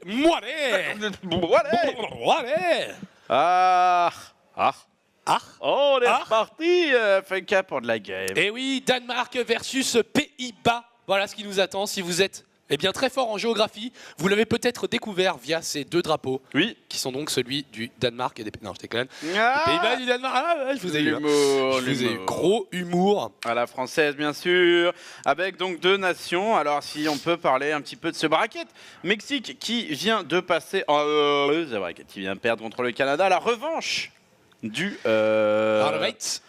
Moilet. Ah. On est Ah. reparti, Fenka, pour de la game. Et oui, Danemark versus Pays-Bas. Voilà ce qui nous attend. Si vous êtes très fort en géographie, vous l'avez peut-être découvert via ces deux drapeaux. Oui. Qui sont donc celui du Danemark et des... Non, je déconne. Ah. Des Pays-Bas et du Danemark. Ah, ouais, je vous ai eu. L'humour, Je vous ai eu. Gros humour. À la française, bien sûr, avec donc deux nations. Alors, si on peut parler un petit peu de ce bracket, Mexique qui vient de passer ce bracket, qui vient de perdre contre le Canada, la revanche du Right.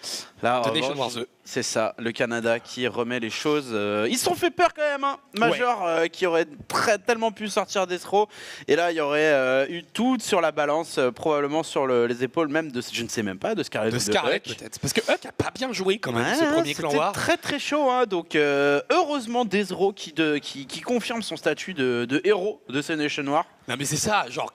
la The Nation revanche, Wars 2. c'est ça, le Canada qui remet les choses. Ils se sont fait peur quand même, hein. Major qui aurait tellement pu sortir d'Estro. Et là, il y aurait eu tout sur la balance, probablement sur les épaules même de, je ne sais même pas, de Scarlett. De Scarlett Huck. peut-être. Parce que Huck a pas bien joué quand même Ouais, ce premier clan c'était War. très très chaud, hein. Donc heureusement Desro qui confirme son statut de héros de ces Nation War. Non mais c'est ça, genre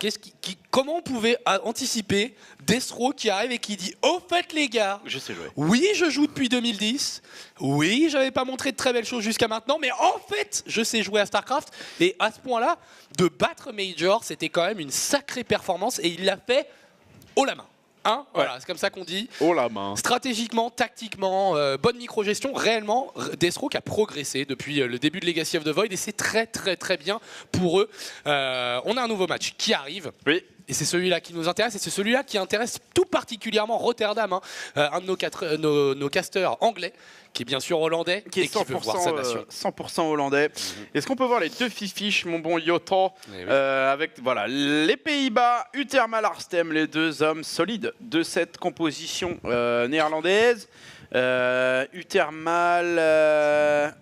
comment on pouvait anticiper Destro qui arrive et qui dit au fait les gars, Je sais jouer. oui je joue depuis 2010, oui j'avais pas montré de très belles choses jusqu'à maintenant, mais en fait je sais jouer à StarCraft. Et à ce point-là, de battre Major, c'était quand même une sacrée performance et il l'a fait haut la main. Hein, voilà, c'est comme ça qu'on dit. Oh la main. Stratégiquement, tactiquement, bonne micro-gestion, réellement, Destro qui a progressé depuis le début de Legacy of the Void et c'est très très très bien pour eux. On a un nouveau match qui arrive. Oui. Et c'est celui-là qui nous intéresse et c'est celui-là qui intéresse tout particulièrement Rotterdam, hein. Un de nos casteurs anglais, qui est bien sûr hollandais Qui est et qui veut voir sa nation. 100% hollandais. Est-ce qu'on peut voir les deux fiches, mon bon Yoto, Eh oui. avec voilà, les Pays-Bas, Uthermal Arstem, les deux hommes solides de cette composition néerlandaise. Uthermal,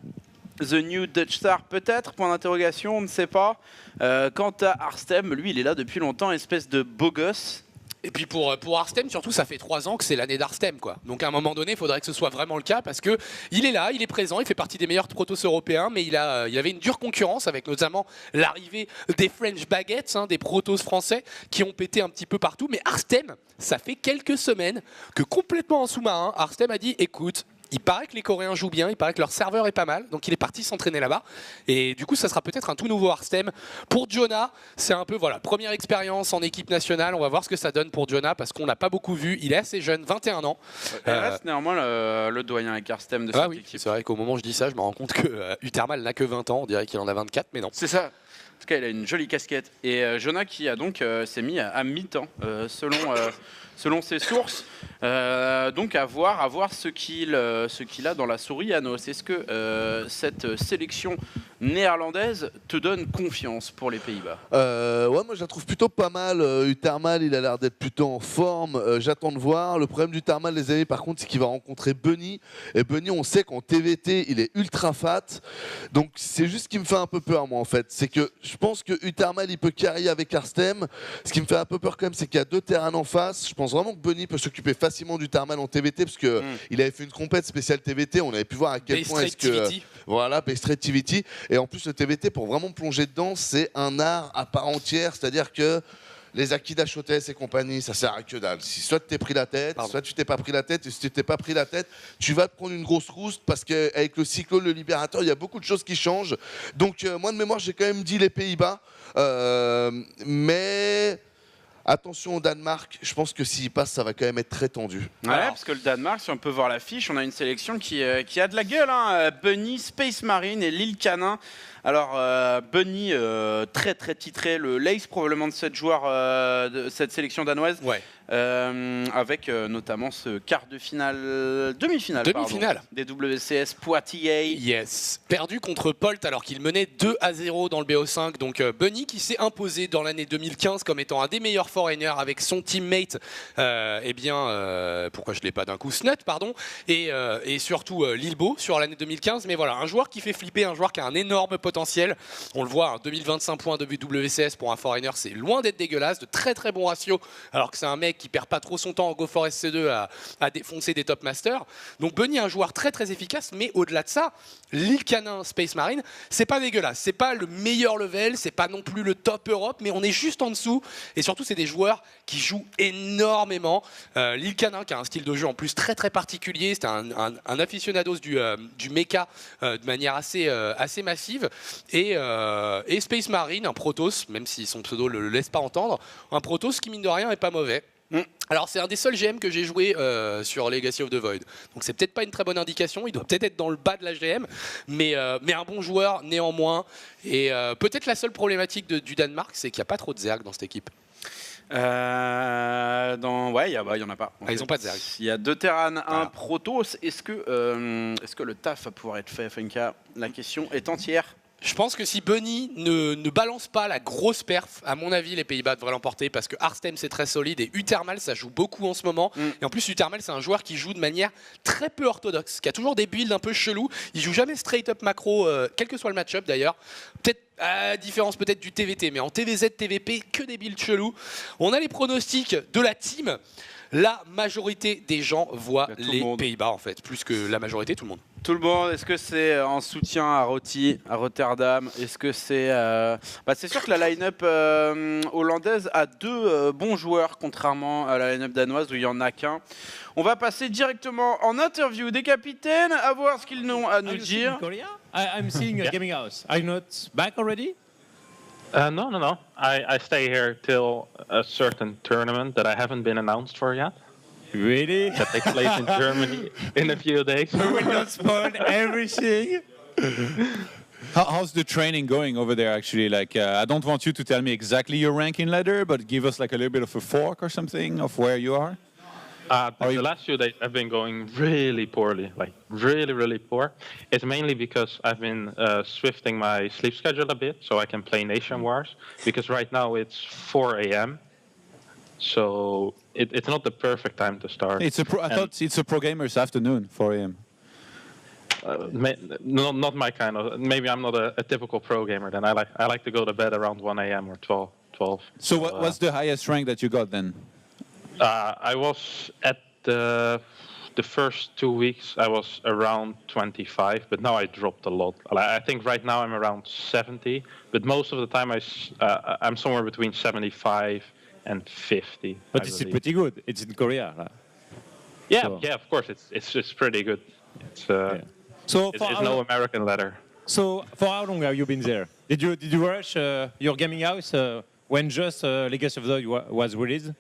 The New Dutch Star peut-être, point d'interrogation, on ne sait pas. Quant à Arstem, lui il est là depuis longtemps, espèce de beau gosse. Et puis pour Arstem, surtout, ça fait 3 ans que c'est l'année d'Arstem, quoi. Donc à un moment donné, il faudrait que ce soit vraiment le cas parce que il est là, il est présent, il fait partie des meilleurs protos européens, mais il avait une dure concurrence avec notamment l'arrivée des French Baguettes, hein, des protos français qui ont pété un petit peu partout. Mais Arstem, ça fait quelques semaines que complètement en sous-marin, Arstem a dit écoute, il paraît que les Coréens jouent bien, il paraît que leur serveur est pas mal, donc il est parti s'entraîner là-bas. Et du coup, ça sera peut-être un tout nouveau Arstem. Pour Jonah, c'est un peu, voilà, première expérience en équipe nationale. On va voir ce que ça donne pour Jonah parce qu'on l'a pas beaucoup vu. Il est assez jeune, 21 ans. Il reste néanmoins le doyen avec Arstem de cette équipe. C'est vrai qu'au moment où je dis ça, je me rends compte que Uthermal n'a que 20 ans. On dirait qu'il en a 24, mais non. C'est ça. En tout cas, il a une jolie casquette. Et Jonah qui a donc s'est mis à mi-temps, selon ses sources. Donc à voir ce qu'il a dans la souris Anos. Est-ce que cette sélection néerlandaise te donne confiance pour les Pays-Bas? Ouais, moi je la trouve plutôt pas mal. Uthermal, il a l'air d'être plutôt en forme. J'attends de voir. Le problème d'Uthermal, les amis, par contre, c'est qu'il va rencontrer Bunny. Et Bunny, on sait qu'en TVT, il est ultra fat. Donc c'est juste ce qui me fait un peu peur, moi, en fait. C'est que je pense que Uthermal, il peut carry avec Arstem. Ce qui me fait un peu peur quand même, c'est qu'il y a deux terrains en face. Je pense vraiment que Bunny peut s'occuper facilement d'Uthermal en TVT parce que il avait fait une compète spéciale TVT. On avait pu voir à quel point est-ce que voilà, Base Trade TVT. Et en plus, le TVT, pour vraiment plonger dedans, c'est un art à part entière. C'est-à-dire que les Akida Shotes et compagnie, ça sert à que dalle. Si soit tu t'es pris la tête, soit tu t'es pas pris la tête. Et si tu t'es pas pris la tête, tu vas te prendre une grosse rouste parce qu'avec le Cyclone, le Libérateur, il y a beaucoup de choses qui changent. Donc, moi, de mémoire, j'ai quand même dit les Pays-Bas. Mais attention au Danemark, je pense que s'il passe, ça va quand même être très tendu. Ouais, parce que le Danemark, si on peut voir l'affiche, on a une sélection qui a de la gueule, hein. Bunny, Space Marine et Lil Canin. Alors, Bunny, très très titré, le Lace probablement de cette de cette sélection danoise. Ouais. Avec notamment ce quart de finale, demi-finale des WCS Poitiers. Yes. Perdu contre Polt alors qu'il menait 2-0 dans le BO5. Donc Bunny qui s'est imposé dans l'année 2015 comme étant un des meilleurs foreigners avec son teammate, pourquoi je ne l'ai pas d'un coup, Snut, pardon, et surtout Lilbo sur l'année 2015. Mais voilà, un joueur qui fait flipper, un joueur qui a un énorme potentiel. On le voit, 2025 points de WCS pour un foreigner, c'est loin d'être dégueulasse, de très très bons ratios, alors que c'est un mec qui perd pas trop son temps en Go for SC2 à défoncer des top masters. Donc Bunny est un joueur très très efficace, mais au-delà de ça, Lil Canin Space Marine, c'est pas dégueulasse, c'est pas le meilleur level, c'est pas non plus le top Europe, mais on est juste en dessous, et surtout c'est des joueurs qui jouent énormément. Lil Canin, qui a un style de jeu en plus très très particulier, c'est un aficionados du mecha de manière assez massive. Et Space Marine, un Protoss, même si son pseudo ne le laisse pas entendre, un Protoss qui mine de rien est pas mauvais. Alors c'est un des seuls GM que j'ai joué sur Legacy of the Void. Donc c'est peut-être pas une très bonne indication, il doit peut-être être dans le bas de la GM, mais un bon joueur néanmoins. Et peut-être la seule problématique du Danemark, c'est qu'il n'y a pas trop de Zerg dans cette équipe. Ouais, il y en a pas. Ils n'ont pas de Zerg. Il y a 2 Terran, un Protoss. Est-ce que le taf va pouvoir être fait, Funka? La question est entière. Je pense que si Bunny ne balance pas la grosse perf, à mon avis, les Pays-Bas devraient l'emporter parce que Arstem c'est très solide et Uthermal ça joue beaucoup en ce moment. Et en plus, Uthermal c'est un joueur qui joue de manière très peu orthodoxe, qui a toujours des builds un peu chelous. Il joue jamais straight up macro, quel que soit le match-up d'ailleurs. Peut-être à différence peut-être du TVT, mais en TVZ, TVP, que des builds chelous. On a les pronostics de la team. La majorité des gens voient les Pays-Bas en fait, plus que la majorité, tout le monde. Tout le monde, est-ce que c'est en soutien à Roty, à Rotterdam? Est-ce que c'est... c'est sûr que la line-up hollandaise a 2 bons joueurs, contrairement à la line-up danoise où il n'y en a qu'un. On va passer directement en interview des capitaines, à voir ce qu'ils ont à nous dire. I'm seeing a gaming house. Are you not back already? No. I stay here till a certain tournament that I haven't been announced for yet. Really? That takes place in Germany in a few days. We will not spoil everything. How's the training going over there, actually? Like, I don't want you to tell me exactly your ranking ladder, but give us like a little bit of a fork or something of where you are. The last few days have been going really poorly, like really, really poor. It's mainly because I've been swifting my sleep schedule a bit so I can play Nation Wars, because right now it's 4 a.m. So it's not the perfect time to start. I thought it's a pro gamers afternoon, 4 a.m. Not my kind of. Maybe I'm not a typical pro gamer. Then I like to go to bed around 1 a.m. or 12. So what's the highest rank that you got then? I was at the first 2 weeks. I was around 25, but now I dropped a lot. I think right now I'm around 70, but most of the time I'm somewhere between 75 and 50. But it's pretty good. It's in Korea. Yeah, of course. It's pretty good. So it's no American ladder. So for how long have you been there? Did you rush your gaming house when just Legacy of the Void was released?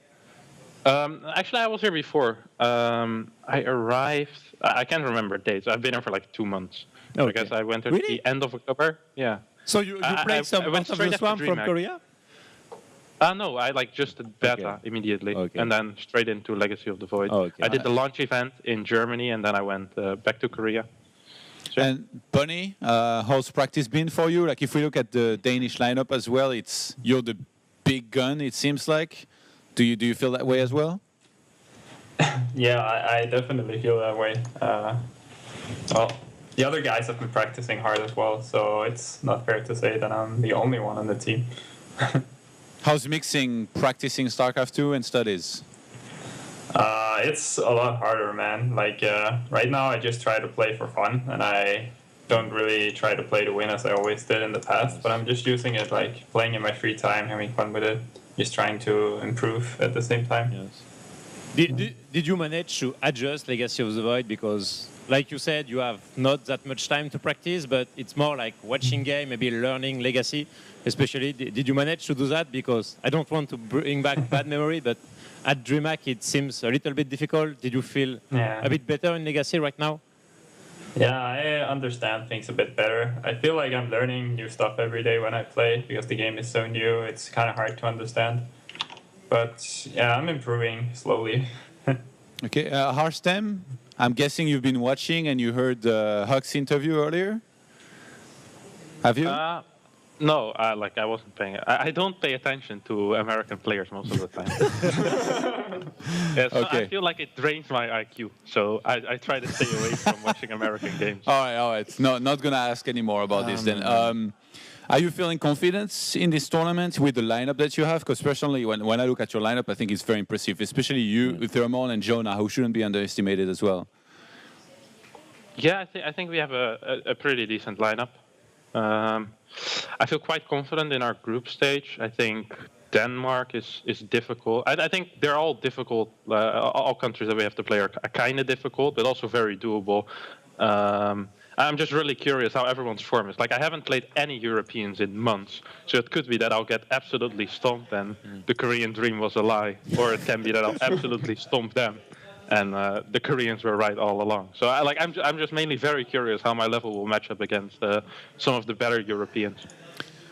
Actually, I was here before. I arrived. I can't remember dates. I've been here for like 2 months. Okay. Because I went here at the end of October. Yeah. So you played some of the Swamp from Korea? No, I just did beta immediately, and then straight into Legacy of the Void. Okay. I did the launch event in Germany, and then I went back to Korea. Sure. And Bunny, how's practice been for you? Like, if we look at the Danish lineup as well, you're the big gun. It seems like. Do you feel that way as well? Yeah, I definitely feel that way. Well, the other guys have been practicing hard as well, so it's not fair to say that I'm the only one on the team. How's mixing practicing StarCraft 2 and studies? It's a lot harder, man. Like, right now I just try to play for fun, and I don't really try to play to win as I always did in the past, but I'm just using it, like, playing in my free time, having fun with it, just trying to improve at the same time. Yes. Did you manage to adjust Legacy of the Void? Because, like you said, you have not that much time to practice, but it's more like watching game, maybe learning Legacy. Especially, did you manage to do that? Because I don't want to bring back bad memory, but at DreamHack it seems a little bit difficult. Did you feel a bit better in Legacy right now? Yeah, I understand things a bit better. I feel like I'm learning new stuff every day when I play, because the game is so new, it's kind of hard to understand. But yeah, I'm improving slowly. Okay, Harstem, I'm guessing you've been watching and you heard Huck's interview earlier? Have you? No, I wasn't paying. I don't pay attention to American players most of the time. So I feel like it drains my IQ, so I try to stay away from watching American games. All right. No, not gonna ask any more about this then. Are you feeling confidence in this tournament with the lineup that you have? Because personally, when I look at your lineup, I think it's very impressive, especially you, Thermal, and Jonah, who shouldn't be underestimated as well. Yeah, I think we have a pretty decent lineup. I feel quite confident in our group stage. I think Denmark is difficult. I think they're all difficult. All countries that we have to play are kind of difficult, but also very doable. I'm just really curious how everyone's form is. Like, I haven't played any Europeans in months, so it could be that I'll get absolutely stomped and the Korean dream was a lie, or it can be that I'll absolutely stomp them, and the Koreans were right all along. So I'm just mainly very curious how my level will match up against some of the better Europeans.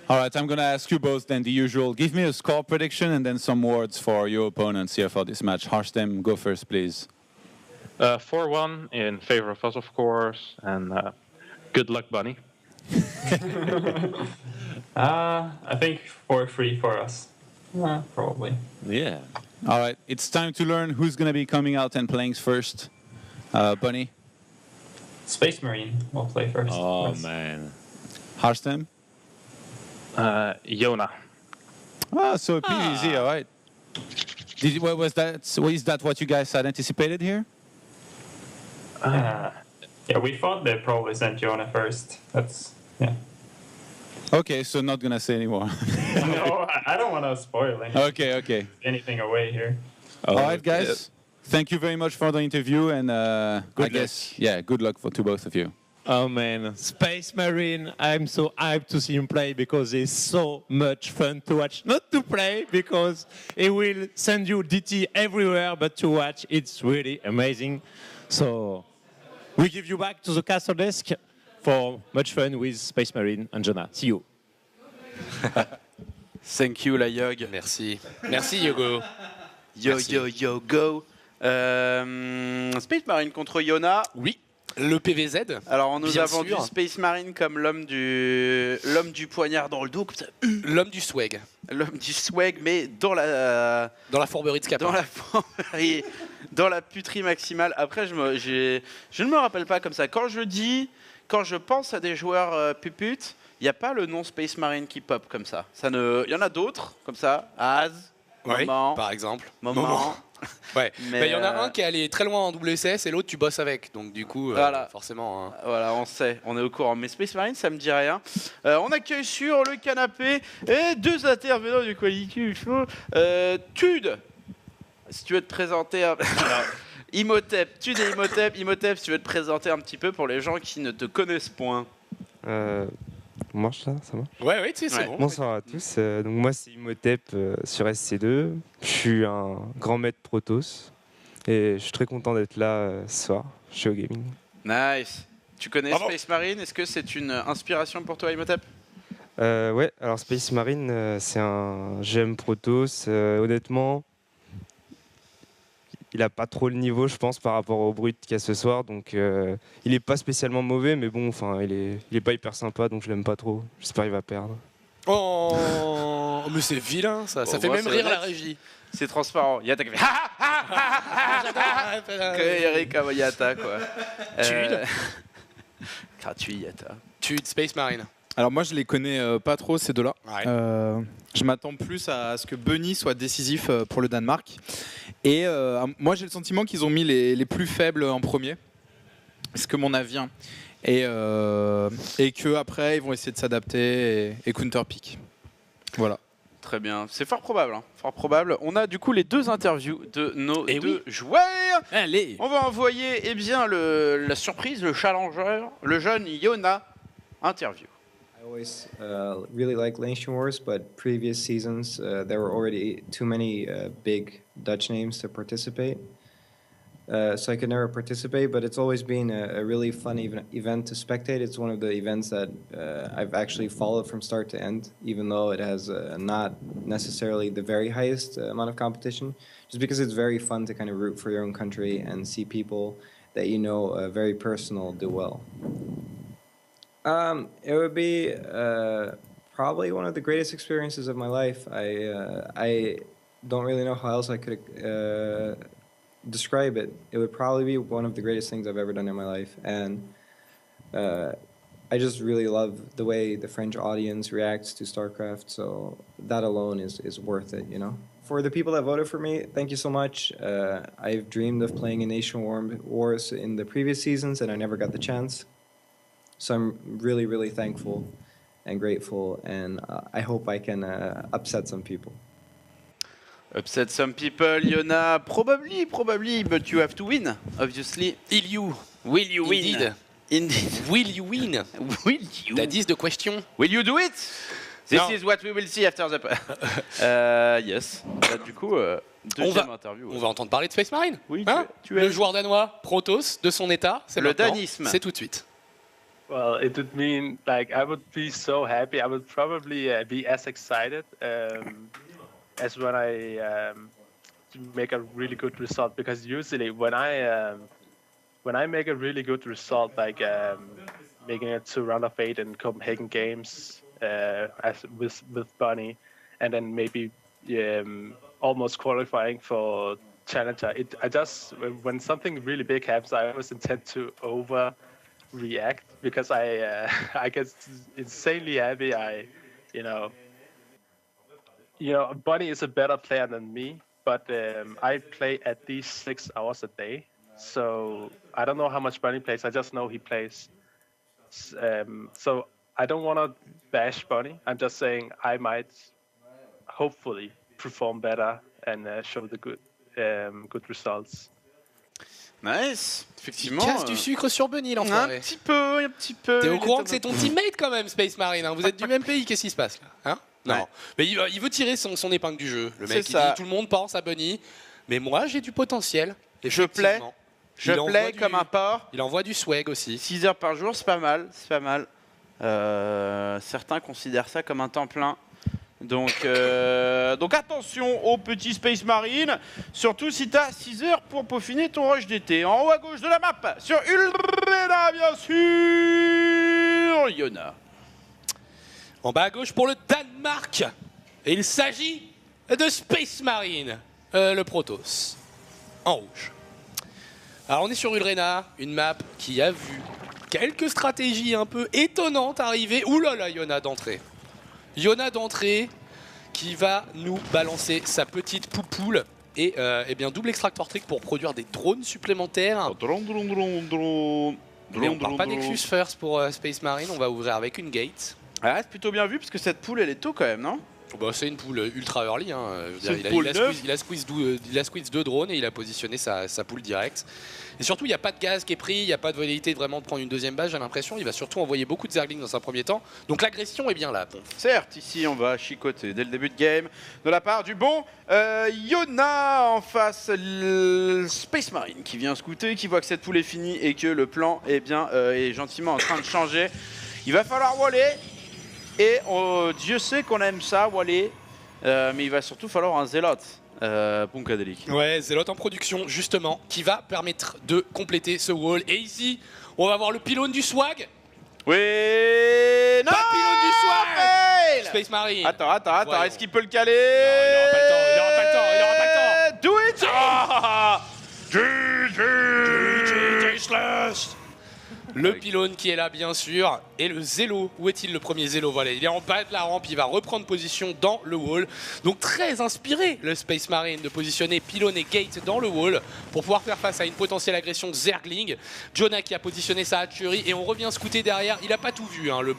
All right, I'm going to ask you both then the usual. Give me a score prediction and then some words for your opponents here for this match. Harstem, go first, please. 4-1 in favor of us, of course, and good luck, Bunny. I think 4-3 for us. Probably. Yeah. All right, it's time to learn who's going to be coming out and playing first. Bunny? Space Marine will play first. Oh, Yes. man. Harstem? Yona. So PVZ, all right. Was that what you guys had anticipated here? Yeah, we thought they probably sent Jonah first. That's yeah. Okay, so not going to say anymore. No, I don't want to spoil Okay. anything away here. All right, guys. Thank you very much for the interview, and good luck to both of you. Oh man, Space Marine, I'm so hyped to see him play because it's so much fun to watch. Not to play because he will send you DT everywhere, but to watch, it's really amazing. So we give you back to the castle desk for much fun with Space Marine and Jonah. See you. Thank you, la Yog. Merci. Merci, Yogo. Yo, go. Space Marine contre Yona. Oui, le PVZ. Alors, on nous Bien a vendu sûr. Space Marine comme l'homme du poignard dans le dos, comme ça. L'homme du swag. L'homme du swag, mais dans la Fourberie de Scapin. dans la puterie maximale. Après, je ne me rappelle pas comme ça. Quand je pense à des joueurs puputes, il n'y a pas le nom Space Marine qui pop comme ça. Il y en a d'autres comme ça. Az, Oui, Moment, par exemple. Moment. Ouais. Mais, Mais il y en a un qui est allé très loin en WSS et l'autre tu bosses avec. Donc du coup, Voilà. forcément. Hein. Voilà, on sait, on est au courant. Mais Space Marine, ça me dit rien. On accueille sur le canapé et deux intervenants du Quality Show. Tude, si tu veux te présenter. Alors, Imhotep, Tude et Imhotep, si tu veux te présenter un petit peu pour les gens qui ne te connaissent point. On marche là, ça marche. Ouais, tu sais, c'est Ouais. bon. Bonsoir à tous. Donc moi c'est Imhotep sur SC2. Je suis un grand maître Protoss et je suis très content d'être là ce soir chez O-Gaming. Nice. Tu connais Bravo. Space Marine? Est-ce que c'est une inspiration pour toi, Imhotep? Ouais, alors Space Marine j'aime Protoss. Honnêtement, il a pas trop le niveau, je pense, par rapport au brut qu'il y a ce soir. Donc il est pas spécialement mauvais, mais bon, enfin il est pas hyper sympa, donc je l'aime pas trop. J'espère qu'il va perdre. Oh, mais c'est vilain ça. Ça Bon, fait moi, même c'est rire honnête. la régie. C'est transparent. Yata qui fait Erika Yata, quoi. Tude. Gratuit, Yata. Tude, Space Marine. Alors moi je les connais pas trop ces deux-là. Ouais. Je m'attends plus à ce que Bunny soit décisif pour le Danemark. Et moi j'ai le sentiment qu'ils ont mis les plus faibles en premier. C'est que mon avis. Hein. Et que après ils vont essayer de s'adapter et counter-pick. Voilà. Très bien. C'est fort probable. Hein. Fort probable. On a du coup les deux interviews de nos Eh deux joueurs. Allez. On va envoyer la surprise, le challenger, le jeune Yona. Interview. I always really like Nation Wars, but previous seasons there were already too many big Dutch names to participate. So I could never participate, but it's always been a really fun event to spectate. It's one of the events that I've actually followed from start to end, even though it has not necessarily the very highest amount of competition, just because it's very fun to kind of root for your own country and see people that you know very personal do well. It would be probably one of the greatest experiences of my life. I don't really know how else I could describe it. It would probably be one of the greatest things I've ever done in my life. And I just really love the way the French audience reacts to StarCraft. So that alone is worth it, you know? For the people that voted for me, thank you so much. I've dreamed of playing in Nation Wars in the previous seasons, and I never got the chance. So I'm really, really thankful and grateful, and I hope I can upset some people. Upset some people, Yona. Probably, but you have to win, obviously. Will you win? Indeed. Will you win? Will you? That is the question. Will you do it? This Non. is what we will see after the... yes. Du coup, deuxième interview. On va entendre parler de Space Marine. Oui, Hein tu es... Le joueur danois, Protoss, de son état, c'est Le maintenant. danisme. C'est tout de suite. Well, it would mean like I would be so happy. I would probably be as excited as when I make a really good result. Because usually when I make a really good result, like making it to round of 8 in Copenhagen Games, as with Bunny, and then maybe almost qualifying for Challenger. When something really big happens, I always intend to overreact because I get insanely happy. Bunny is a better player than me, but I play at least 6 hours a day. So I don't know how much Bunny plays. I just know he plays. So I don't want to bash Bunny. I'm just saying I might hopefully perform better and show the good results. Nice. Effectivement. Il casse du sucre sur Bunny, l'enfoiré. Un petit peu. T'es au courant que c'est ton teammate quand même, Space Marine, hein. Vous êtes du même pays, qu'est-ce qui se passe là, hein? Non. Ouais. Mais il veut tirer son épingle du jeu. Le mec, C'est il ça. dit tout le monde pense à Bunny, mais moi j'ai du potentiel. Je plais. Effectivement. Je Il envoie plais du- comme un porc. Il envoie du swag aussi. 6 heures par jour, c'est pas mal. Certains considèrent ça comme un temps plein. Donc attention au petit Space Marine, surtout si t'as 6 heures pour peaufiner ton rush d'été. En haut à gauche de la map, sur Ulrena, bien sûr, Yona. En bas à gauche pour le Danemark. Et il s'agit de Space Marine, le Protoss, en rouge. Alors on est sur Ulrena, une map qui a vu quelques stratégies un peu étonnantes arriver. Ouh là là, Yona d'entrée. Yona d'entrée qui va nous balancer sa petite poupoule et bien double extractor trick pour produire des drones supplémentaires. Mais on part pas Nexus first pour Space Marine, on va ouvrir avec une gate. Ah, c'est plutôt bien vu parce que cette poule elle est tôt quand même, non? Bah, c'est une poule ultra early. Hein. Je veux dire, C'est une poule neuve. il a squeeze 2 drones et il a positionné sa poule direct. Et surtout, il n'y a pas de gaz qui est pris, il n'y a pas de velléité de vraiment prendre une deuxième base, j'ai l'impression. Il va surtout envoyer beaucoup de Zerglings dans un premier temps. Donc l'agression est bien là. Bon. Certes, ici on va chicoter dès le début de game de la part du bon Yona en face Space Marine qui vient scouter, qui voit que cette poule est finie et que le plan est gentiment en train de changer. Il va falloir waller et Dieu sait qu'on aime ça, waller, mais il va surtout falloir un zélote. Punkadelic. Ouais, Zélote en production, justement, qui va permettre de compléter ce wall. Et ici, on va voir le pylône du swag. Oui, non, Pas de pylône du swag. fail. Space Marine. Attends, Voyons. est-ce qu'il peut le caler? Non, il n'aura pas le temps. Do it! Ah Le pylône qui est là, bien sûr. Et le Zélo, où est-il le premier Zélo? Voilà, il est en bas de la rampe, il va reprendre position dans le wall. Donc très inspiré, le Space Marine, de positionner pylône et gate dans le wall pour pouvoir faire face à une potentielle agression de Zergling. Jonah qui a positionné sa hatchery et on revient scouter derrière. Il n'a pas tout vu, hein, le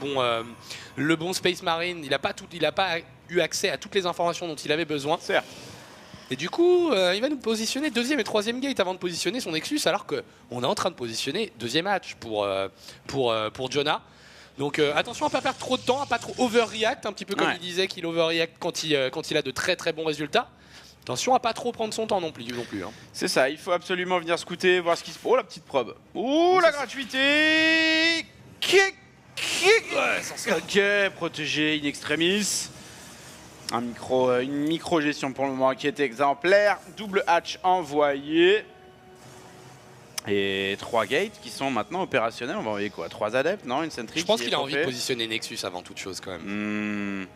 bon Space Marine. Il n'a pas eu accès à toutes les informations dont il avait besoin. Certes. Et du coup, il va nous positionner deuxième et troisième gate avant de positionner son Nexus, alors qu'on est en train de positionner deuxième hatch pour Jonah. Donc attention à ne pas perdre trop de temps, à pas trop overreact, un petit peu comme Ouais. il disait qu'il overreact quand il a de très très bons résultats. Attention à pas trop prendre son temps non plus. Hein. C'est ça, il faut absolument venir scouter, voir ce qui se passe. Oh la petite probe. Oh la gratuité. Kick. Ok, protégé in extremis. Une micro-gestion pour le moment qui est exemplaire. Double hatch envoyé. Et 3 gates qui sont maintenant opérationnels. On va envoyer quoi? 3 adeptes? Non, une sentry. Je pense qui qu'il est a envie de trophée. positionner Nexus avant toute chose quand même. Hmm.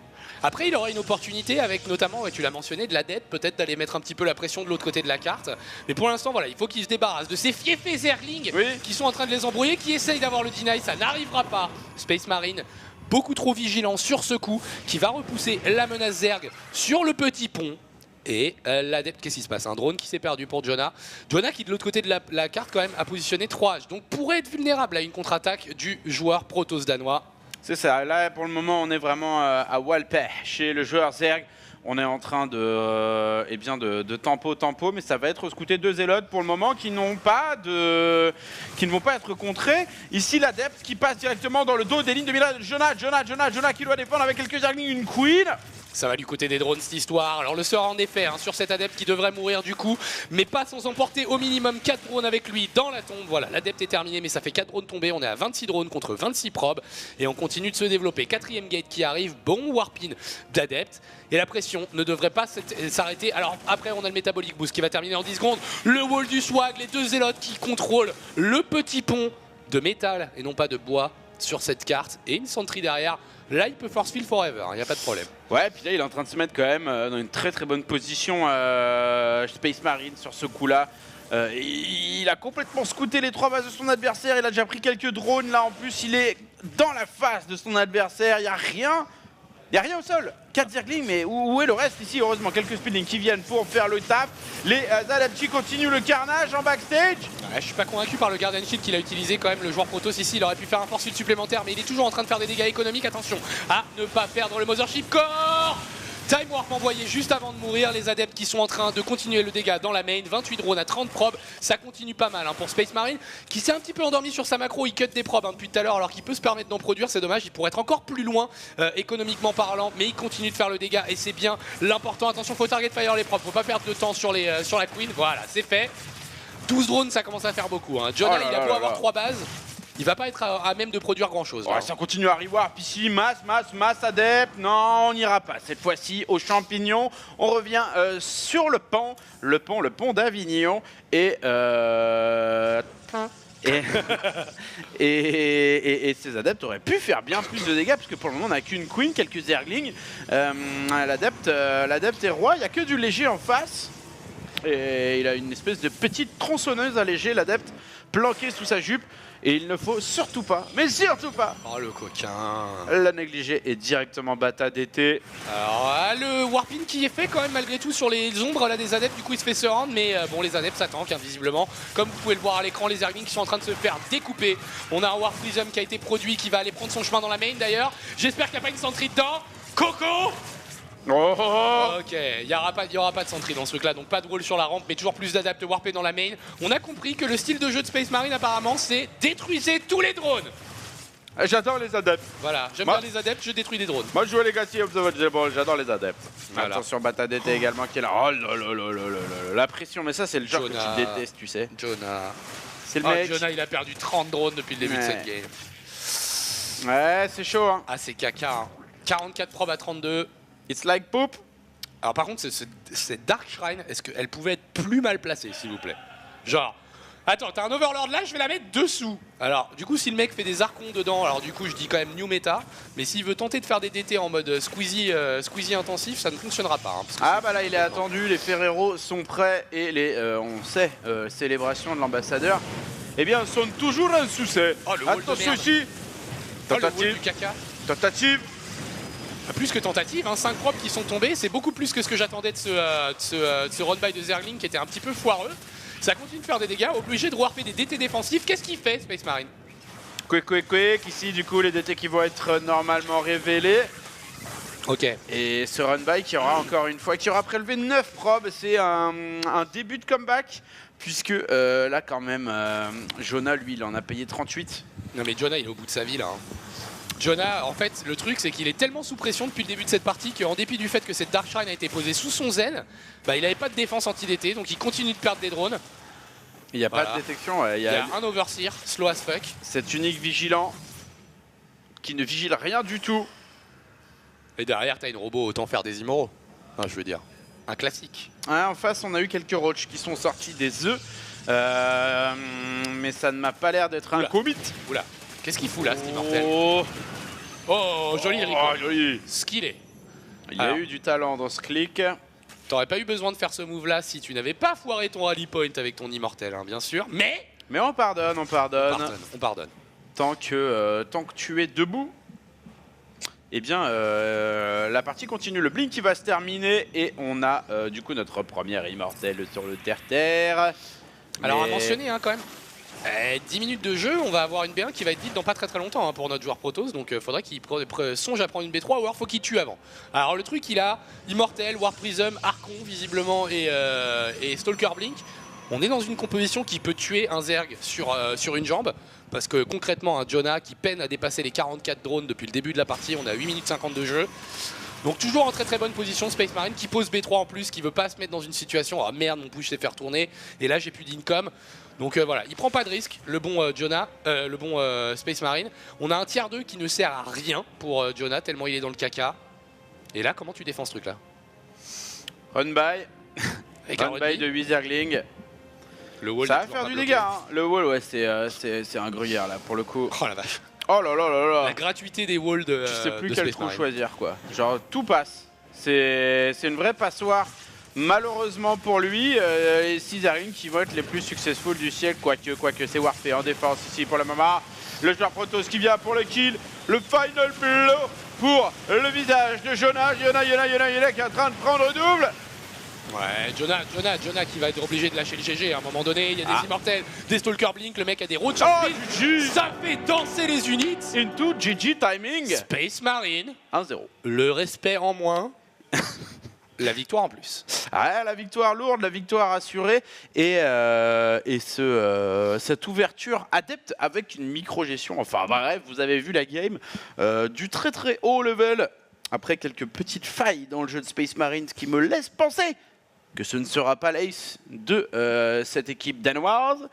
Après, il aura une opportunité avec notamment, ouais, tu l'as mentionné, de l'adepte, peut-être d'aller mettre un petit peu la pression de l'autre côté de la carte. Mais pour l'instant, voilà, il faut qu'il se débarrasse de ces fiefés Zerglings Oui. qui sont en train de les embrouiller, qui essayent d'avoir le deny, ça n'arrivera pas. Space Marine, beaucoup trop vigilant sur ce coup, qui va repousser la menace Zerg sur le petit pont. Et l'adepte, qu'est-ce qui se passe? Un drone qui s'est perdu pour Jonah. Jonah qui de l'autre côté de la carte quand même a positionné 3 H, donc pourrait être vulnérable à une contre-attaque du joueur Protoss danois. C'est ça, là pour le moment on est vraiment à Walpeh chez le joueur Zerg. On est en train de, de tempo, mais ça va être scouté 2 zélotes pour le moment qui ne vont pas être contrés. Ici, l'adepte qui passe directement dans le dos des lignes de Mila. Jonah qui doit défendre avec quelques zerglings, une queen. Ça va du côté des drones cette histoire. Alors le sort en effet sur cet adepte qui devrait mourir du coup, mais pas sans emporter au minimum 4 drones avec lui dans la tombe. Voilà, l'adepte est terminé, mais ça fait 4 drones tombés. On est à 26 drones contre 26 probes et on continue de se développer. 4ème gate qui arrive, bon warpin d'adepte. Et la pression ne devrait pas s'arrêter. Alors après on a le Metabolic Boost qui va terminer en 10 secondes. Le wall du swag, les 2 zélotes qui contrôlent le petit pont de métal et non pas de bois sur cette carte. Et une sentry derrière. Là, il peut force field forever, il n'y a pas de problème. Ouais, puis là, il est en train de se mettre quand même dans une très très bonne position, Space Marine, sur ce coup-là. Il a complètement scouté les 3 bases de son adversaire, il a déjà pris quelques drones. Là, en plus, il est dans la face de son adversaire, il n'y a rien. Il n'y a rien au sol. 4 zerglings, mais où est le reste ici? Heureusement, quelques speedlings qui viennent pour faire le taf. Les Adepti continuent le carnage en backstage. Ouais, je suis pas convaincu par le Guardian Shield qu'il a utilisé quand même, le joueur Protoss ici. Il aurait pu faire un force field supplémentaire, mais il est toujours en train de faire des dégâts économiques. Attention à ne pas perdre le Mothership Core. Time Warp envoyé juste avant de mourir. Les adeptes qui sont en train de continuer le dégât dans la main. 28 drones à 30 probes. Ça continue pas mal pour Space Marine qui s'est un petit peu endormi sur sa macro. Il cut des probes depuis tout à l'heure alors qu'il peut se permettre d'en produire. C'est dommage. Il pourrait être encore plus loin économiquement parlant. Mais il continue de faire le dégât et c'est bien l'important. Attention, faut target fire les probes. Faut pas perdre de temps sur la Queen. Voilà, c'est fait. 12 drones, ça commence à faire beaucoup. Jonah, il a beau avoir 3 bases. Il va pas être à même de produire grand chose. Ouais, ça continue à rewarp ici, masse adepte. Non, on n'ira pas. Cette fois-ci, aux champignons, on revient sur le pont d'Avignon. Et ces adeptes auraient pu faire bien plus de dégâts, puisque pour le moment, on n'a qu'une queen, quelques zerglings. L'adepte est roi, il n'y a que du léger en face. Et il a une espèce de petite tronçonneuse allégée, l'adepte, planquée sous sa jupe. Et il ne faut surtout pas, mais surtout pas, oh le coquin, la négliger et directement bata d'été. Alors le warping qui est fait quand même malgré tout sur les ombres là des adeptes, du coup il se fait surround, mais bon les adeptes ça tank visiblement. Comme vous pouvez le voir à l'écran, les zerglings qui sont en train de se faire découper. On a un Warp Prism qui a été produit, qui va aller prendre son chemin dans la main d'ailleurs. J'espère qu'il n'y a pas une sentry dedans. Coco. Ok, il n'y aura pas de sentry dans ce truc là, donc pas de roll sur la rampe, mais toujours plus d'adeptes warpés dans la main. On a compris que le style de jeu de Space Marine apparemment c'est détruisez tous les drones. J'adore les adeptes. Voilà, j'aime bien les adeptes, je détruis des drones. Moi je joue à Legacy of the Vulnerable, j'adore les adeptes. Voilà. Attention bata d'été également qui est là. Oh la pression, mais ça c'est le genre que tu détestes, tu sais. Jonah. C'est le mec. Jonah il a perdu 30 drones depuis le début de cette game. Ouais, c'est chaud Ah c'est caca 44 probes à 32. It's like poop. Alors par contre, cette Dark Shrine, est-ce qu'elle pouvait être plus mal placée, s'il vous plaît? Genre, attends, t'as un Overlord là, je vais la mettre dessous. Alors, du coup, si le mec fait des archons dedans, alors du coup, je dis quand même new meta. Mais s'il veut tenter de faire des DT en mode squeezy intensif, ça ne fonctionnera pas. Ah bah là, il est attendu, les Ferrero sont prêts et les, on sait, célébrations de l'ambassadeur, eh bien, sont toujours un succès. Oh, le wall de attention merde. ici. Oh, le wall du caca. Tentative. Plus que tentative, 5 probes qui sont tombés, c'est beaucoup plus que ce que j'attendais de ce run-by de Zergling qui était un petit peu foireux. Ça continue de faire des dégâts, obligé de warper des DT défensifs. Qu'est-ce qu'il fait, Space Marine? Quick, ici du coup les DT qui vont être normalement révélés. Ok. Et ce run-by qui aura encore une fois, qui aura prélevé 9 probes, c'est un début de comeback. Puisque là quand même, Jonah lui il en a payé 38. Non mais Jonah il est au bout de sa vie là. Jonah, en fait, le truc c'est qu'il est tellement sous pression depuis le début de cette partie qu'en dépit du fait que cette Dark Shrine a été posée sous son zen, bah, il n'avait pas de défense anti-DT, donc il continue de perdre des drones. Il n'y a pas de détection. Ouais, il y a un Overseer, slow as fuck. Cet unique vigilant qui ne vigile rien du tout. Et derrière, t'as une robot, autant faire des immoraux. Enfin, je veux dire, un classique. Ouais, en face, on a eu quelques roaches qui sont sortis des œufs. Mais ça ne m'a pas l'air d'être un commit. Oula. Qu'est-ce qu'il fout là, cet immortel? Oh, joli Rico. Joli. Skillé. Il y a eu du talent dans ce clic. T'aurais pas eu besoin de faire ce move là si tu n'avais pas foiré ton rally point avec ton immortel, bien sûr. Mais on pardonne. On pardonne. Tant que tu es debout, eh bien la partie continue. Le blink qui va se terminer et on a du coup notre premier immortel sur le terre-terre. Alors à mentionner quand même. 10 minutes de jeu, on va avoir une B1 qui va être vide dans pas très longtemps pour notre joueur Protoss, donc faudrait qu'il songe à prendre une B3 ou alors faut qu'il tue avant. Alors le truc il a Immortel, War Prism, Archon visiblement et Stalker Blink. On est dans une composition qui peut tuer un Zerg sur une jambe, parce que concrètement un Jonah qui peine à dépasser les 44 drones depuis le début de la partie, on a 8 minutes 50 de jeu. Donc toujours en très bonne position Space Marine qui pose B3 en plus, qui veut pas se mettre dans une situation « Ah merde, mon push s'est fait retourner et là j'ai plus d'income ». Donc voilà, il prend pas de risque, le bon Jonah, le bon Space Marine. On a un tiers 2 qui ne sert à rien pour Jonah, tellement il est dans le caca. Et là, comment tu défends ce truc là? Run by de 8 Zerglings. Le wall ça va faire du dégât, hein. Le wall, ouais, c'est un gruyère là pour le coup. Oh la vache. Oh là là là là. La gratuité des walls de. Je sais plus de quel Space trou Marine. choisir quoi. Genre tout passe. C'est une vraie passoire. Malheureusement pour lui, les 6 Zerglings qui vont être les plus successful du siècle, quoique c'est Warfé en défense ici pour la Mama. Le joueur Protoss qui vient pour le kill. Le final blow pour le visage de Jonah. Jonah qui est en train de prendre double. Ouais, Jonah qui va être obligé de lâcher le GG à un moment donné. Il y a des immortels, des Stalker Blink, le mec a des roads ça fait danser les units. Into GG timing. Space Marine 1-0. Le respect en moins. La victoire en plus. Ah, la victoire lourde, la victoire assurée et cette ouverture adepte avec une micro-gestion. Enfin bref, vous avez vu la game du très haut level. Après quelques petites failles dans le jeu de Space Marine, ce qui me laisse penser que ce ne sera pas l'ace de cette équipe danoise.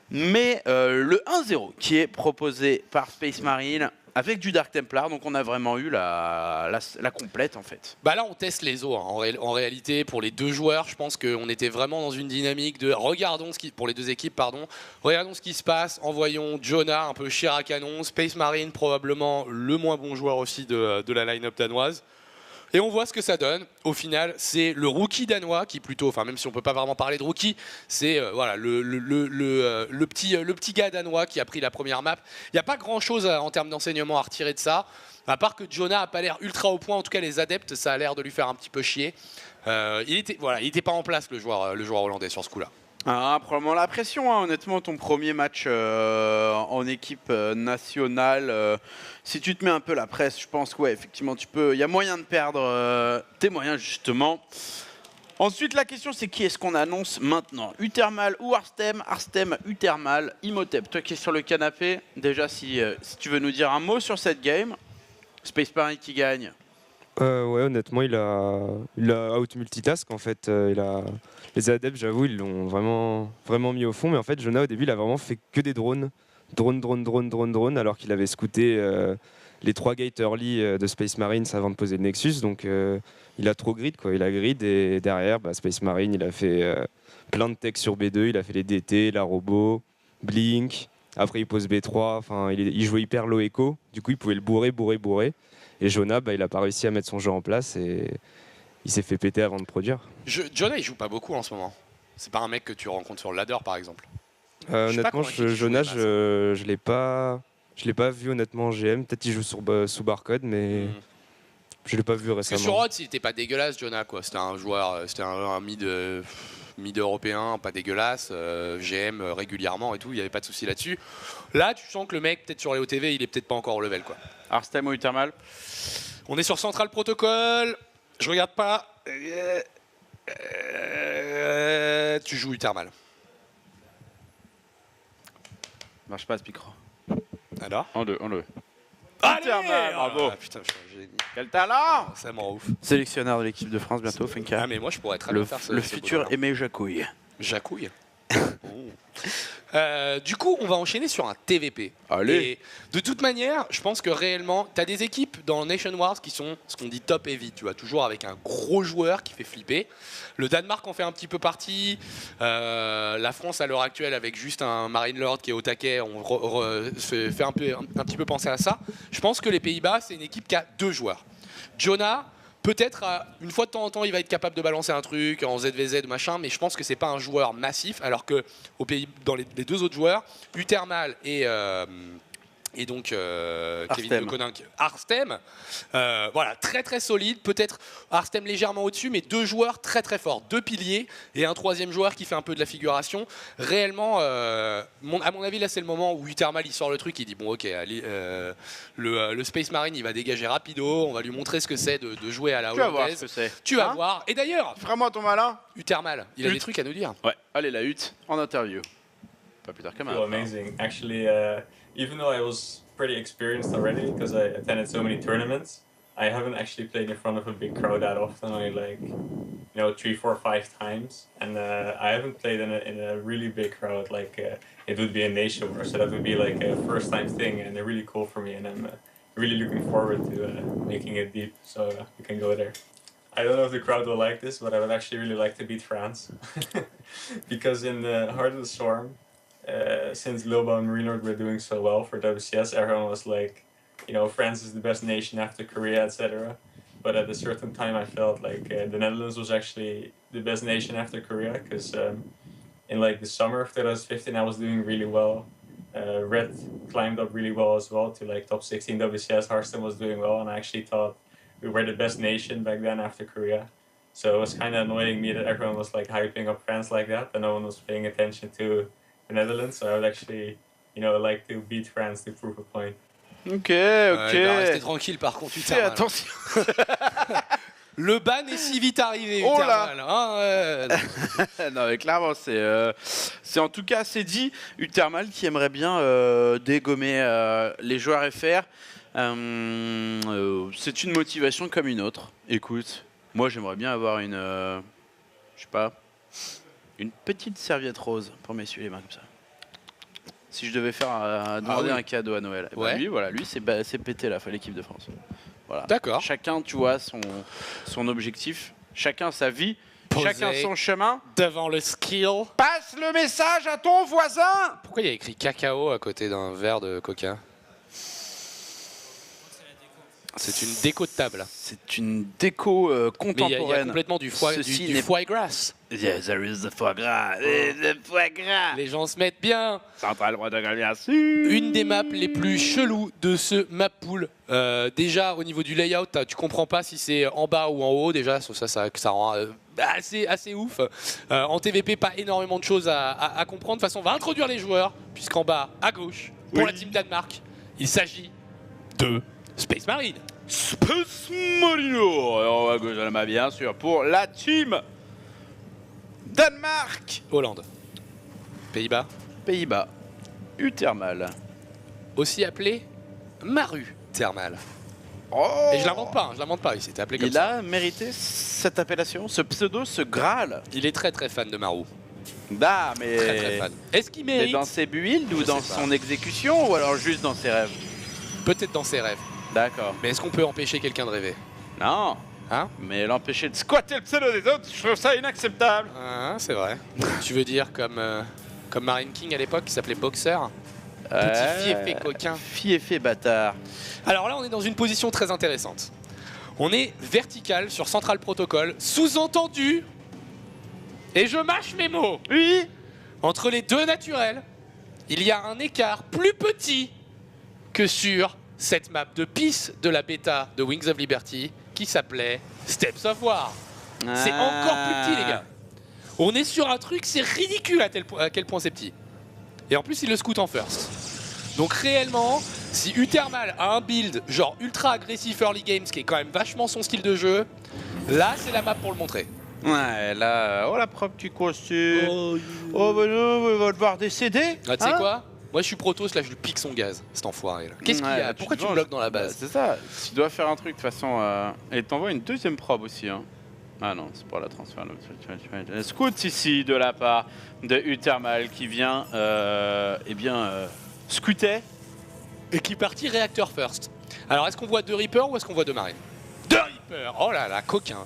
Mais le 1-0 qui est proposé par Space Marine avec du Dark Templar, donc on a vraiment eu la complète en fait. Bah là on teste les os, hein. En réalité pour les deux joueurs, je pense qu'on était vraiment dans une dynamique de regardons ce qui, pour les deux équipes pardon, regardons ce qui se passe, envoyons Jonah un peu chair à canon, Space Marine probablement le moins bon joueur aussi de la line-up danoise. Et on voit ce que ça donne. Au final, c'est le rookie danois qui plutôt, enfin même si on peut pas vraiment parler de rookie, c'est voilà le petit gars danois qui a pris la première map. Il n'y a pas grand chose en termes d'enseignement à retirer de ça, à part que Jonah a pas l'air ultra au point. En tout cas, les adeptes, ça a l'air de lui faire un petit peu chier. Il était pas en place le joueur hollandais sur ce coup-là. Ah, probablement la pression, hein. Honnêtement, ton premier match en équipe nationale, si tu te mets un peu la presse, je pense que ouais, effectivement, il y a moyen de perdre tes moyens justement. Ensuite, la question c'est qui est-ce qu'on annonce maintenant? Utermal ou Arstem? Arstem, Utermal, Imhotep. Toi qui es sur le canapé, déjà si tu veux nous dire un mot sur cette game, Space Marine qui gagne. Ouais, honnêtement, il a out multitask en fait. Les adeptes, j'avoue, ils l'ont vraiment mis au fond. Mais en fait, Jonah au début, il a vraiment fait que des drones, alors qu'il avait scouté les 3 gates early de Space Marine avant de poser le Nexus. Donc, il a trop grid quoi. Il a grid et derrière, Space Marine, il a fait plein de tech sur B2. Il a fait les DT, la robot, Blink. Après, il pose B3. Enfin, il jouait hyper low echo. Du coup, il pouvait le bourrer. Et Jonah, il n'a pas réussi à mettre son jeu en place et il s'est fait péter avant de produire. Jonah, il joue pas beaucoup en ce moment. C'est pas un mec que tu rencontres sur le ladder, par exemple. Honnêtement, Jonah, je l'ai pas vu honnêtement en GM. Peut-être qu'il joue sous barcode, mais je l'ai pas vu récemment. Parce que sur Rhodes, il était pas dégueulasse, Jonah, quoi. C'était un joueur, c'était un mid européen, pas dégueulasse, GM régulièrement et tout. Il y avait pas de souci là-dessus. Là, tu sens que le mec, peut-être sur les OTV, il est peut-être pas encore au level, quoi. Arstem ou Utermal? On est sur Central Protocol. Je regarde pas. Tu joues Utermal. Marche pas ce micro. Alors On le. Utermal, bravo. Ah, putain, j'ai dit. Quel talent! Ça m'en ouf. Sélectionneur de l'équipe de France bientôt, Fenka. Ah mais moi je pourrais très bien faire ça. Le futur Aimé Jacouille. Jacouille. Du coup, on va enchaîner sur un TVP. Allez. Et de toute manière, je pense que réellement, tu as des équipes dans Nation Wars qui sont ce qu'on dit top heavy, tu vois, toujours avec un gros joueur qui fait flipper. Le Danemark en fait un petit peu partie. La France à l'heure actuelle avec juste un Marine Lord qui est au taquet, on se fait un petit peu penser à ça. Je pense que les Pays-Bas, c'est une équipe qui a 2 joueurs. Jonah, peut-être une fois de temps en temps, il va être capable de balancer un truc en ZVZ machin, mais je pense que c'est pas un joueur massif. Alors que dans les 2 autres joueurs, Utermal et et donc Kevin Arstem. Leconin. Arstem, voilà, très très solide. Peut-être Arstem légèrement au-dessus, mais 2 joueurs très très forts. 2 piliers et un 3e joueur qui fait un peu de la figuration. Réellement, à mon avis, là c'est le moment où Uthermal il sort le truc, il dit bon ok, allez, le Space Marine il va dégager rapido, on va lui montrer ce que c'est de jouer à la Tu vas voir hollandaise. ce que c'est. Tu vas Hein voir. Et d'ailleurs, Vraiment ton malin. Uthermal, il a des trucs à nous dire. Ouais, allez la hutte en interview. Pas plus tard qu'à Feel amazing. Actually, even though I was pretty experienced already because I attended so many tournaments, I haven't actually played in front of a big crowd that often. Only like, 3, 4, 5 times, and I haven't played in a really big crowd. Like it would be a nation war, so that would be like a first time thing, and really cool for me. And I'm really looking forward to making it deep, so we can go there. I don't know if the crowd will like this, but I would actually really like to beat France, because in the Heart of the Storm. Since Loba and Renord were doing so well for WCS, everyone was like, France is the best nation after Korea, etc. But at a certain time, I felt like the Netherlands was actually the best nation after Korea, because in like the summer of 2015, I was doing really well. Red climbed up really well as well to like top 16 WCS. Hearthstone was doing well, and I actually thought we were the best nation back then after Korea. So it was kind of annoying me that everyone was like hyping up France like that, and no one was paying attention to the Netherlands, so I would actually, like to beat France to prove a point. Ok. Il va rester tranquille par contre. Fais attention. Le ban est si vite arrivé. Oh là. Uthermal, hein, Non mais clairement c'est en tout cas c'est dit. Uthermal qui aimerait bien dégommer les joueurs FR. C'est une motivation comme une autre. Écoute, moi j'aimerais bien avoir une, je sais pas, une petite serviette rose pour m'essuyer les mains comme ça. Si je devais faire demander un cadeau à Noël, Ouais. lui c'est pété là, l'équipe de France. Voilà. D'accord. Chacun, tu vois, son objectif, chacun sa vie, Posé chacun son chemin. devant le skill. Passe le message à ton voisin. Pourquoi il y a écrit cacao à côté d'un verre de coca? C'est une déco de table. C'est une déco Mais il y a contemporaine. complètement du foie, Ceci du n'est- foie gras. Yes, there is the foie gras. Le foie gras. Les gens se mettent bien. Central Bretagne, bien sûr. Une des maps les plus cheloues de ce map pool. Déjà, au niveau du layout, tu comprends pas si c'est en bas ou en haut. Déjà, ça rend assez ouf. En TVP, pas énormément de choses à comprendre. De toute façon, on va introduire les joueurs, puisqu'en bas, à gauche, pour la team Danemark, il s'agit de Space Marine. Space Marino. Alors, à gauche, bien sûr, pour la team Danemark. Hollande. Pays-Bas. Pays-Bas. Uthermal. Aussi appelé Maru Thermal. Oh. Et je l'invente pas, il s'était appelé comme Il ça. a mérité cette appellation, ce pseudo, ce Graal. Il est très très fan de Maru. Bah, mais. Très très fan. Est-ce qu'il Mais mérite dans ses builds ou Je dans sais pas. son exécution ou alors juste dans ses rêves? Peut-être dans ses rêves. D'accord. Mais est-ce qu'on peut empêcher quelqu'un de rêver? Non. Hein? Mais l'empêcher de squatter le pseudo des autres, je trouve ça inacceptable. Ah, c'est vrai. Tu veux dire comme Marine King à l'époque qui s'appelait Boxer? Petit fiefé coquin. Fiefé bâtard. Alors là, on est dans une position très intéressante. On est vertical sur Central Protocol, sous-entendu, et je mâche mes mots, Oui. entre les deux naturels, il y a un écart plus petit que sur cette map de pisse de la bêta de Wings of Liberty qui s'appelait Steps of War. C'est encore plus petit, les gars. On est sur un truc, c'est ridicule à quel point c'est petit. Et en plus, il le scout en first. Donc réellement, si Uthermal a un build genre ultra agressif early game, ce qui est quand même vachement son style de jeu, là, c'est la map pour le montrer. Ouais, là, oh la propre qui costume. Oh bah non, il va devoir décéder. Ah, tu sais Hein? quoi? Moi, je suis protos, là, je lui pique son gaz, cet enfoiré. Là. Qu'est-ce qu'il y a? Ouais, Pourquoi te tu me venges. bloques dans la base? Bah, c'est ça, tu dois faire un truc de toute façon. Et t'envoies une deuxième probe aussi. Hein. Ah non, c'est pour la transfert. Scout ici de la part de Uthermal qui vient scouter. Et qui partit réacteur first. Alors, est-ce qu'on voit 2 Reapers ou est-ce qu'on voit 2 Marines? 2 Reapers! Oh là là, coquin!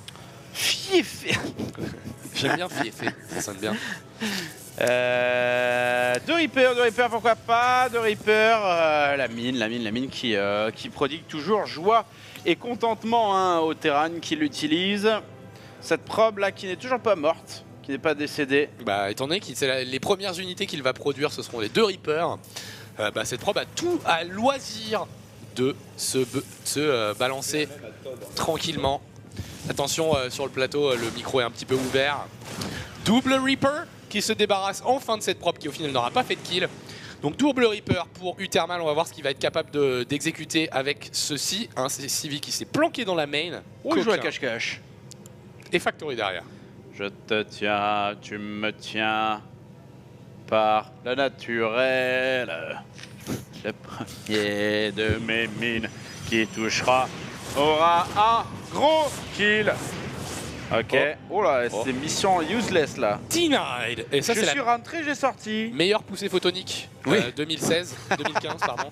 Fiefé. J'aime bien fiefé, ça sonne bien. Deux Reapers, pourquoi pas? Deux Reapers, la mine qui prodigue toujours joie et contentement hein, aux terrains qui l'utilisent. Cette probe là qui n'est toujours pas morte, qui n'est pas décédée. Bah, étant donné que c'est les premières unités qu'il va produire, ce seront les 2 Reapers. cette probe a tout à loisir de se balancer tranquillement. Attention sur le plateau, le micro est un petit peu ouvert. Double Reaper qui se débarrasse enfin de cette probe qui au final n'aura pas fait de kill. Donc double Reaper pour Uthermal, on va voir ce qu'il va être capable d'exécuter avec ceci. Hein, c'est Civi qui s'est planqué dans la main. Oh, il joue à cache-cache. Et Factory derrière. Je te tiens, tu me tiens par le naturel. Le premier de mes mines qui touchera aura un gros kill. Ok. Oh là, c'est mission useless là. Denied. Et ça, je suis rentré, j'ai sorti. Meilleure poussée photonique 2015 pardon.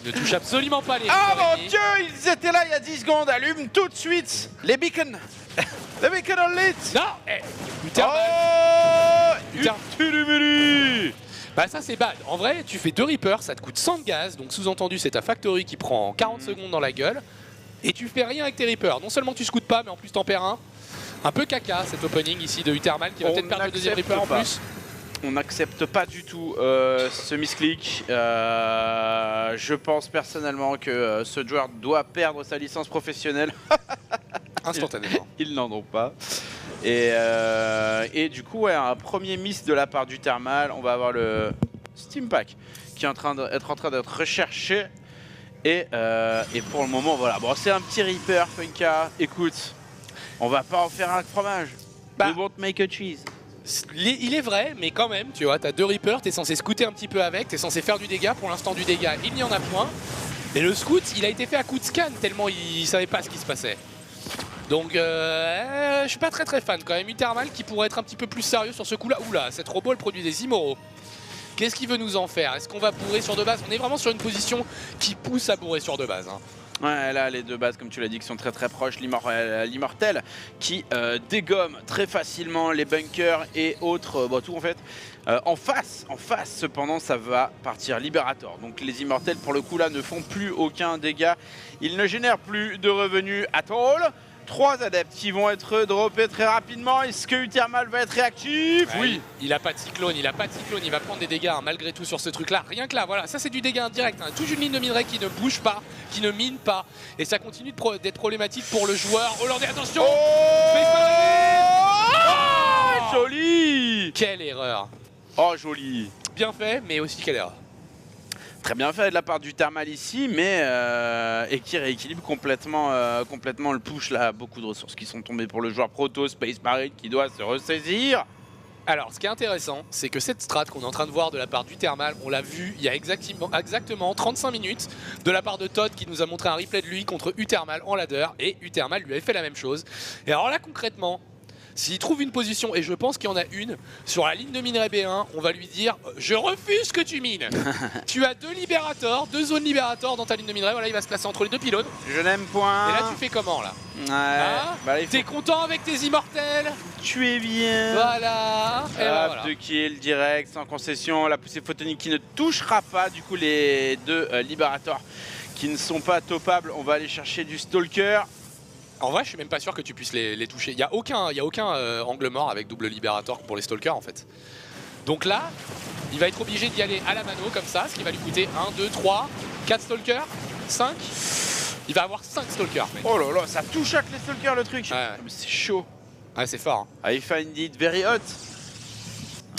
Ne touche absolument pas les. Ah mon dieu, ils étaient là il y a 10 secondes. Allume tout de suite les beacons. Les beacons en lit. Non. Bah ça c'est bad. En vrai, tu fais 2 Reapers, ça te coûte 100 de gaz. Donc sous-entendu, c'est ta Factory qui prend 40 secondes dans la gueule. Et tu fais rien avec tes Reapers. Non seulement tu scouts pas, mais en plus t'en perds un. Un peu caca cet opening ici de Uthermal qui va peut-être perdre le deuxième Reaper en plus. On n'accepte pas du tout ce misclick. Je pense personnellement que ce joueur doit perdre sa licence professionnelle. Instantanément. Ils n'en ont pas. Et du coup, ouais, un premier miss de la part d'Uthermal. On va avoir le Steam Pack qui est en train d'être recherché. Et pour le moment, voilà. Bon, c'est un petit Reaper, Funka. Écoute, on va pas en faire un fromage. We won't make a cheese. Il est vrai, mais quand même, tu vois, t'as 2 Reapers, t'es censé scouter un petit peu avec, t'es censé faire du dégât. Pour l'instant, du dégât, il n'y en a point. Et le scout, il a été fait à coup de scan, tellement il savait pas ce qui se passait. Donc, je suis pas très fan quand même. Uthermal qui pourrait être un petit peu plus sérieux sur ce coup-là. Oula, cette robot, elle produit des immoraux. Qu'est-ce qu'il veut nous en faire? Est-ce qu'on va bourrer sur de base? On est vraiment sur une position qui pousse à bourrer sur de base. Hein. Ouais, là, les deux bases, comme tu l'as dit, qui sont très proches. L'Immortel qui dégomme très facilement les bunkers et autres, tout en fait. En face, cependant, ça va partir Liberator. Donc les Immortels, pour le coup, là, ne font plus aucun dégât. Ils ne génèrent plus de revenus at all. 3 adeptes qui vont être droppés très rapidement. Est-ce que Uthermal va être réactif? Oui. Il a pas de cyclone, il va prendre des dégâts hein, malgré tout sur ce truc là. Rien que là, voilà, ça c'est du dégât indirect. Hein. Toute une ligne de minerai qui ne bouge pas, qui ne mine pas. Et ça continue d'être problématique pour le joueur hollandais. Attention, joli. Quelle erreur. Oh joli. Bien fait, mais aussi quelle erreur. Très bien fait de la part du Thermal ici, mais et qui rééquilibre complètement le push là. Beaucoup de ressources qui sont tombées pour le joueur Proto, Space Marine qui doit se ressaisir. Alors, ce qui est intéressant, c'est que cette strat qu'on est en train de voir de la part du Thermal, on l'a vu il y a exactement 35 minutes de la part de Todd qui nous a montré un replay de lui contre Uthermal en ladder et Uthermal lui avait fait la même chose. Et alors là, concrètement, s'il trouve une position, et je pense qu'il y en a une, sur la ligne de minerai B1, on va lui dire « Je refuse que tu mines !» Tu as 2 libérateurs, 2 zones libérateurs dans ta ligne de minerai, voilà, il va se placer entre les 2 pylônes. Je n'aime point. Et là, tu fais comment, là? Ouais. T'es content avec tes immortels? Tu es bien. Voilà. Et voilà. 2 kills direct, sans concession. La poussée photonique qui ne touchera pas, du coup, les 2 libérateurs qui ne sont pas topables. On va aller chercher du Stalker. En vrai, je suis même pas sûr que tu puisses les toucher. Il n'y a aucun angle mort avec double libérateur pour les stalkers en fait. Donc là, il va être obligé d'y aller à la mano comme ça, ce qui va lui coûter 1, 2, 3, 4 stalkers, 5. Il va avoir 5 stalkers. Mec. Oh là là, ça touche avec les stalkers le truc. Ouais. C'est chaud. Ouais, c'est fort. Hein. I find it very hot.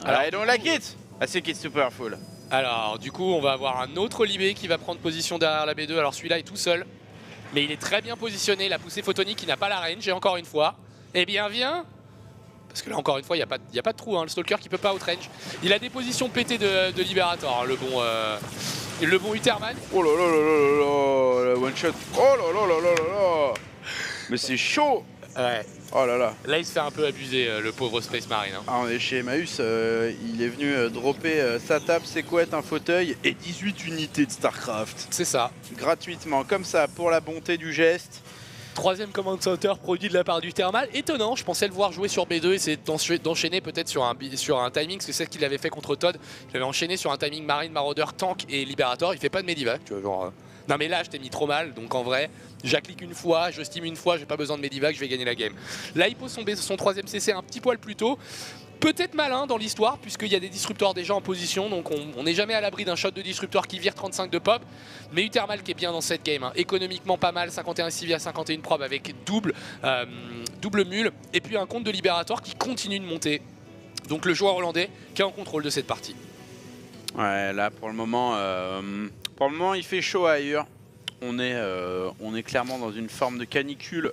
Alors, I don't like it. I think it's super full. Alors, du coup, on va avoir un autre libé qui va prendre position derrière la B2. Alors celui-là est tout seul. Mais il est très bien positionné, la poussée photonique qui n'a pas la range, et encore une fois, eh bien viens. Parce que là encore une fois, il n'y a pas de trou, hein, le Stalker qui peut pas outrange. Il a des positions pétées de Liberator, hein, le bon Utherman. Oh là là là là là, le one shot. Oh là là là là là là. Mais c'est chaud. Ouais. Oh là là. Là il se fait un peu abuser, le pauvre Space Marine. Hein. Ah, on est chez Emmaüs, il est venu dropper sa table, ses couettes, un fauteuil et 18 unités de StarCraft. C'est ça. Gratuitement, comme ça, pour la bonté du geste. 3ème command center produit de la part du Thermal. Étonnant, je pensais le voir jouer sur B2 et c'est d'enchaîner peut-être sur un timing, parce que c'est ce qu'il avait fait contre Todd. Il avait enchaîné sur un timing Marine, Marauder, Tank et Liberator. Il fait pas de Medivac, tu vois, genre... Non mais là je t'ai mis trop mal, donc en vrai, j'acclique une fois, je steam une fois, j'ai pas besoin de Medivac, je vais gagner la game. Là il pose son 3ème CC un petit poil plus tôt. peut-être malin dans l'histoire, puisqu'il y a des disruptors déjà en position, donc on n'est jamais à l'abri d'un shot de disruptor qui vire 35 de pop. Mais Uthermal qui est bien dans cette game, hein. Économiquement pas mal, 51 CV à 51 prob avec double mule, et puis un compte de Liberator qui continue de monter. Donc le joueur hollandais qui est en contrôle de cette partie. Ouais, là pour le moment il fait chaud ailleurs. On est clairement dans une forme de canicule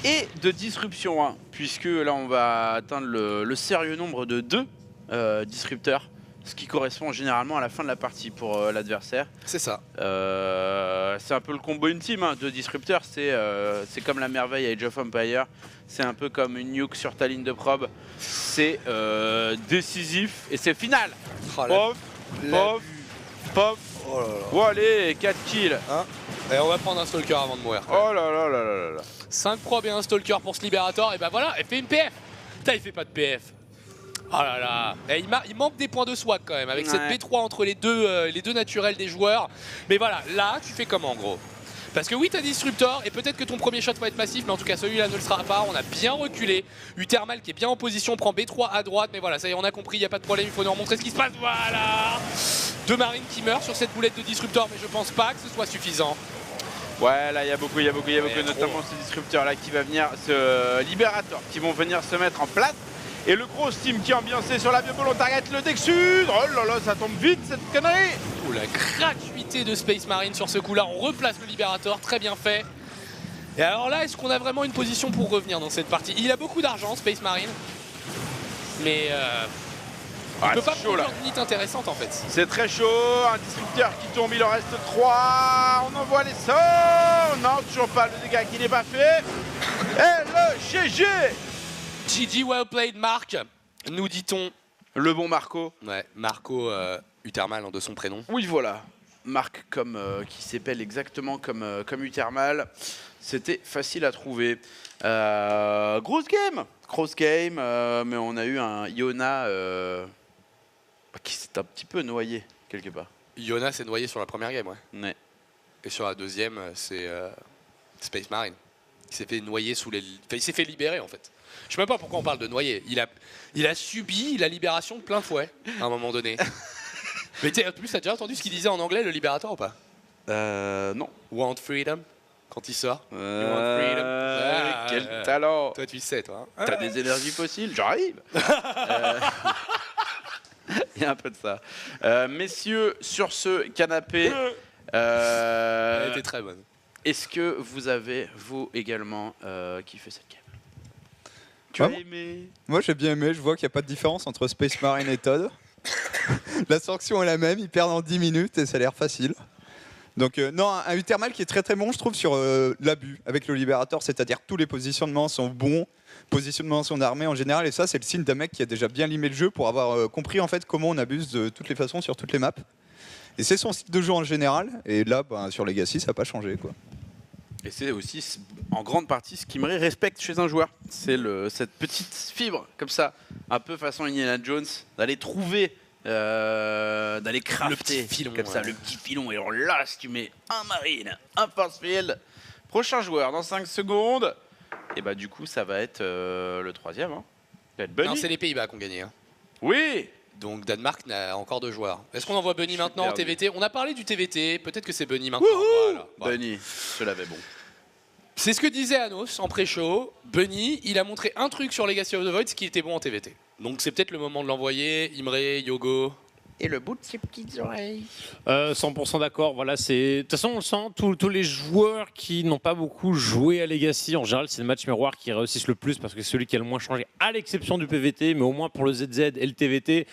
et de disruption, hein, puisque là on va atteindre le sérieux nombre de 2 disrupteurs, ce qui correspond généralement à la fin de la partie pour l'adversaire. C'est ça. C'est un peu le combo ultime, hein, 2 disrupteurs, c'est comme la merveille à Age of Empires, c'est un peu comme une nuke sur ta ligne de probe, c'est décisif et c'est final. Oh, Pof, pof, pof. Oh là là. Oh allez, 4 kills. Hein, et on va prendre un stalker avant de mourir. Oh là là là là là. 5 probes et un stalker pour ce Liberator, et ben voilà, elle fait une PF. Putain, il fait pas de PF. Oh là là. Et il manque des points de swag quand même, avec cette B3 entre les deux naturels des joueurs. Mais voilà, là, tu fais comment en gros? Parce que oui, t'as Disruptor, et peut-être que ton premier shot va être massif, mais en tout cas celui-là ne le sera pas. On a bien reculé. Uthermal qui est bien en position, prend B3 à droite, mais voilà, ça y est, on a compris, il n'y a pas de problème, il faut nous remontrer ce qui se passe. Voilà. 2 marines qui meurent sur cette boulette de Disruptor, mais je pense pas que ce soit suffisant. Ouais, là il y a beaucoup, notamment ce disrupteur là qui va venir, ce Liberator qui vont venir se mettre en place. Et le gros Steam qui est ambiancé sur la vieux on target le deck sud. Oh là là, ça tombe vite cette connerie. Oh, la gratuité de Space Marine sur ce coup-là. On replace le Liberator, très bien fait. Et alors là, est-ce qu'on a vraiment une position pour revenir dans cette partie? Il a beaucoup d'argent, Space Marine. Mais il peut pas produire une unité intéressante en fait. C'est très chaud, un disrupteur qui tombe, il en reste 3. On envoie les sorts. Non, toujours pas le dégât qui n'est pas fait. Et le GG. GG, well played, Marc, nous dit-on. Le bon Marco. Ouais, Marco Uthermal de son prénom. Oui, voilà. Marc qui s'appelle exactement comme Uthermal. C'était facile à trouver. Grosse game, mais on a eu un Iona qui s'est un petit peu noyé quelque part. Iona s'est noyé sur la première game, ouais. Et sur la deuxième, c'est Space Marine. Il s'est fait noyer sous les... Enfin, il s'est fait libérer en fait. Je sais même pas pourquoi on parle de noyer. Il a subi la libération de plein fouet à un moment donné. Mais en plus, t'as déjà entendu ce qu'il disait en anglais, le Libérateur, ou pas? Non. Want freedom quand il sort. You want freedom. Quel talent. Toi, tu sais, toi. T'as des énergies fossiles, j'arrive. Il y a un peu de ça. Messieurs, sur ce canapé... Elle était très bonne. Est-ce que vous avez, vous également, kiffé cette game? Tu as aimé? Moi j'ai bien aimé, je vois qu'il n'y a pas de différence entre Space Marine et Todd. La sanction est la même, ils perdent en 10 minutes et ça a l'air facile. Donc non, un Uthermal qui est très très bon je trouve sur l'abus avec le Libérateur, c'est-à-dire que tous les positionnements sont bons, positionnement de son armée en général, et ça c'est le signe d'un mec qui a déjà bien limé le jeu pour avoir compris en fait comment on abuse de toutes les façons sur toutes les maps. Et c'est son style de jeu en général, et là sur Legacy ça n'a pas changé quoi. Et c'est aussi en grande partie ce qui me respecte chez un joueur. C'est cette petite fibre, comme ça, un peu façon Indiana Jones, d'aller trouver, d'aller crafter le petit filon, comme ça, le petit filon. Et alors là, si tu mets un marine, un force field, prochain joueur dans 5 secondes, et bah du coup ça va être le troisième. Hein. Ça va être Bunny. Non, c'est les Pays-Bas qui ont gagné. Hein. Oui. Donc Danemark n'a encore 2 joueurs. Est-ce qu'on envoie Bunny maintenant en TVT? On a parlé du TVT, peut-être que c'est Bunny maintenant. Voilà. Bunny, je l'avais bon. C'est ce que disait Anos en pré-show. Bunny, il a montré un truc sur Legacy of the Void, ce qui était bon en TVT. Donc c'est peut-être le moment de l'envoyer. Imre, Yogo. Et le bout de ses petites oreilles. 100% d'accord. Voilà, de toute façon, on le sent. Tous les joueurs qui n'ont pas beaucoup joué à Legacy, en général, c'est le match miroir qui réussissent le plus parce que c'est celui qui a le moins changé, à l'exception du PVT, mais au moins pour le ZZ et le TVT.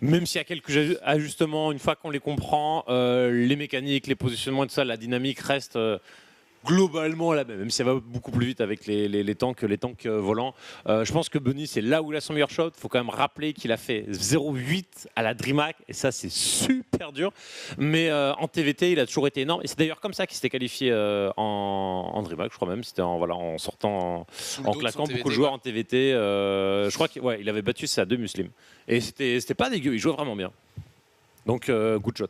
Même s'il y a quelques ajustements, une fois qu'on les comprend, les mécaniques, les positionnements et tout ça, la dynamique reste globalement la même si ça va beaucoup plus vite avec les tanks volants. Je pense que Bunny, c'est là où il a son meilleur shot. Il faut quand même rappeler qu'il a fait 0,8 à la DreamHack, et ça, c'est super dur. Mais en TVT, il a toujours été énorme. Et c'est d'ailleurs comme ça qu'il s'était qualifié en DreamHack, je crois même. C'était en sortant, en claquant beaucoup de joueurs en TVT. Je crois qu'il avait battu ça à 2 muslims. Et c'était pas dégueu, il jouait vraiment bien. Donc, good shot.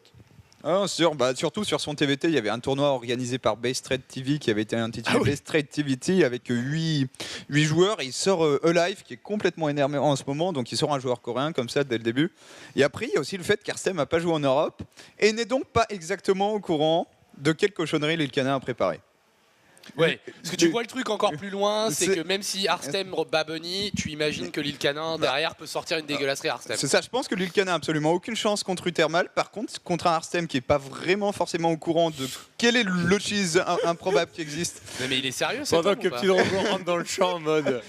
Ah non, sûr. Bah, surtout sur son TVT, il y avait un tournoi organisé par Base Trade TV qui avait été intitulé Base Trade TVT avec 8 joueurs. Et il sort Alive qui est complètement énervé en ce moment, donc il sort un joueur coréen comme ça dès le début. Et après, il y a aussi le fait qu'Arstem n'a pas joué en Europe et n'est donc pas exactement au courant de quelle cochonnerie l'Ilkana a préparé. Ouais, parce que tu vois le truc encore plus loin, c'est que même si Arstem bat Bunny, tu imagines que l'Ilkana derrière peut sortir une dégueulasserie Arstem. C'est ça, je pense que l'Ilkana a absolument aucune chance contre Uthermal. Par contre, contre un Arstem qui n'est pas vraiment forcément au courant de quel est le cheese improbable qui existe. Mais il est sérieux, c'est pendant que Petit Drogo rentre dans le champ en mode.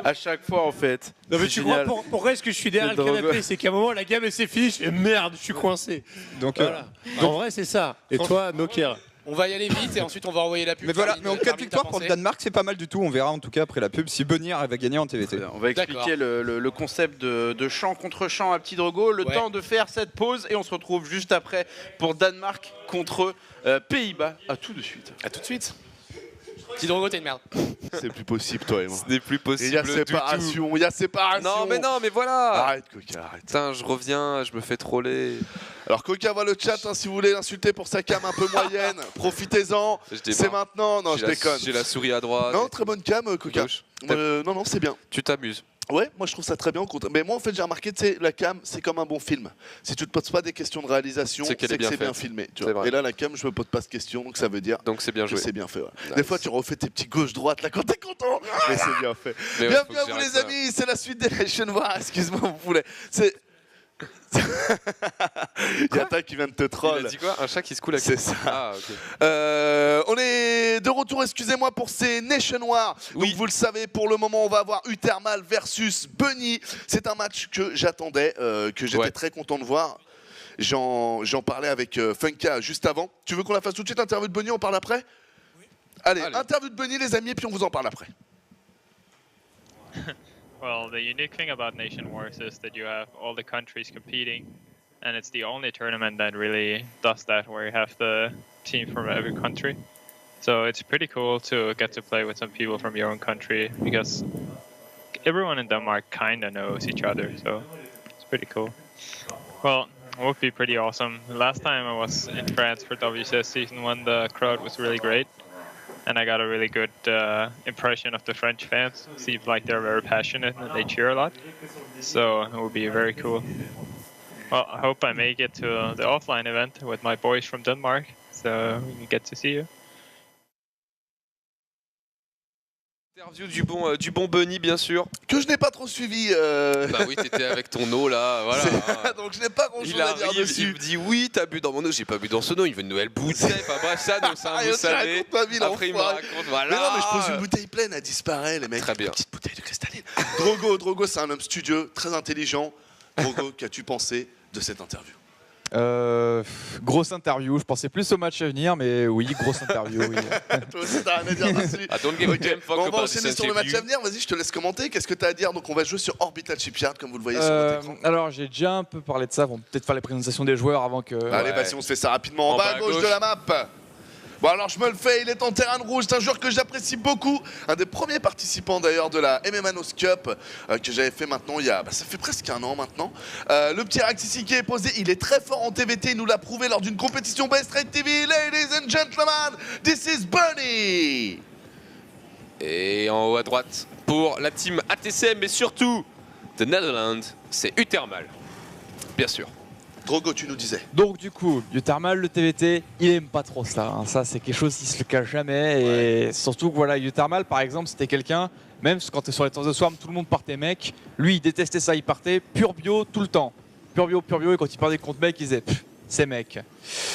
À chaque fois en fait. Non mais tu vois pourquoi est-ce que je suis derrière le canapé, c'est qu'à un moment la gamme elle s'effiche et merde, je suis coincé. Donc, voilà. En vrai c'est ça. Et toi, Nokia? On va y aller vite et ensuite on va envoyer la pub. Mais voilà, mais en cas de victoire pour le Danemark, c'est pas mal du tout. On verra en tout cas après la pub si Bunny va gagner en TVT. On va expliquer le concept de champ contre champ à Petit Drogo. Le temps de faire cette pause et on se retrouve juste après pour Danemark contre Pays-Bas. À tout de suite. À tout de suite. Petit Drogo, t'es une merde. C'est plus possible, toi et moi. Ce n'est plus possible. Il y a séparation, il y a séparation. Non, mais voilà. Arrête, Coca, arrête. Putain, je reviens, je me fais troller. Alors, Coca va le chat, hein, si vous voulez l'insulter pour sa cam un peu moyenne, profitez-en. C'est maintenant. Non, je déconne. J'ai la souris à droite. Non, très bonne cam, Coca. Non, c'est bien. Tu t'amuses. Ouais, moi je trouve ça très bien. Mais moi en fait j'ai remarqué, tu sais, la cam c'est comme un bon film. Si tu te poses pas des questions de réalisation, c'est que c'est bien filmé. Tu vois. Et là la cam, je me pose pas de questions, donc ça veut dire donc c'est bien joué. C'est bien fait. Ouais. Nice. Des fois tu refais tes petits gauche-droite là quand t'es content, mais c'est bien fait. Mais bienvenue à vous les amis, c'est la suite des Nation Wars. Excuse-moi, vous voulez. C'est Yata qui vient de te troll. Il a dit quoi? Un chat qui se coule à C'est ça. Ah, ok. On est de retour, excusez-moi, pour ces Nation Wars. Donc vous le savez, pour le moment, on va avoir Uthermal versus Bunny. C'est un match que j'attendais, que j'étais très content de voir. J'en parlais avec Funka juste avant. Tu veux qu'on la fasse tout de suite, interview de Bunny, on parle après? Allez, interview de Bunny les amis, et puis on vous en parle après. Well, the unique thing about Nation Wars is that you have all the countries competing, and it's the only tournament that really does that, where you have the team from every country. So it's pretty cool to get to play with some people from your own country, because everyone in Denmark kind of knows each other, so it's pretty cool. Well, it would be pretty awesome. Last time I was in France for WCS Season 1, the crowd was really great. And I got a really good impression of the French fans. Seems like they're very passionate and they cheer a lot. So it would be very cool. Well, I hope I make it to the offline event with my boys from Denmark, so we can get to see you. Interview du bon Bunny, bien sûr. Que je n'ai pas trop suivi. Bah oui, t'étais avec ton eau là, voilà. Donc je n'ai pas grand chose à dire dessus. Il me dit oui, t'as bu dans mon eau, j'ai pas bu dans son eau, il veut une nouvelle bouteille. Enfin bref, ça, donc c'est un vous savez. Après il me raconte, voilà. Mais non, mais je pose une bouteille pleine, elle disparaît, les mecs. Très bien. Une petite bouteille de cristalline. Drogo, c'est un homme studieux, très intelligent. Drogo, qu'as-tu pensé de cette interview? Grosse interview, je pensais plus au match à venir, mais oui, grosse interview. Oui. Toi aussi, t'as rien à dire dessus. Bon, on va enchaîner sur le match à venir. Vas-y, je te laisse commenter. Qu'est-ce que t'as à dire? Donc, on va jouer sur Orbital Shipyard, comme vous le voyez sur votre écran. Alors, j'ai déjà un peu parlé de ça. On va peut-être faire les présentations des joueurs avant que. Allez, vas-y, on se fait ça rapidement. En bas à gauche de la map. Bon alors je me le fais, il est en terrain de rouge, c'est un joueur que j'apprécie beaucoup, un des premiers participants d'ailleurs de la MMA Nose Cup que j'avais fait maintenant il y a, ça fait presque un an maintenant. Le petit Rax ici qui est posé, il est très fort en TVT, il nous l'a prouvé lors d'une compétition Base Trade TV, ladies and gentlemen, this is Bunny. Et en haut à droite, pour la team ATCM, mais surtout The Netherlands, c'est Uthermal, bien sûr. Drogo, tu nous disais. Donc du coup, Uthermal, le TVT, il aime pas trop ça. Hein. Ça, c'est quelque chose qui se le cache jamais. Et surtout que voilà, Uthermal, par exemple, c'était quelqu'un, même quand tu es sur les temps de Swarm, tout le monde partait mec. Lui, il détestait ça, il partait pur bio tout le temps. Pur bio. Et quand il parlait contre mec, il disait c'est mec.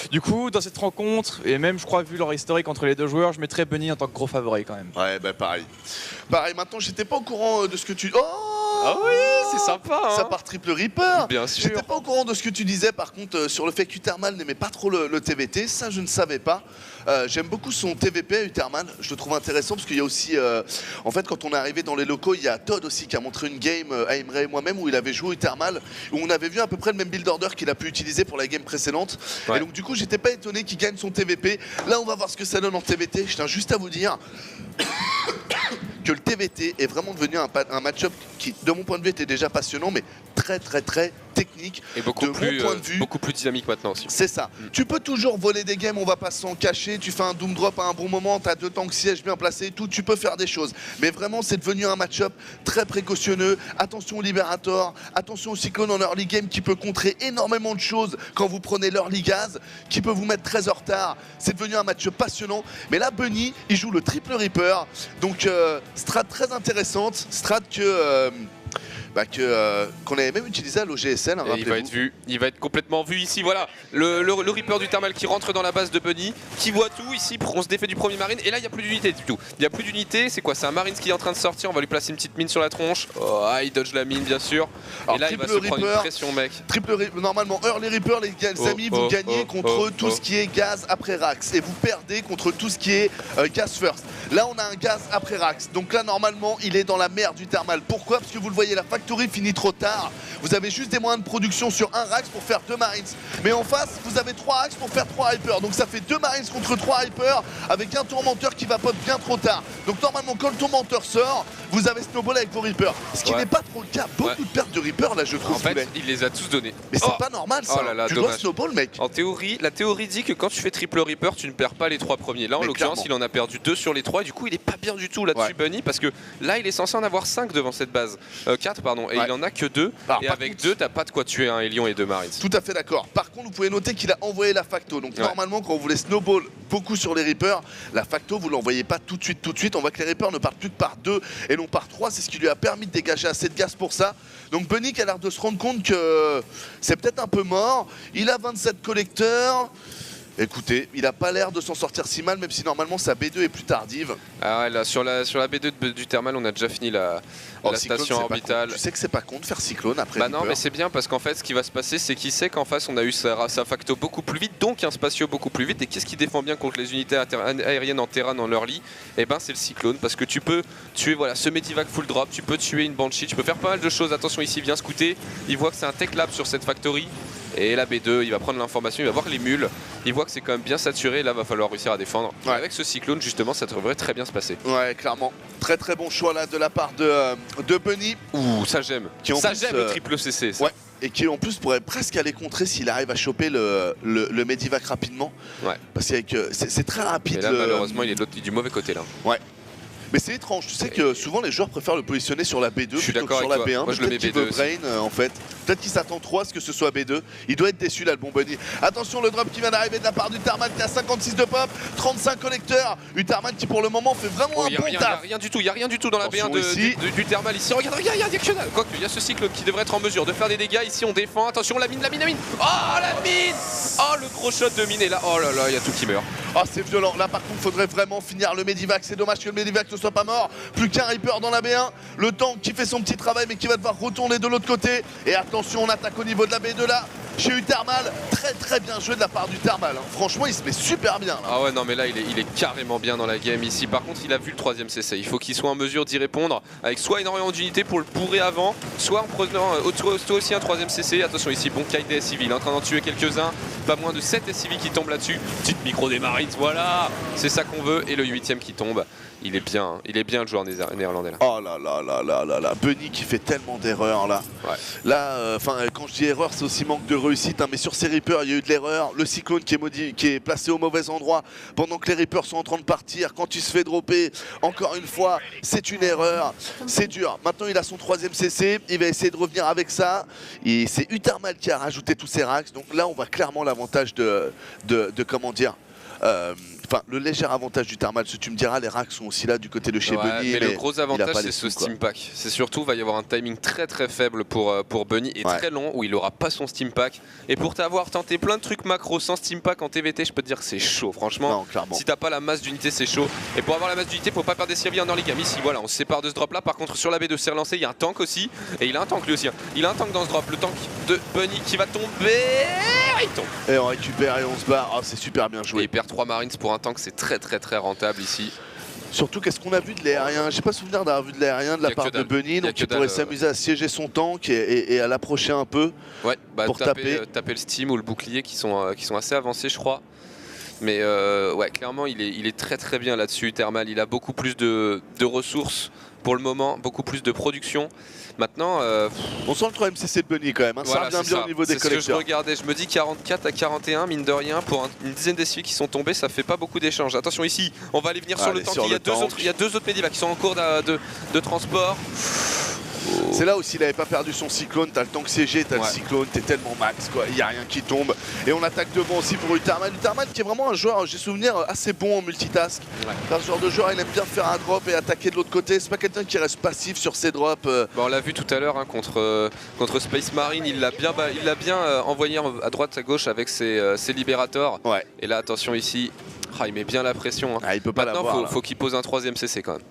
Du coup, dans cette rencontre, et même je crois vu leur historique entre les deux joueurs, je mettrais Bunny en tant que gros favori quand même. Ouais, bah pareil. Pareil, maintenant, j'étais pas au courant de ce que tu... Ah oui, c'est sympa. Hein. Ça part triple Reaper. Bien sûr. J'étais pas au courant de ce que tu disais par contre sur le fait qu'Uthermal n'aimait pas trop le TVT. Ça, je ne savais pas. J'aime beaucoup son TVP, Uthermal. Je le trouve intéressant parce qu'il y a aussi, en fait, quand on est arrivé dans les locaux, il y a Todd aussi qui a montré une game à Imre et moi-même où il avait joué Uthermal, où on avait vu à peu près le même build order qu'il a pu utiliser pour la game précédente. Ouais. Et donc du coup, j'étais pas étonné qu'il gagne son TVP. Là, on va voir ce que ça donne en TVT. Je tiens juste à vous dire que le TVT est vraiment devenu un match-up qui, de mon point de vue, était déjà passionnant, mais très technique, Et beaucoup de plus, mon point de vue. beaucoup plus dynamique maintenant aussi. C'est ça. Tu peux toujours voler des games, on va pas s'en cacher. Tu fais un Doom Drop à un bon moment, tu as 2 tanks sièges bien placés, tout. Tu peux faire des choses. Mais vraiment, c'est devenu un match-up très précautionneux. Attention au Liberator, attention au Cyclone en early game qui peut contrer énormément de choses quand vous prenez l'early gaz, qui peut vous mettre très en retard. C'est devenu un match passionnant. Mais là, Bunny, il joue le triple Reaper. Donc, strat très intéressante. Strat qu'on avait même utilisé à l'OGSL. Et il va être vu, il va être complètement vu ici. Voilà, le Reaper du Thermal qui rentre dans la base de Bunny, qui voit tout ici. On se défait du premier Marine et là il n'y a plus d'unité du tout. Il n'y a plus d'unité, c'est quoi? C'est un Marine qui est en train de sortir. On va lui placer une petite mine sur la tronche. Oh, il dodge la mine bien sûr. Alors, et là il va se prendre une pression, mec. Normalement, Early Reaper, les amis, vous gagnez contre tout ce qui est gaz après Rax et vous perdez contre tout ce qui est gaz first. Là, on a un gaz après Rax. Donc là, normalement, il est dans la merde du Thermal. Pourquoi? Parce que vous le voyez, la Factory finit trop tard. Vous avez juste des moyens de production sur un Rax pour faire 2 Marines. Mais en face, vous avez 3 Rax pour faire 3 Hyper. Donc ça fait 2 Marines contre 3 Hyper avec un tourmenteur qui va pop bien trop tard. Donc normalement, quand le tourmenteur sort, vous avez Snowball avec vos Reapers. Ce qui n'est pas trop le cas. Beaucoup de pertes de Reapers, là, je trouve. En fait, il les a tous donnés. Mais c'est pas normal, ça. Oh là là, tu dommage. dois Snowball, mec. En théorie, la théorie dit que quand tu fais triple Reaper, tu ne perds pas les 3 premiers. Là, en l'occurrence, il en a perdu 2 sur les 3. Et du coup, il est pas bien du tout là-dessus, Bunny, parce que là, il est censé en avoir 5 devant cette base. 4, pardon. Et il en a que 2. Et avec 2, t'as pas de quoi tuer un Hélion et 2 Marines. Tout à fait d'accord. Par contre, vous pouvez noter qu'il a envoyé la Facto. Donc normalement, quand vous voulez snowball beaucoup sur les Reapers, la Facto, vous l'envoyez pas tout de suite. On voit que les Reapers ne partent plus que par 2 et non par 3. C'est ce qui lui a permis de dégager assez de gaz pour ça. Donc Bunny qui a l'air de se rendre compte que c'est peut-être un peu mort. Il a 27 collecteurs. Écoutez, il a pas l'air de s'en sortir si mal, même si normalement sa B2 est plus tardive. Ah ouais, là, sur la B2 du Thermal, on a déjà fini la station orbitale. Tu sais que c'est pas con de faire Cyclone après. Bah non, mais c'est bien parce qu'en fait, ce qui va se passer, c'est qu'il sait qu'en face, on a eu sa Facto beaucoup plus vite, donc un Spatio beaucoup plus vite. Et qu'est-ce qui défend bien contre les unités aériennes en terrain dans leur lit? Et ben, c'est le Cyclone, parce que tu peux tuer ce Medivac full drop, tu peux tuer une Banshee, tu peux faire pas mal de choses. Attention, ici, il vient scouter. Il voit que c'est un Tech Lab sur cette Factory. Et la B2, il va prendre l'information, il va voir les mules, il voit que c'est quand même bien saturé, là va falloir réussir à défendre. Et avec ce Cyclone justement, ça devrait très bien se passer. Ouais, clairement. Très très bon choix là de la part de Bunny. Ouh, ça j'aime. Ça j'aime le triple CC. Ça. Ouais. Et qui en plus pourrait presque aller contrer s'il arrive à choper le Medivac rapidement. Ouais. Parce que c'est très rapide. Mais là malheureusement il est du mauvais côté là. Ouais. Mais c'est étrange, tu sais que souvent les joueurs préfèrent le positionner sur la B2 plutôt que sur la B1. Moi je le mets B2 Brain, en fait. Peut-être qu'il s'attend trop à ce que ce soit B2. Il doit être déçu là le bon Bunny. Attention le drop qui vient d'arriver de la part d'Utarman qui a 56 de pop, 35 collecteurs. Utarman qui pour le moment fait vraiment un bon taf. Il n'y a rien du tout dans la B1 du Thermal ici. Regarde, il y a que dalle. Quoique il y a ce Cyclone qui devrait être en mesure de faire des dégâts. Ici on défend. Attention la mine. Oh la mine. Oh le gros shot de mine et là. Oh là là, il y a tout qui meurt. Oh c'est violent. Là par contre faudrait vraiment finir le Medivac. C'est dommage que le Medivac ne soit pas mort. Plus qu'un Reaper dans la B1, le tank qui fait son petit travail mais qui va devoir retourner de l'autre côté. Et attention, on attaque au niveau de la B2 là, chez Utarmal. Très très bien joué de la part d'Utarmal. Franchement, il se met super bien là. Ah ouais, non mais là, il est carrément bien dans la game ici. Par contre, il a vu le 3ème CC. Il faut qu'il soit en mesure d'y répondre avec soit énormément d'unités pour le bourrer avant, soit en prenant aussi un 3ème CC. Attention ici, bon kite des SCV, il est en train d'en tuer quelques-uns. Pas moins de 7 SCV qui tombent là-dessus. Petite micro des Marines, voilà. C'est ça qu'on veut. Et le 8ème qui tombe. Il est bien le joueur néerlandais là. Oh là là là là là là, Bunny qui fait tellement d'erreurs là. Ouais. Là, quand je dis erreur, c'est aussi manque de réussite. Hein, mais sur ces Reapers, il y a eu de l'erreur. Le Cyclone qui est placé au mauvais endroit pendant que les Reapers sont en train de partir. Quand il se fait dropper, encore une fois, c'est une erreur. C'est dur. Maintenant, il a son 3ème CC. Il va essayer de revenir avec ça. Et c'est Utarmal qui a rajouté tous ses racks. Donc là, on voit clairement l'avantage de comment dire. Enfin, le léger avantage du Thermal, tu me diras, les racks sont aussi là du côté de chez Bunny. Mais le gros avantage, c'est ce Steam Pack. C'est surtout, va y avoir un timing très très faible pour Bunny et très long où il aura pas son Steam Pack. Et pour t'avoir tenté plein de trucs macro sans Steam Pack en TVT, je peux te dire que c'est chaud. Franchement, si t'as pas la masse d'unités, c'est chaud. Et pour avoir la masse d'unités, faut pas perdre des survies en early game. Ici, voilà, on se sépare de ce drop là. Par contre, sur la B2, c'est relancé. Il y a un tank aussi. Et il a un tank lui aussi. Hein. Il a un tank dans ce drop. Le tank de Bunny qui va tomber. Il tombe. Et on récupère et on se barre. Oh, c'est super bien joué. Et il perd 3 Marines pour un tank, c'est très rentable ici. Surtout, qu'est-ce qu'on a vu de l'aérien? J'ai pas souvenir d'avoir vu de l'aérien de la part de Bunny, donc il pourrait s'amuser à siéger son tank et à l'approcher un peu pour taper le steam ou le bouclier qui sont assez avancés, je crois. Mais ouais, clairement, il est très très bien là-dessus, Thermal. Il a beaucoup plus de ressources pour le moment, beaucoup plus de production. Maintenant, on sent le 3 MCC de Bunny quand même, hein. voilà, ça revient bien au niveau des c'est ce que je collecteurs. regardais, je me dis 44 à 41, mine de rien, pour une dizaine d'essuies qui sont tombés, ça fait pas beaucoup d'échanges. Attention ici, on va aller venir sur le tank, il y a deux autres Medivac qui sont en cours de transport. C'est là aussi, il avait pas perdu son cyclone, t'as le tank siégé, t'as le cyclone, t'es tellement max quoi, il y a rien qui tombe. Et on attaque devant aussi pour Utarman. Utarman qui est vraiment un joueur, j'ai souvenir, assez bon en multitask. C'est un genre de joueur, il aime bien faire un drop et attaquer de l'autre côté, c'est pas quelqu'un qui reste passif sur ses drops. Bon, on l'a vu tout à l'heure hein, contre Space Marine, il l'a bien envoyé à droite à gauche avec ses libérateurs. Et là attention ici, il met bien la pression. Hein. Il peut pas maintenant faut qu'il pose un 3ème CC quand même.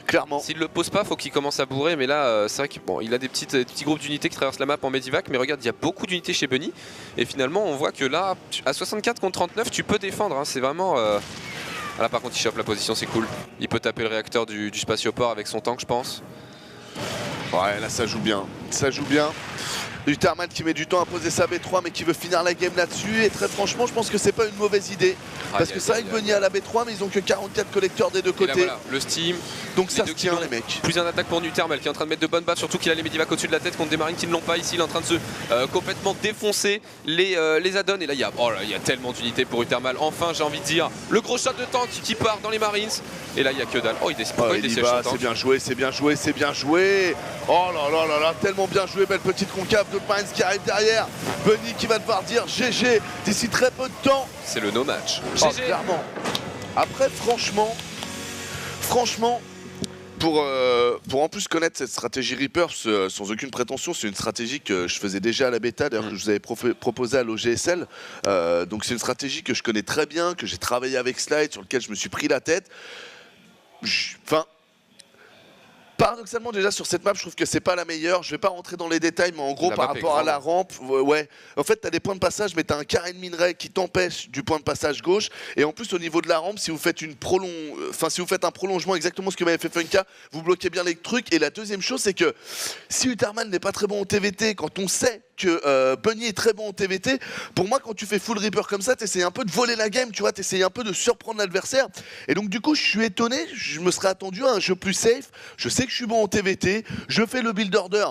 Clairement. S'il le pose pas, faut qu'il commence à bourrer. Mais là, c'est vrai qu'il a des petits groupes d'unités qui traversent la map en Medivac. Mais regarde, il y a beaucoup d'unités chez Bunny. Et finalement, on voit que là, à 64 contre 39, tu peux défendre. Hein. C'est vraiment. Là, par contre, il chope la position, c'est cool. Il peut taper le réacteur du spatioport avec son tank, je pense. Ouais, là, ça joue bien. Ça joue bien. Utarman qui met du temps à poser sa B3 mais qui veut finir la game là-dessus et très franchement je pense que c'est pas une mauvaise idée parce que c'est vrai que Bunny a la B3 mais ils ont que 44 collecteurs des deux côtés. Là, voilà, le steam, donc ça se tient les mecs. Plus un attaque pour Utarman qui est en train de mettre de bonnes baffes, surtout qu'il a les Medivac au-dessus de la tête contre des marines qui ne l'ont pas ici, il est en train de se complètement défoncer les add-ons et là il y a tellement d'unités pour Utarman. Enfin j'ai envie de dire le gros shot de tank qui part dans les marines et là il y a que dalle. Il c'est bien joué, c'est bien joué, c'est bien joué. Oh là là, tellement bien joué, belle petite concave de Pines qui arrive derrière. Bunny qui va devoir dire GG d'ici très peu de temps. C'est le no match. GG. Clairement. Après franchement, pour en plus connaître cette stratégie Reaper, sans aucune prétention, c'est une stratégie que je faisais déjà à la bêta, d'ailleurs que je vous avais proposé à l'OGSL. Donc c'est une stratégie que je connais très bien, que j'ai travaillé avec Slide, sur lequel je me suis pris la tête. Paradoxalement déjà sur cette map je trouve que c'est pas la meilleure, je vais pas rentrer dans les détails mais en gros par rapport à la rampe, en fait t'as des points de passage mais t'as un carré de minerai qui t'empêche du point de passage gauche et en plus au niveau de la rampe si vous faites un prolongement exactement ce que m'avait fait Funka, vous bloquez bien les trucs et la deuxième chose c'est que si Utarman n'est pas très bon au TVT quand on sait que Bunny est très bon au TVT, pour moi quand tu fais full Reaper comme ça t'essayes un peu de voler la game, tu vois, t'essayes un peu de surprendre l'adversaire et donc du coup je suis étonné, je me serais attendu à un jeu plus safe, je sais que je suis bon en TVT, je fais le build order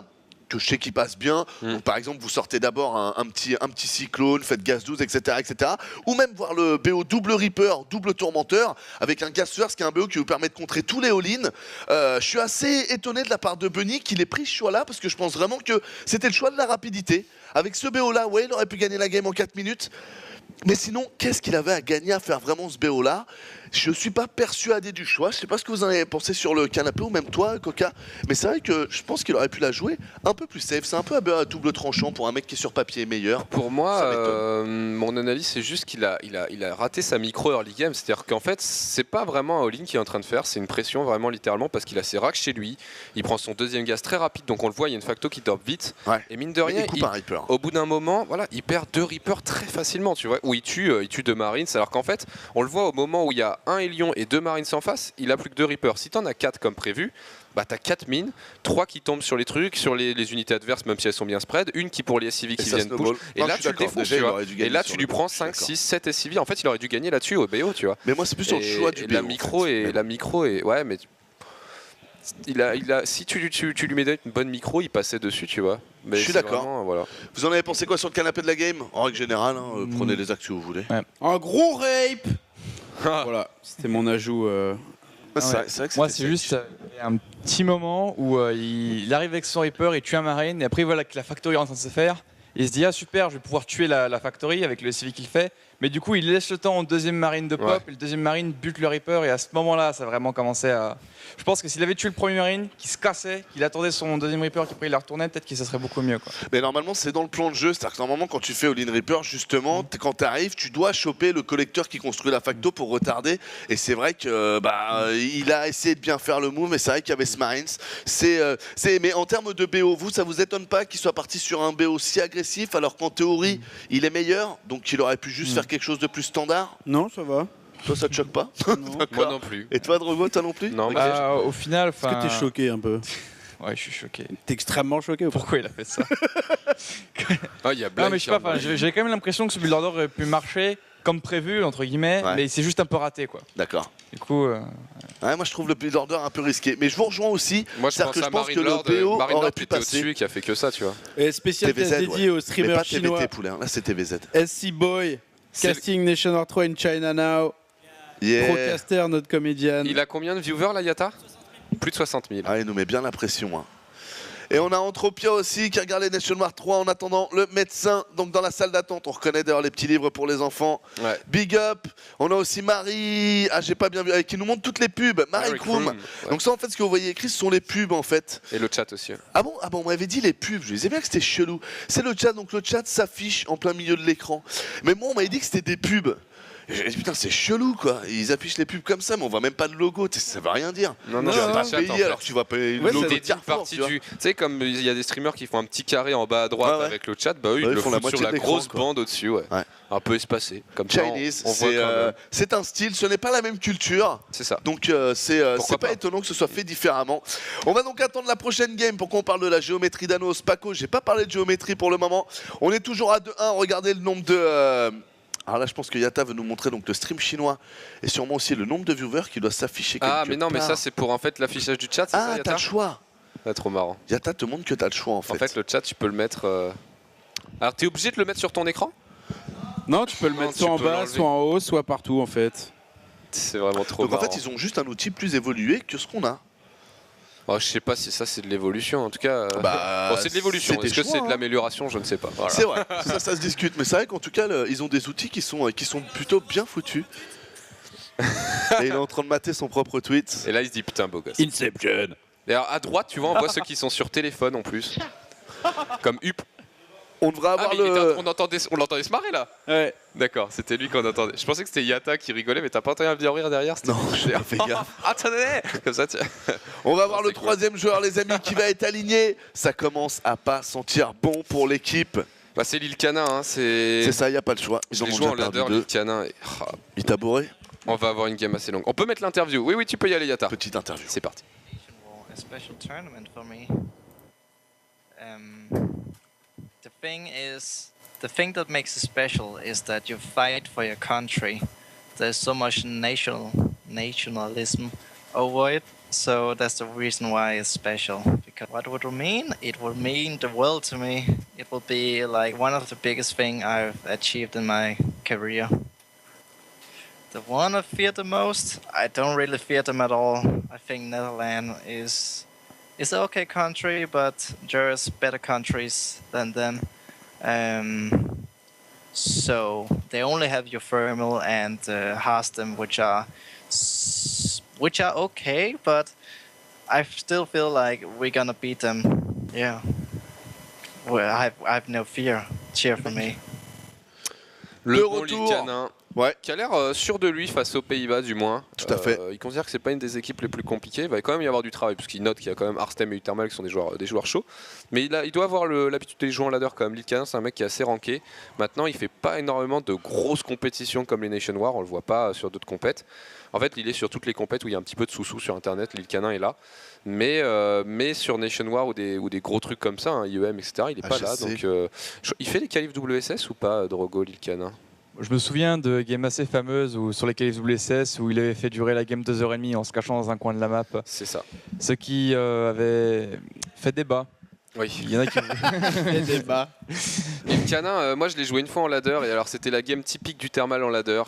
que je sais qui passe bien. Donc, par exemple, vous sortez d'abord un petit cyclone, faites gaz 12, etc., etc. Ou même voir le BO double Reaper, double tourmenteur, avec un Gas First qui est un BO qui vous permet de contrer tous les all-in. Je suis assez étonné de la part de Bunny qu'il ait pris ce choix-là, parce que je pense vraiment que c'était le choix de la rapidité. Avec ce BO-là, ouais, il aurait pu gagner la game en 4 minutes. Mais sinon, qu'est-ce qu'il avait à gagner à faire vraiment ce BO-là? Je suis pas persuadé du choix. Je sais pas ce que vous en avez pensé sur le canapé ou même toi, Coca. Mais c'est vrai que je pense qu'il aurait pu la jouer un peu plus safe. C'est un peu à double tranchant pour un mec qui est sur papier meilleur. Pour moi, mon analyse c'est juste qu'il a raté sa micro early game. C'est-à-dire qu'en fait, c'est pas vraiment un all-in qu'il est en train de faire. C'est une pression vraiment littéralement parce qu'il a ses racks chez lui. Il prend son deuxième gaz très rapide. Donc on le voit, il y a une facto qui drop vite. Et mine de rien, au bout d'un moment, voilà, il perd 2 Reapers très facilement. Tu vois, où il tue 2 Marines. Alors qu'en fait, on le voit au moment où il y a un Hélion et 2 Marines en face, il a plus que 2 Reapers. Si t'en as 4 comme prévu, bah t'as 4 mines, 3 qui tombent sur les trucs, sur les unités adverses, même si elles sont bien spread, une qui pour les SCV qui viennent push, et là tu le défonces, tu vois. Et là tu lui prends 5, 6, 7 SCV, en fait il aurait dû gagner là-dessus au BO, tu vois. Mais moi c'est plus sur le choix du BO. La micro est, ouais mais si tu lui mets une bonne micro, il passait dessus, tu vois. Mais je suis d'accord. Voilà. Vous en avez pensé quoi sur le canapé de la game? En règle générale, hein, prenez les actes que vous voulez. Un gros rape. Voilà, c'était mon ajout. Moi, c'est juste un petit moment où il arrive avec son Reaper, il tue un Marine, et après, voilà que la factory est en train de se faire. Il se dit, ah super, je vais pouvoir tuer la factory avec le CV qu'il fait. Mais du coup, il laisse le temps au deuxième Marine de pop, et le deuxième Marine bute le Reaper, et à ce moment-là, ça a vraiment commencé à. Je pense que s'il avait tué le premier Marine, qui se cassait, qu'il attendait son deuxième Reaper, qui après il la retournait, peut-être que ça serait beaucoup mieux, quoi. Mais normalement, c'est dans le plan de jeu. C'est-à-dire que normalement, quand tu fais All-in Reaper, justement, quand tu arrives, tu dois choper le collecteur qui construit la facto pour retarder. Et c'est vrai que il a essayé de bien faire le move, mais c'est vrai qu'il y avait ce Marines. Mais en termes de BO, ça vous étonne pas qu'il soit parti sur un BO si agressif, alors qu'en théorie, il est meilleur, donc il aurait pu juste faire quelque chose de plus standard? Non, ça va. Toi, ça te choque pas? Moi non plus. Et toi, Drogo, toi non plus? Non. Au final, est-ce que t'es choqué un peu? Ouais, je suis choqué. T'es extrêmement choqué ou pourquoi il a fait ça? Il y a non, mais je sais pas, j'ai quand même l'impression que ce build order aurait pu marcher comme prévu, entre guillemets, mais c'est juste un peu raté, quoi. D'accord. Du coup, Ouais, moi je trouve le build order un peu risqué, mais je vous rejoins aussi. Moi je C'est-à-dire pense que à je pense que Marine le Lord, BO Marine aurait Lord pu qui était passer. au-dessus et qui a fait que ça, tu vois. Et spécial test TVZ, dédié ouais. aux streamers mais pas chinois. TVT poulet, hein. Là c'est TVZ. SC Boy, casting Nation War 3 in China now. Yeah. Procaster, notre comédienne. Il a combien de viewers là, Yata? Plus de 60 000. Ah, il nous met bien la pression. Hein. Et on a Entropia aussi qui regarde les Nation War 3 en attendant le médecin, donc dans la salle d'attente. On reconnaît d'ailleurs les petits livres pour les enfants. Ouais. Big up. On a aussi Marie, j'ai pas bien vu, qui nous montre toutes les pubs. Marie Kroom. Ouais. Donc ça en fait ce que vous voyez écrit ce sont les pubs en fait. Et le chat aussi. Ah bon, on m'avait dit les pubs, je disais bien que c'était chelou. C'est le chat, donc le chat s'affiche en plein milieu de l'écran. Mais moi on m'avait dit que c'était des pubs. Et j'ai dit putain c'est chelou quoi, ils affichent les pubs comme ça mais on voit même pas le logo, ça veut rien dire. Non, tu vas c'est pas pas chat, payer en fait. alors que tu vas payer le Ouais, logo c'est de des Carrefour, parties tu vois. du. Tu sais, comme il y a des streamers qui font un petit carré en bas à droite Ouais, ouais. avec le chat, bah eux Ouais, ils ils le font la foutent sur moitié la de l'écran, grosse quoi. bande au-dessus, ouais. Ouais. Un peu espacé. Comme ça, Chinese, on voit quand même. c'est un style, ce n'est pas la même culture. C'est ça. Donc c'est pas étonnant que ce soit fait différemment. On va donc attendre la prochaine game pour qu'on parle de la géométrie d'Anos. Paco, j'ai pas parlé de géométrie pour le moment. On est toujours à 2-1. Regardez le nombre de. Alors là, je pense que Yata veut nous montrer donc le stream chinois et sûrement aussi le nombre de viewers qui doit s'afficher. Ah, quelque mais non, mais part. ça c'est pour en fait l'affichage du chat, c'est ça, Ah, Yata? t'as le choix. Ah, trop marrant. Yata te montre que t'as le choix en fait. En fait, le chat, tu peux le mettre. Alors, t'es obligé de le mettre sur ton écran? Non, tu peux le mettre tu soit en peux bas, l'enlever. soit en haut, soit partout en fait. C'est vraiment trop Donc en marrant. fait, ils ont juste un outil plus évolué que ce qu'on a. Oh, je sais pas si ça c'est de l'évolution. En tout cas, Bah, bon, c'est de l'évolution. c'est des Est-ce que choix, c'est de hein. l'amélioration? Je ne sais pas. Voilà. C'est vrai, ça se discute. Mais c'est vrai qu'en tout cas, ils ont des outils qui sont plutôt bien foutus. Et il est en train de mater son propre tweet. Et là, il se dit putain, beau gosse. Inception. D'ailleurs, à droite, tu vois, on voit ceux qui sont sur téléphone en plus. Comme Up. On devrait avoir on l'entendait se marrer là. Ouais. D'accord, c'était lui qu'on entendait. Je pensais que c'était Yata qui rigolait, mais t'as pas entendu un bien rire derrière? Non, j'ai fait gaffe. Attendez. Comme ça, tiens. On va voir le troisième joueur, les amis, qui va être aligné. Ça commence à pas sentir bon pour l'équipe. Bah, c'est Lil Canin, hein, C'est ça, il n'y a pas le choix. Je l'ai joué en ladder, Lil Canin. Et... Il t'a bourré? On va avoir une game assez longue. On peut mettre l'interview. Oui, tu peux y aller, Yata. Petite interview. C'est parti. A special tournament for me. The thing that makes it special is that you fight for your country. There's so much nationalism over it, so that's the reason why it's special. Because what would it mean? It would mean the world to me. It will be like one of the biggest things I've achieved in my career. The one I fear the most, I don't really fear them at all. I think Netherlands is an okay country, but there's better countries than them. So they only have your thermal and Harstem, which are okay, but I still feel like we're gonna beat them. Yeah. Well, I've no fear. Cheer for me. Le bon Lil Canin. Ouais. Qui a l'air sûr de lui face aux Pays-Bas du moins. Tout à fait. Il considère que c'est pas une des équipes les plus compliquées. Il va quand même y avoir du travail puisqu'il note qu'il y a quand même Arstem et Utermal qui sont des joueurs chauds. Mais il doit avoir l'habitude de les jouer en ladder quand même. Lil Canin, c'est un mec qui est assez ranké. Maintenant, il fait pas énormément de grosses compétitions comme les Nation War. On le voit pas sur d'autres compètes. En fait, il est sur toutes les compètes où il y a un petit peu de sous-sous sur internet. Lil Canin est là. Mais sur Nation War ou des gros trucs comme ça, hein, IEM, etc., il est pas là. Donc, il fait les qualifs WSS ou pas, Drogo, Lil Canin? Je me souviens de games assez fameuses sur les qualifs WSS où il avait fait durer la game 2h30 en se cachant dans un coin de la map. C'est ça. Ce qui avait fait débat. Oui. Il y en a qui fait débat. Lil Canin, moi je l'ai joué une fois en ladder et alors c'était la game typique du thermal en ladder.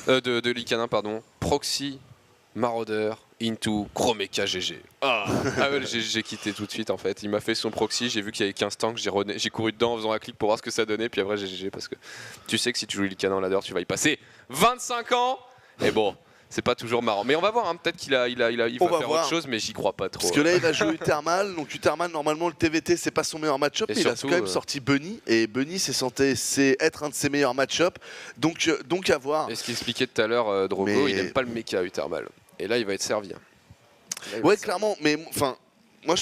De Lil Canin, pardon. Proxy, Marauder, Into, gros mecha GG. Ah ouais, j'ai quitté tout de suite en fait. Il m'a fait son proxy, j'ai vu qu'il y avait 15 tanks, j'ai couru dedans en faisant un clic pour voir ce que ça donnait, puis après j'ai GG parce que tu sais que si tu joues Lil Canin en ladder, tu vas y passer 25 ans. Et bon, c'est pas toujours marrant. Mais on va voir, hein, peut-être qu'il va faire autre chose, mais j'y crois pas trop. Parce que là, il va jouer Utermal. Donc Utermal, normalement, le TVT, c'est pas son meilleur match-up, mais surtout, il a quand même sorti Bunny. Et Bunny, c'est être un de ses meilleurs match-up. Donc à voir. Et ce qu'il expliquait tout à l'heure, Drogo, il aime pas le mecha Utermal. Et là, il va être servi. Ouais, clairement, mais enfin, moi,